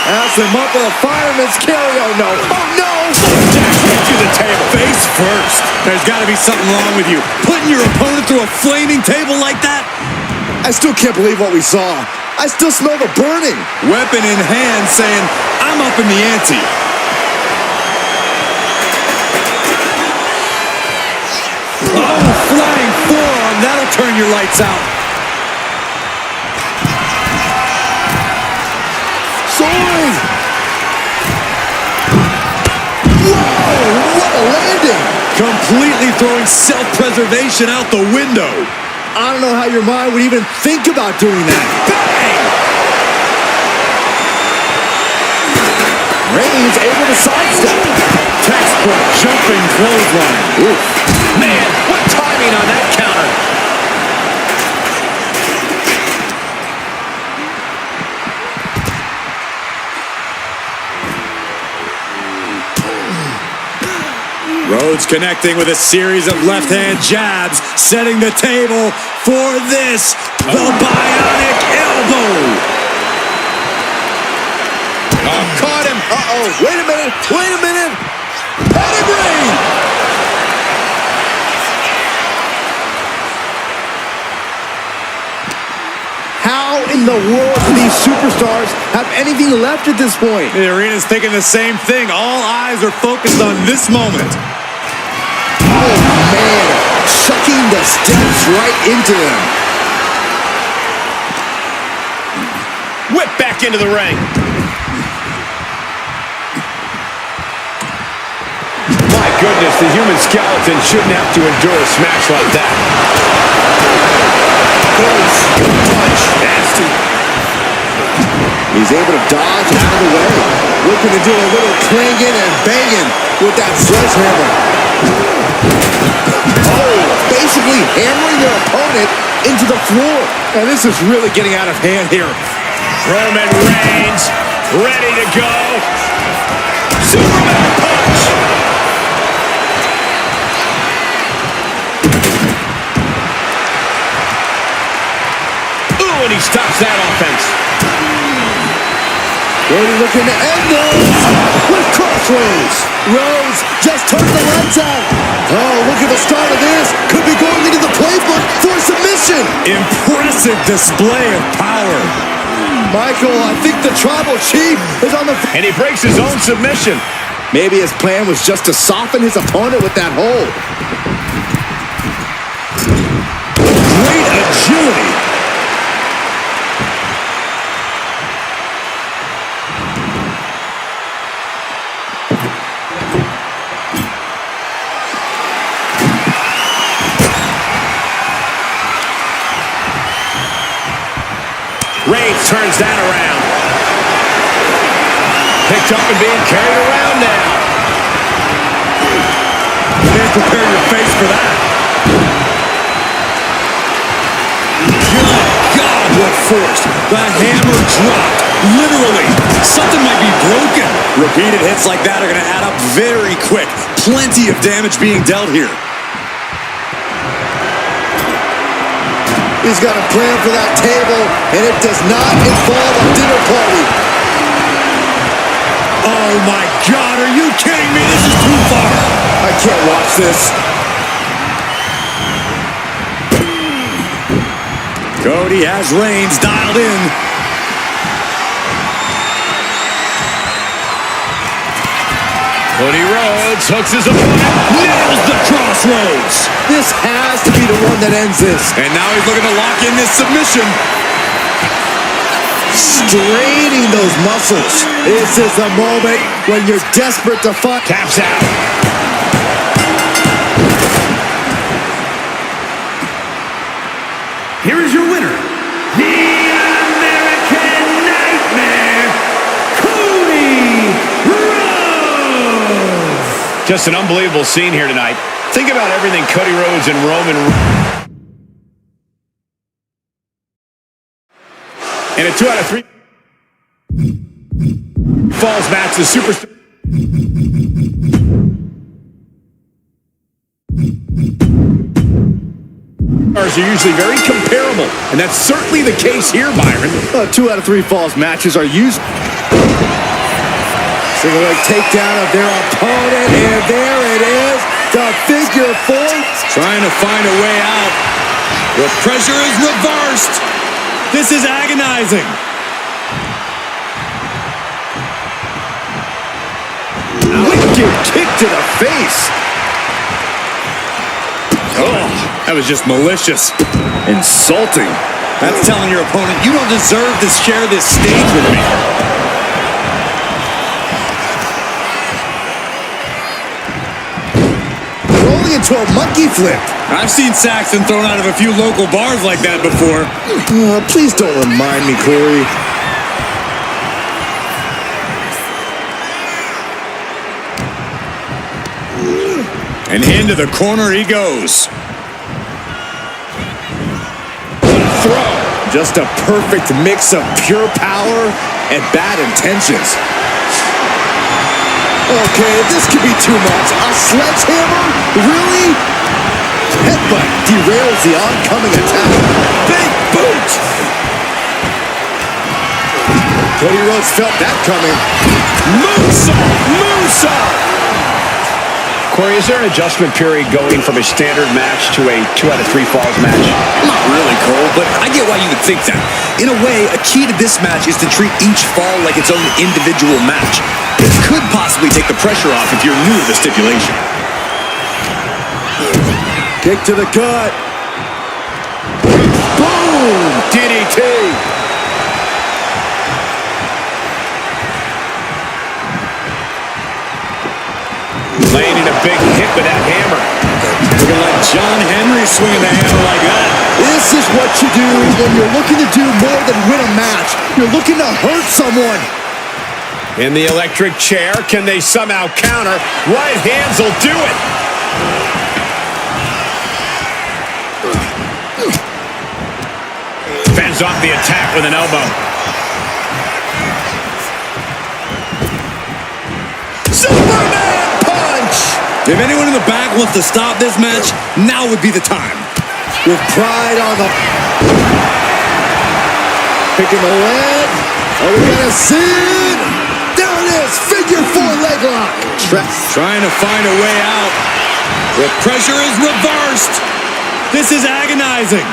That's him up with a fireman's carry. Oh, no. Oh, no. Jack right to the table. Face first. There's got to be something wrong with you. Putting your opponent through a flaming table like that? I still can't believe what we saw. I still smell the burning. Weapon in hand saying, I'm up in the ante. Oh, flying forearm. That'll turn your lights out. Soaring. Whoa, what a landing. Completely throwing self-preservation out the window. I don't know how your mind would even think about doing that. Bang! Reigns able to sidestep. Textbook jumping clothesline. Oof. Man, what timing on that counter. Rhodes connecting with a series of left-hand jabs, setting the table for this, the bionic elbow. Oh, caught him. Uh-oh. Wait a minute. Wait a minute. Pedigree. How in the world do these superstars have anything left at this point? The arena's thinking the same thing. All eyes are focused on this moment. Oh, man. Chucking the steps right into them. Whip back into the ring. My goodness, the human skeleton shouldn't have to endure a smash like that. Close. Punch. Nasty. He's able to dodge out of the way. Looking to do a little clanging and banging with that sledgehammer. Oh, basically hammering their opponent into the floor. And this is really getting out of hand here. Roman Reigns ready to go. Superman punch. Ooh, and he stops that offense. Cody looking to end this with crossroads. Rhodes just turned the lights out. Oh, look at the start of this. Could be going into the playbook for a submission. Impressive display of power. Michael, I think the Tribal Chief is on the... And he breaks his own submission. Maybe his plan was just to soften his opponent with that hold. Great agility. Reigns turns that around. Picked up and being carried around now. Can't prepare your face for that. Good God, what force. The hammer dropped. Literally. Something might be broken. Repeated hits like that are going to add up very quick. Plenty of damage being dealt here. He's got a plan for that table, and it does not involve a dinner party. Oh my God, are you kidding me? This is too far. I can't watch this. Cody has Reigns dialed in. Cody Rhodes hooks his opponent. Nails the crossroads. This has to be the one that ends this. And now he's looking to lock in this submission. Straining those muscles. This is a moment when you're desperate to fight. Taps out. Here is your winner, the American Nightmare, Cody Rhodes. Just an unbelievable scene here tonight. Think about everything Cody Rhodes and Roman. And a 2 out of 3 falls match, the superstar. Are usually very comparable, and that's certainly the case here, Byron. 2 out of 3 falls matches are used. Single leg takedown of their opponent, and there it is, the figure 4. Trying to find a way out. The pressure is reversed. This is agonizing. Wicked kick to the face. Oh, that was just malicious. Insulting. That's telling your opponent, you don't deserve to share this stage with me. Rolling into a monkey flip. I've seen Saxton thrown out of a few local bars like that before. Please don't remind me, Corey. And into the corner he goes. Throw. Just a perfect mix of pure power and bad intentions. Okay, this could be too much. A sledgehammer? Really? Headbutt derails the oncoming attack. Big boot! Cody Rhodes felt that coming. Moonsault! Moonsault! Corey, is there an adjustment period going from a standard match to a 2 out of 3 falls match? Not really, Cole, but I get why you would think that. In a way, a key to this match is to treat each fall like its own individual match. It could possibly take the pressure off if you're new to the stipulation. Kick to the gut. Boom! DDT. Laying in a big hit with that hammer. We're going to let John Henry swing the hammer like that. This is what you do when you're looking to do more than win a match. You're looking to hurt someone. In the electric chair, can they somehow counter? Right hands will do it. Fends off the attack with an elbow. Superman punch! If anyone in the back wants to stop this match, now would be the time. With pride on the... Picking the leg. Are we going to see it? There it is. Figure 4 leg lock. Trying to find a way out. The pressure is reversed. This is agonizing.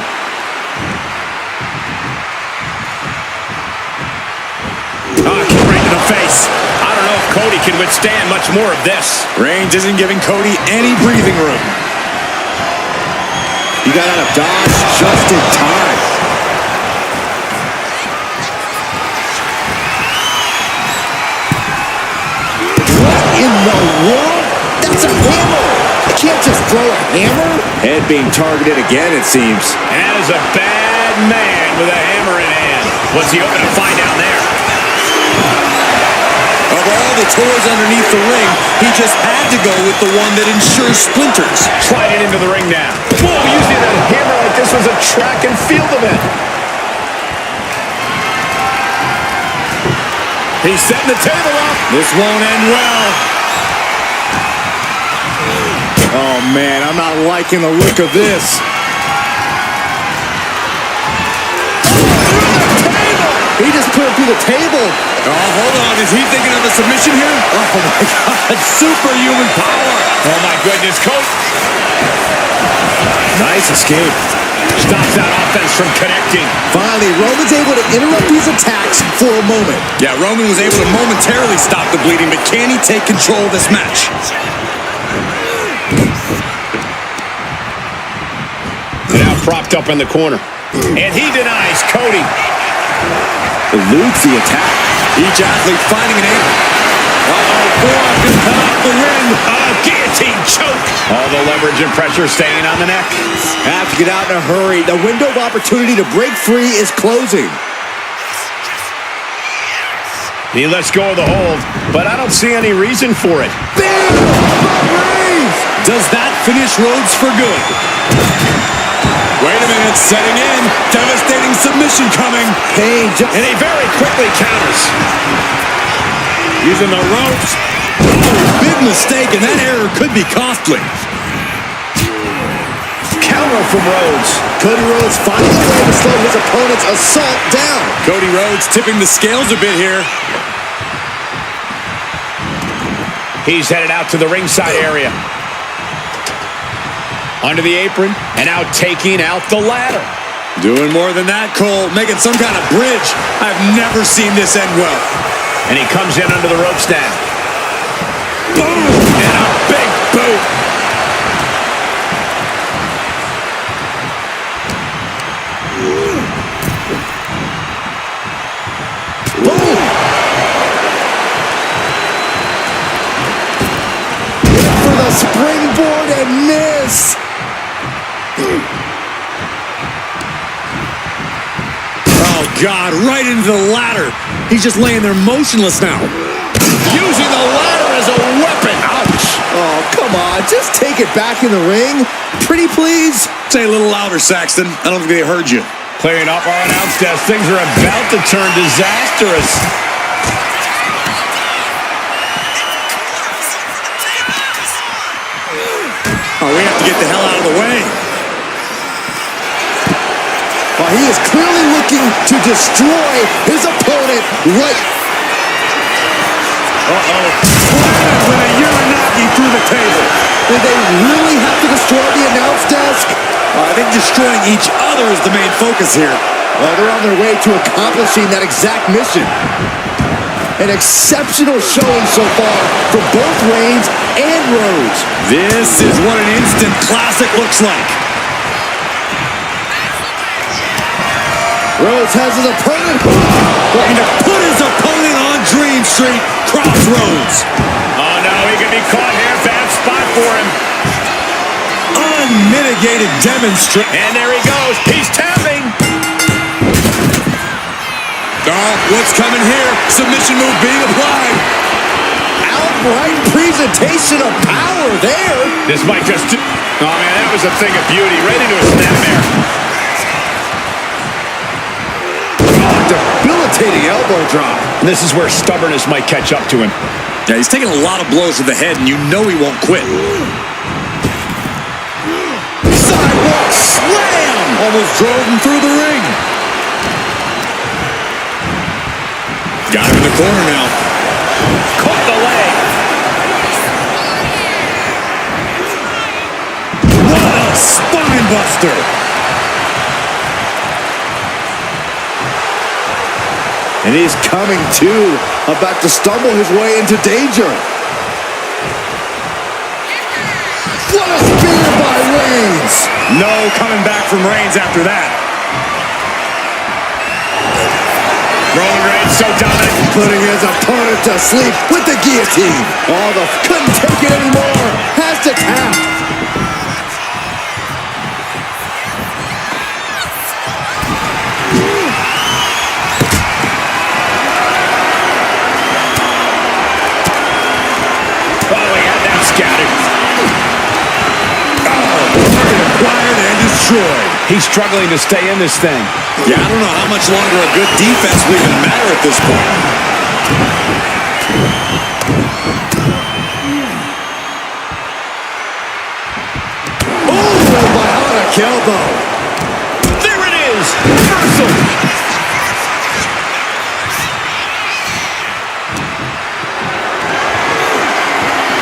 face. I don't know if Cody can withstand much more of this. Reings isn't giving Cody any breathing room. He got out of dodge just in time. What in the world? That's a hammer. You can't just throw a hammer. Head being targeted again, it seems. And that is a bad man with a hammer in hand. What's he hoping to find down there? Of all the toys underneath the ring, he just had to go with the one that ensures splinters. Sliding into the ring now. Whoa, using that hammer like this was a track and field event. He's setting the table up. This won't end well. Oh, man, I'm not liking the look of this. He just put him through the table. Oh, hold on. Is he thinking of a submission here? Oh, my God. Superhuman power. Oh, my goodness, coach. Nice escape. Stops that offense from connecting. Finally, Roman's able to interrupt these attacks for a moment. Yeah, Roman was able to momentarily stop the bleeding, but can he take control of this match? Now propped up in the corner. And he denies Cody. Eludes the attack. Each athlete finding an angle. Uh-oh, forearm gonna come out the ring. Guillotine choke. All the leverage and pressure staying on the neck. Have to get out in a hurry. The window of opportunity to break free is closing. He lets go of the hold, but I don't see any reason for it. Bam! Reings! Does that finish Rhodes for good? Wait a minute, setting in. Devastating submission coming. Pain just... And he very quickly counters. Using the ropes. Oh, big mistake, and that error could be costly. Counter from Rhodes. Cody Rhodes finding a way to slow his opponent's assault down. Cody Rhodes tipping the scales a bit here. He's headed out to the ringside area. Under the apron, and now taking out the ladder. Doing more than that, Cole. Making some kind of bridge. I've never seen this end well. And he comes in under the ropes now. Boom! And a big boot. Boom! For the springboard and miss. Oh, God, right into the ladder. He's just laying there motionless now. Using the ladder as a weapon. Ouch. Oh, come on. Just take it back in the ring. Pretty please. Say a little louder, Saxton. I don't think they heard you. Clearing up our announce desk. Things are about to turn disastrous. Oh, we have to get the hell out of the way. Well, he is clearly looking to destroy his opponent right. Uh-oh. Slam with a Uranagi through the table. Did they really have to destroy the announce desk? I think destroying each other is the main focus here. Well, they're on their way to accomplishing that exact mission. An exceptional showing so far for both Reigns and Rhodes. This is what an instant classic looks like. Rhodes has his opponent. Looking to put his opponent on Dream Street. Crossroads. Oh, no, he could be caught here. Bad spot for him. Unmitigated demonstration. And there he goes. He's tapping. Oh, what's coming here? Submission move being applied. Outright presentation of power there. This might just... Oh, man, that was a thing of beauty. Right into a snapmare. Debilitating elbow drop. And this is where stubbornness might catch up to him. Yeah, he's taking a lot of blows to the head, and you know he won't quit. Sidewalk slam! Almost drove him through the ring. Got him in the corner now. Caught the leg. What a spine buster. And he's coming to, about to stumble his way into danger. What a spear by Reings! No coming back from Reigns after that. Roman Reigns so dominant. Putting his opponent to sleep with the guillotine. Oh, couldn't take it anymore. Has to tap. Oh, he had that scattered. Acquired and destroyed. He's struggling to stay in this thing. Yeah, I don't know how much longer a good defense will even matter at this point. Oh, bionic elbow. There it is. Reversal.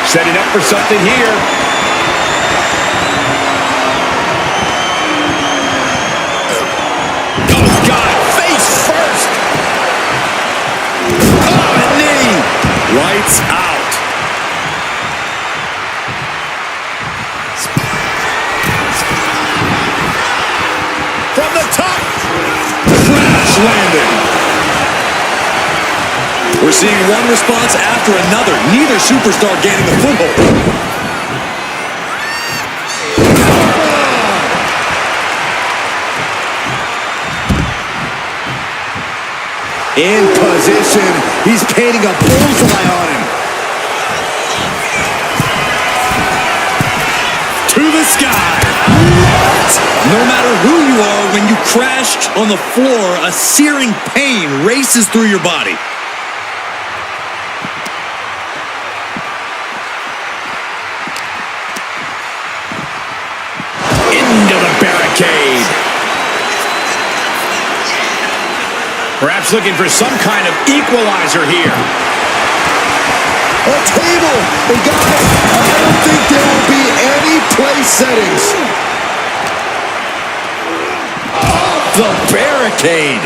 Setting up for something here. Lights out. From the top. Crash landing. We're seeing one response after another. Neither superstar gaining a foothold. In position. He's painting a bullseye on him. To the sky. What? No matter who you are, when you crash on the floor, a searing pain races through your body. Into the barricade. Perhaps looking for some kind of equalizer here. A table. And guys, I don't think there will be any place settings. Off the barricade.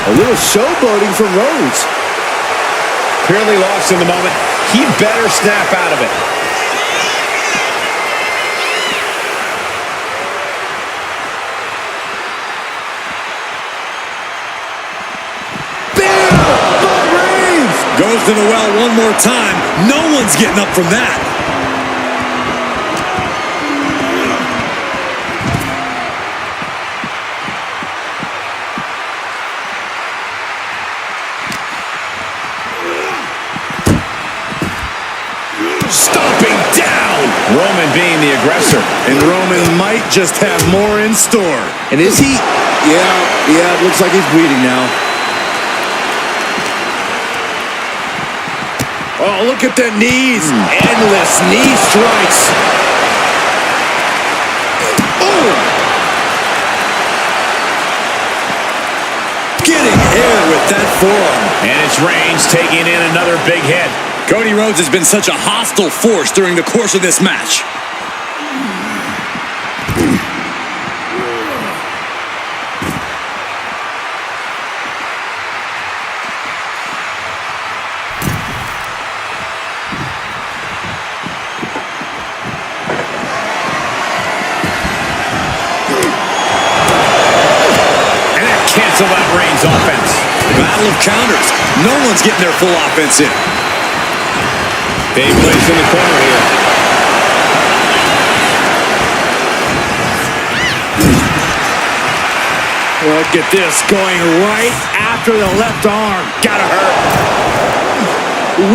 A little showboating from Rhodes. Clearly lost in the moment. He better snap out of it. Goes to the well one more time. No one's getting up from that. Stomping down. Roman being the aggressor. And Roman might just have more in store. And is he? Yeah, it looks like he's bleeding now. Oh, look at the knees. Endless knee strikes. Oh! Getting air with that forearm. And it's Reigns taking in another big hit. Cody Rhodes has been such a hostile force during the course of this match. Cancel that Reigns offense. Battle of counters. No one's getting their full offense in. Big place in the corner here. Look at this, going right after the left arm. Gotta hurt.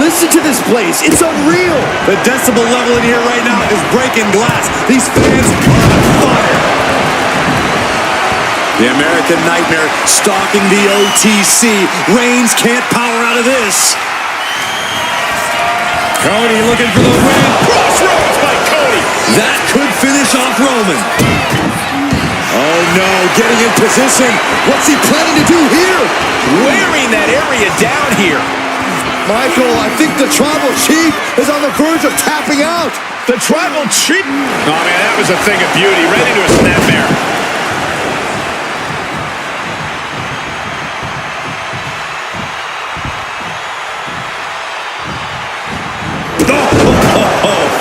Listen to this place. It's unreal. The decibel level in here right now is breaking glass. These fans are on fire. The American Nightmare stalking the OTC. Reigns can't power out of this. Cody looking for the win. Crossroads by Cody. That could finish off Roman. Oh, no, getting in position. What's he planning to do here? Wearing that area down here. Michael, I think the Tribal Chief is on the verge of tapping out. The Tribal Chief. Oh, man, that was a thing of beauty. Right into a snapmare.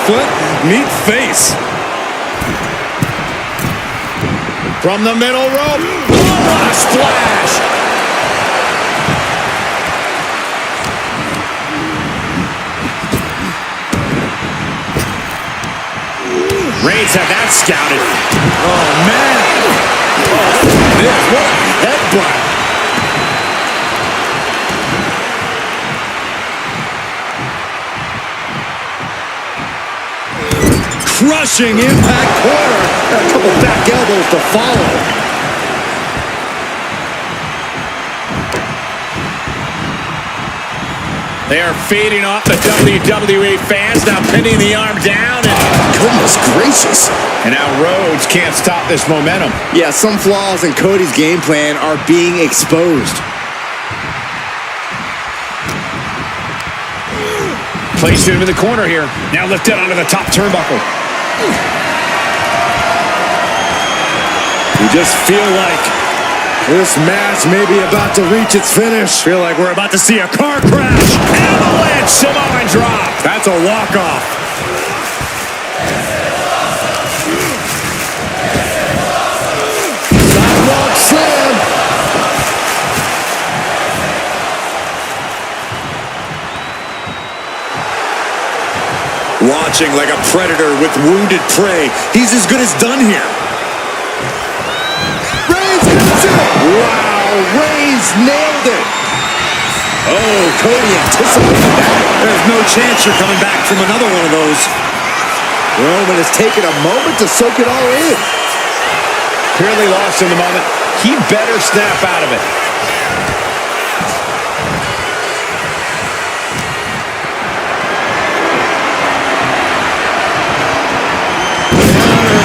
Foot meet face. From the middle rope. Oh, what a splash. Reigns had that scouted. Oh, man. This, what a headbutt. Crushing impact corner. A couple back elbows to follow. They are feeding off the WWE fans, now pinning the arm down. And Goodness gracious. And now Rhodes can't stop this momentum. Yeah, some flaws in Cody's game plan are being exposed. Placing him in the corner here. Now lifted onto the top turnbuckle. You just feel like this match may be about to reach its finish. Feel like we're about to see a car crash. Avalanche Samoan drop. That's a walk-off. Sidewalk slam. Watching like a predator with wounded prey. He's as good as done here. Reigns gets it. Wow, Reigns nailed it. Oh, Cody anticipated that. There's no chance you're coming back from another one of those. Roman has taken a moment to soak it all in. Clearly lost in the moment. He better snap out of it.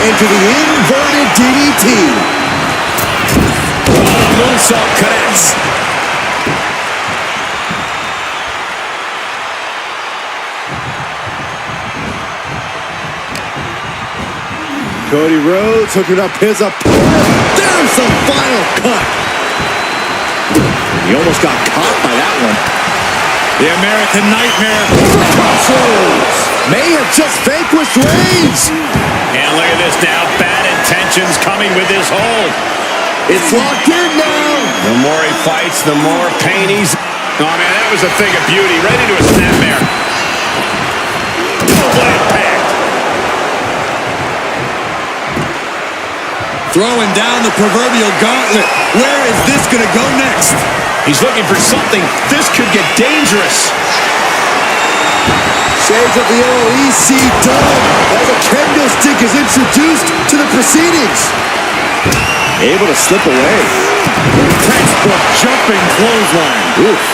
Into the inverted DDT. Moonsault connects. Cody Rhodes hooking up his opponent. There's the final cut. He almost got caught by that one. The American Nightmare. Crossroads may have just vanquished Reigns. And look at this now. Bad intentions coming with this hold. It's locked in now. The more he fights, the more pain he's... Oh, man, that was a thing of beauty. Right into a snapmare. What impact. Throwing down the proverbial gauntlet. Where is this going to go next? He's looking for something. This could get dangerous. Shades of the OEC done as a kendo stick is introduced to the proceedings. Able to slip away. Textbook jumping clothesline. Oof.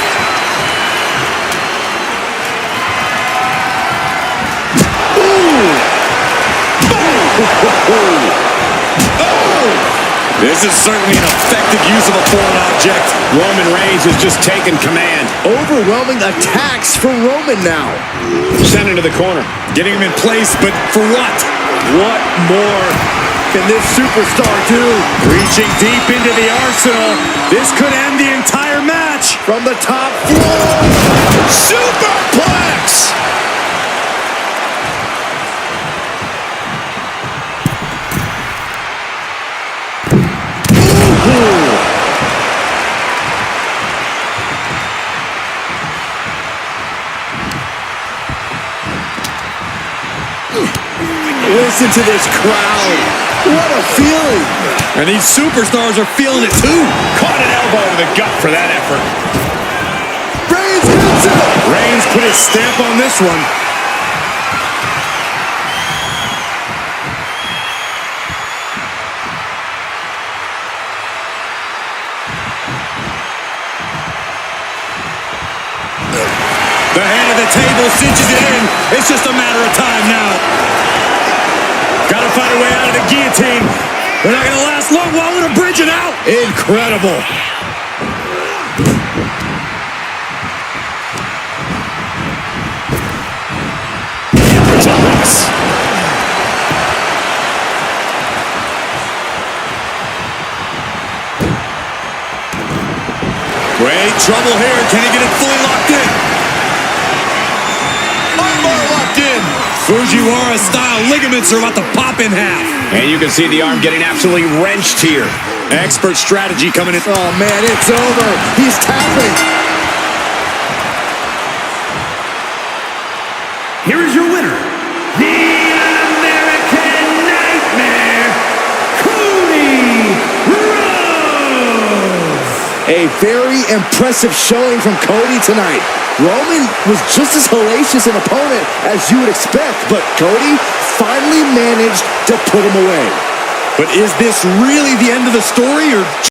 This is certainly an effective use of a foreign object. Roman Reigns has just taken command. Overwhelming attacks for Roman now. Sent into the corner. Getting him in place, but for what? What more can this superstar do? Reaching deep into the arsenal. This could end the entire match. From the top floor. Superplex! Listen to this crowd. What a feeling. And these superstars are feeling it too. Caught an elbow to the gut for that effort. Reigns gets it. Reigns put his stamp on this one. The head of the table cinches it in. It's just a matter of time now. Gotta find a way out of the guillotine. They're not going to last long. While in a bridge and out. Incredible. Great trouble here. Can he get it fully locked in? Armbar locked in. Fujiwara-style ligaments are about to pop in half. And you can see the arm getting absolutely wrenched here. Expert strategy coming in. Oh, man, it's over. He's tapping. Here is your winner, the American Nightmare, Cody Rhodes. A very impressive showing from Cody tonight. Roman was just as hellacious an opponent as you would expect, but Cody finally managed to put him away. But is this really the end of the story, or